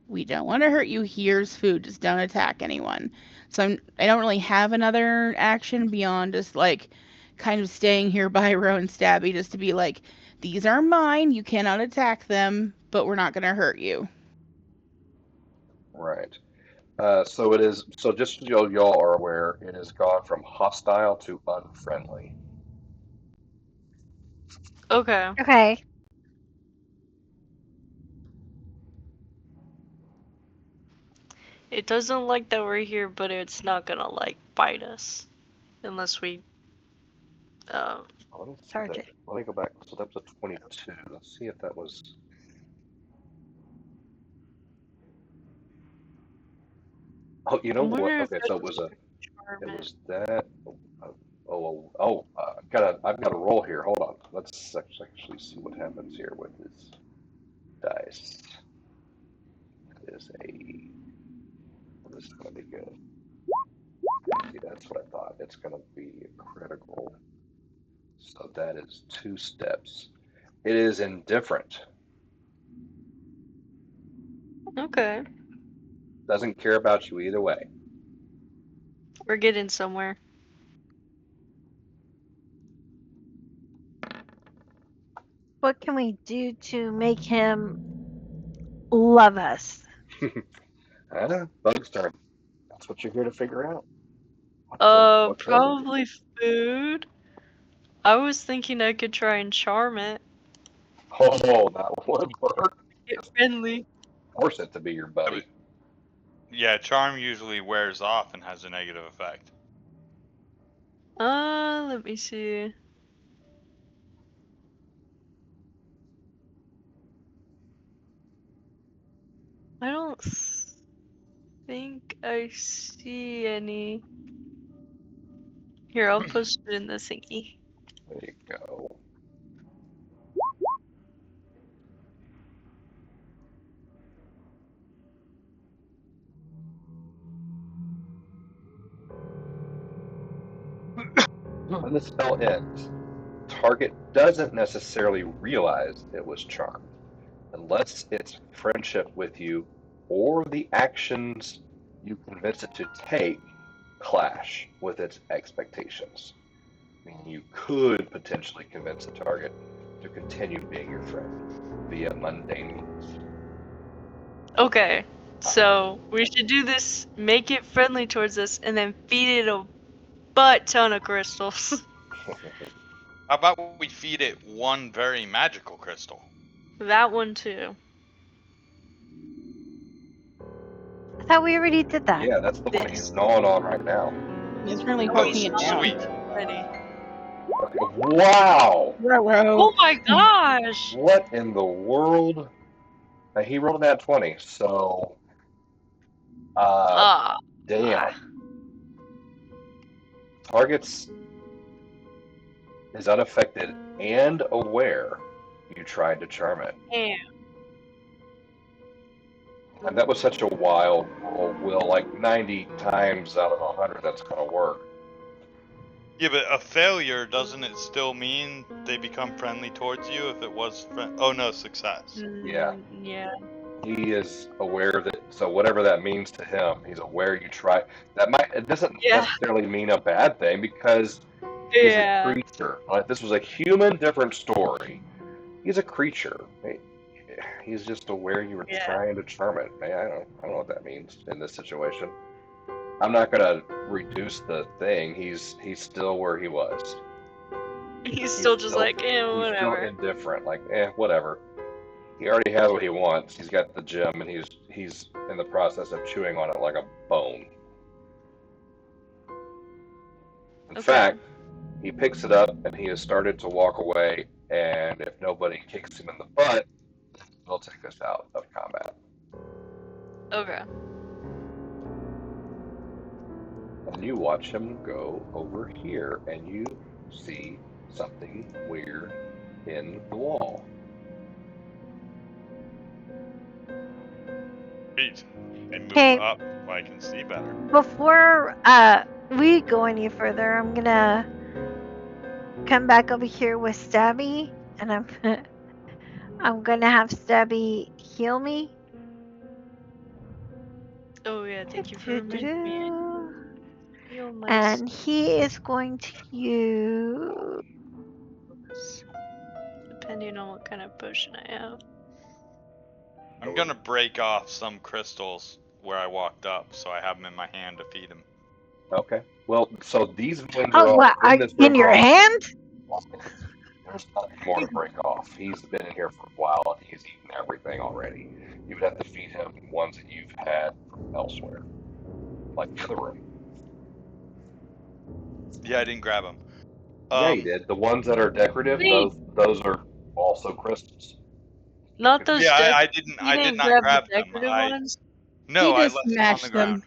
Speaker 3: we don't want to hurt you. Here's food. Just don't attack anyone. So I don't really have another action beyond just like kind of staying here by Ro and Stabby, just to be like, these are mine. You cannot attack them, but we're not going to hurt you.
Speaker 1: Right. So it is. So just so y'all are aware, it has gone from hostile to unfriendly.
Speaker 4: Okay.
Speaker 5: Okay.
Speaker 4: It doesn't like that we're here, but it's not gonna like bite us unless we.
Speaker 1: Oh, let me see
Speaker 5: Target.
Speaker 1: that. Let me go back. So that was a 22. Let's see if that was. Oh, you know
Speaker 4: I'm
Speaker 1: what?
Speaker 4: wondering if
Speaker 1: Okay, so it
Speaker 4: that's
Speaker 1: was a. It
Speaker 4: charming.
Speaker 1: was that. I've got a roll here. Hold on. Let's actually see what happens here with this dice. It is a. This is going to be good. See, that's what I thought. It's going to be a critical. So that is 2 steps. It is indifferent.
Speaker 4: Okay,
Speaker 1: Doesn't care about you either way.
Speaker 4: we're getting somewhere.
Speaker 5: What can we do to make him love us?
Speaker 1: I know. Bug's turn. That's what you're here to figure out. What can it?
Speaker 4: Probably food. I was thinking I could try and charm it.
Speaker 1: Oh, that would work.
Speaker 4: Get friendly.
Speaker 1: Force it to be your buddy.
Speaker 2: Yeah, charm usually wears off and has a negative effect.
Speaker 4: Let me see. I don't think I see any. Here, I'll post it in the thingy.
Speaker 1: There you go. When the spell ends, target doesn't necessarily realize it was charmed, unless its friendship with you or the actions you convince it to take clash with its expectations. I mean, you could potentially convince the target to continue being your friend via mundane means.
Speaker 4: Okay, so we should do this, make it friendly towards us, and then feed it a butt ton of crystals.
Speaker 2: How about we feed it one very magical crystal?
Speaker 4: That one too.
Speaker 5: I thought we already did that.
Speaker 1: Yeah, that's the one he's
Speaker 4: This.
Speaker 1: gnawing on right now.
Speaker 3: It's really
Speaker 4: Oh,
Speaker 3: horking
Speaker 4: he's
Speaker 3: it
Speaker 4: not
Speaker 3: down.
Speaker 2: Sweet.
Speaker 4: ready.
Speaker 1: Wow!
Speaker 3: Ruh-roh.
Speaker 4: Oh my gosh!
Speaker 1: What in the world? Now, he rolled that 20, so
Speaker 4: Ah.
Speaker 1: damn. Targets is unaffected and aware you tried to charm it.
Speaker 4: Damn.
Speaker 1: And that was such a wild roll, Will. Like 90 times out of 100, that's going to work.
Speaker 2: Yeah, but a failure, doesn't it still mean they become friendly towards you if it was oh no, success.
Speaker 1: Yeah.
Speaker 4: Yeah.
Speaker 1: He is aware that, so whatever that means to him, he's aware you try. It doesn't
Speaker 4: Yeah.
Speaker 1: necessarily mean a bad thing because he's a
Speaker 4: Yeah.
Speaker 1: creature. Like, this was a human, different story. He's a creature. He's just aware you were
Speaker 4: Yeah.
Speaker 1: trying to charm it. I don't know what that means in this situation. I'm not gonna reduce the thing. He's still where he was.
Speaker 4: He's still just like,
Speaker 1: He's still
Speaker 4: whatever.
Speaker 1: indifferent. Like, whatever. He already has what he wants. He's got the gem, and he's in the process of chewing on it like a bone. In
Speaker 4: Okay.
Speaker 1: fact, he picks it up and he has started to walk away. And if nobody kicks him in the butt, he'll take us out of combat.
Speaker 4: Okay.
Speaker 1: And you watch him go over here, and you see something weird in the wall.
Speaker 2: Sweet. And move
Speaker 5: Okay.
Speaker 2: up so I can see better.
Speaker 5: Before we go any further, I'm gonna come back over here with Stabby, and I'm gonna have Stabby heal me.
Speaker 4: Oh yeah, thank you for reminding me. Heal my
Speaker 5: And he is going to use.
Speaker 4: spells, depending on what kind of potion I have.
Speaker 2: I'm gonna break off some crystals where I walked up, so I have them in my hand to feed him.
Speaker 1: Okay. Well, so these ones are
Speaker 5: Oh,
Speaker 1: all
Speaker 5: what?
Speaker 1: in this room.
Speaker 5: In your hand?
Speaker 1: There's nothing more to break off. He's been in here for a while, and he's eaten everything already. You would have to feed him ones that you've had elsewhere, like the other room.
Speaker 2: Yeah, I didn't grab them.
Speaker 1: Yeah, you did. The ones that are decorative,
Speaker 4: Wait.
Speaker 1: those are also crystals.
Speaker 4: Not those
Speaker 2: Yeah,
Speaker 4: deck.
Speaker 2: I
Speaker 4: You
Speaker 2: did
Speaker 4: didn't
Speaker 2: not
Speaker 4: grab the
Speaker 2: grab them.
Speaker 4: decorative ones?
Speaker 2: No,
Speaker 3: He
Speaker 2: I
Speaker 3: just
Speaker 2: left them on the
Speaker 3: smashed
Speaker 2: ground.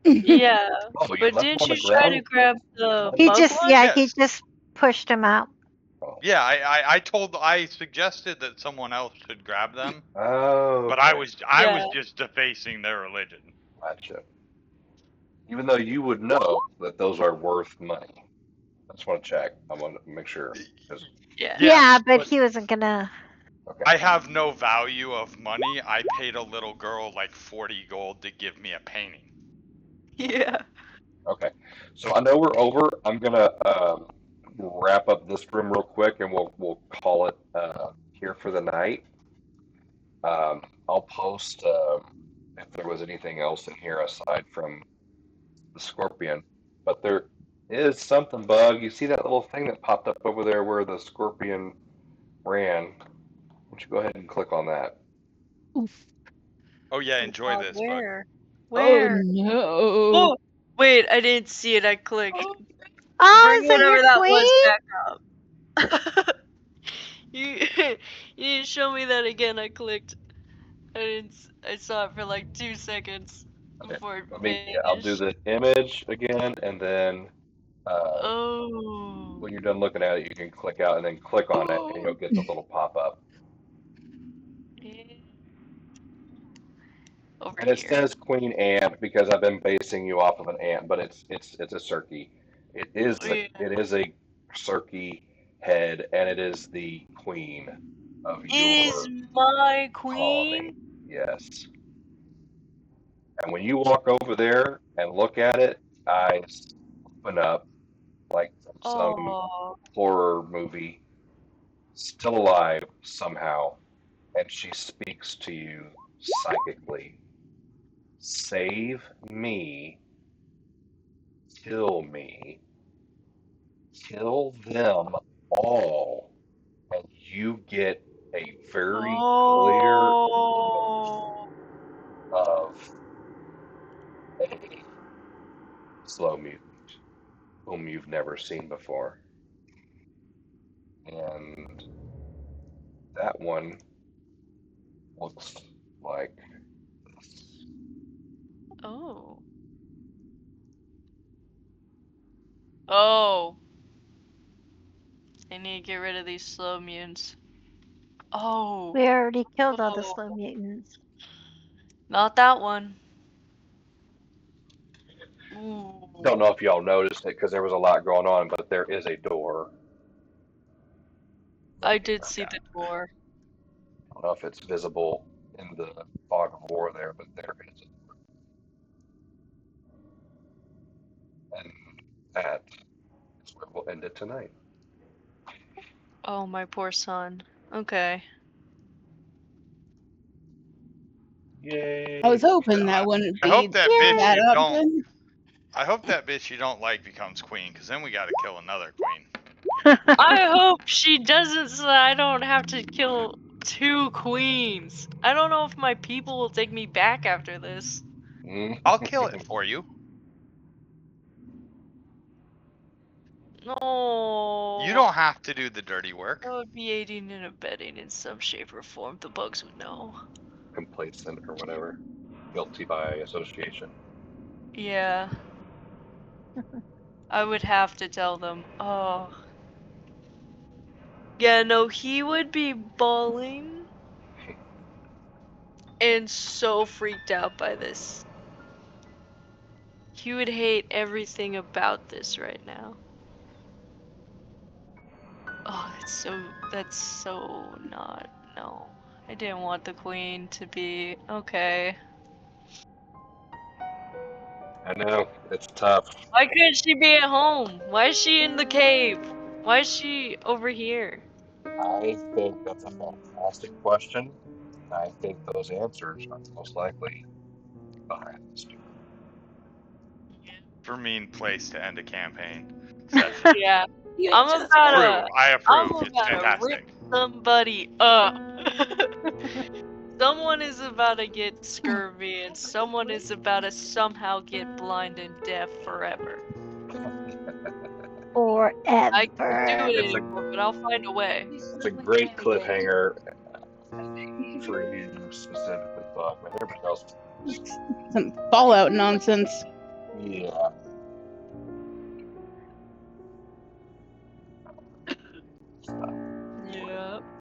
Speaker 3: them.
Speaker 4: Yeah.
Speaker 1: Oh, you
Speaker 4: But
Speaker 1: left
Speaker 4: didn't
Speaker 1: them on
Speaker 4: you
Speaker 1: the
Speaker 4: try to
Speaker 1: ground?
Speaker 4: grab the
Speaker 5: He
Speaker 4: bug
Speaker 5: just,
Speaker 4: one?
Speaker 5: yeah,
Speaker 2: Yes.
Speaker 5: he just pushed him out.
Speaker 1: Oh.
Speaker 2: Yeah, I suggested that someone else should grab them,
Speaker 1: Oh.
Speaker 2: but I
Speaker 1: Okay.
Speaker 2: was just defacing their religion.
Speaker 1: Gotcha. Even though you would know that those are worth money. I just want to check. I want to make sure.
Speaker 4: Yeah.
Speaker 2: Yes,
Speaker 5: Yeah, but he wasn't gonna.
Speaker 1: Okay.
Speaker 2: I have no value of money. I paid a little girl like 40 gold to give me a painting.
Speaker 4: Yeah.
Speaker 1: Okay. So I know we're over. I'm gonna wrap up this room real quick, and we'll call it here for the night. I'll post if there was anything else in here aside from the scorpion, but there is something, Bug. You see that little thing that popped up over there where the scorpion ran? Why don't you go ahead and click on that?
Speaker 3: Oof.
Speaker 2: Oh yeah, enjoy this, Bug.
Speaker 4: Where?
Speaker 3: Oh
Speaker 4: Where?
Speaker 3: no.
Speaker 4: Oh, wait, I didn't see it. I clicked.
Speaker 5: Oh,
Speaker 4: Bring
Speaker 5: is that
Speaker 4: whatever
Speaker 5: your
Speaker 4: that
Speaker 5: queen?
Speaker 4: was back up. you you didn't show me that again. I clicked. I saw it for like 2 seconds before it vanished.
Speaker 1: I'll do the image again, and then
Speaker 4: Oh.
Speaker 1: when you're done looking at it, you can click out and then click on it, and you'll get the little pop up.
Speaker 4: Over
Speaker 1: And it
Speaker 4: here.
Speaker 1: says Queen Ant because I've been basing you off of an ant, but it's a Circe. It is a Circe head, and it is the queen of
Speaker 4: It is
Speaker 1: your
Speaker 4: my
Speaker 1: colony.
Speaker 4: queen.
Speaker 1: Yes. And when you walk over there and look at it, eyes open up like some
Speaker 4: Oh.
Speaker 1: horror movie, still alive somehow, and she speaks to you psychically. Save me, kill me, kill them all, and you get a very clear
Speaker 4: Oh.
Speaker 1: of a slow mutant whom you've never seen before. And that one looks like this.
Speaker 4: Oh. Oh. I need to get rid of these slow mutants. Oh.
Speaker 5: We already killed all the
Speaker 4: Oh.
Speaker 5: slow mutants.
Speaker 4: Not that one. Ooh.
Speaker 1: Don't know if y'all noticed it because there was a lot going on, but there is a door.
Speaker 4: I did see the door.
Speaker 1: I don't know if it's visible in the fog of war there, but there is. And that is where we'll end it tonight.
Speaker 4: Oh, my poor son. Okay.
Speaker 1: Yay!
Speaker 3: I was hoping that wouldn't
Speaker 2: I hope
Speaker 3: be
Speaker 2: that bitch
Speaker 3: that
Speaker 2: you don't.
Speaker 3: option.
Speaker 2: I hope that bitch you don't like becomes queen, because then we got to kill another queen.
Speaker 4: I hope she doesn't so I don't have to kill 2 queens. I don't know if my people will take me back after this.
Speaker 2: I'll kill it for you.
Speaker 4: No.
Speaker 2: You don't have to do the dirty work.
Speaker 4: That would be aiding and abetting in some shape or form. The Bugs would know.
Speaker 1: Complacent or whatever. Guilty by association.
Speaker 4: Yeah. I would have to tell them. Oh. Yeah, no, he would be bawling and so freaked out by this. He would hate everything about this right now. Oh, that's so not, no. I didn't want the queen to be, okay.
Speaker 1: I know, it's tough.
Speaker 4: Why couldn't she be at home? Why is she in the cave? Why is she over here?
Speaker 1: I think that's a fantastic question. I think those answers are most likely behind the screen.
Speaker 2: For mean place to end a campaign session.
Speaker 4: Yeah.
Speaker 3: You
Speaker 4: I'm
Speaker 3: answered
Speaker 4: about
Speaker 2: Approve.
Speaker 4: to,
Speaker 2: I
Speaker 4: I'm
Speaker 2: approve. It's
Speaker 4: about to rip
Speaker 2: fantastic.
Speaker 4: somebody up. Someone is about to get scurvy and someone is about to somehow get blind and deaf forever. I can't do
Speaker 5: Forever.
Speaker 4: it
Speaker 1: It's a
Speaker 4: anymore, but I'll find a way.
Speaker 1: it's a great cliffhanger for you specifically, Bug. But everybody else,
Speaker 3: some Fallout nonsense.
Speaker 1: yeah.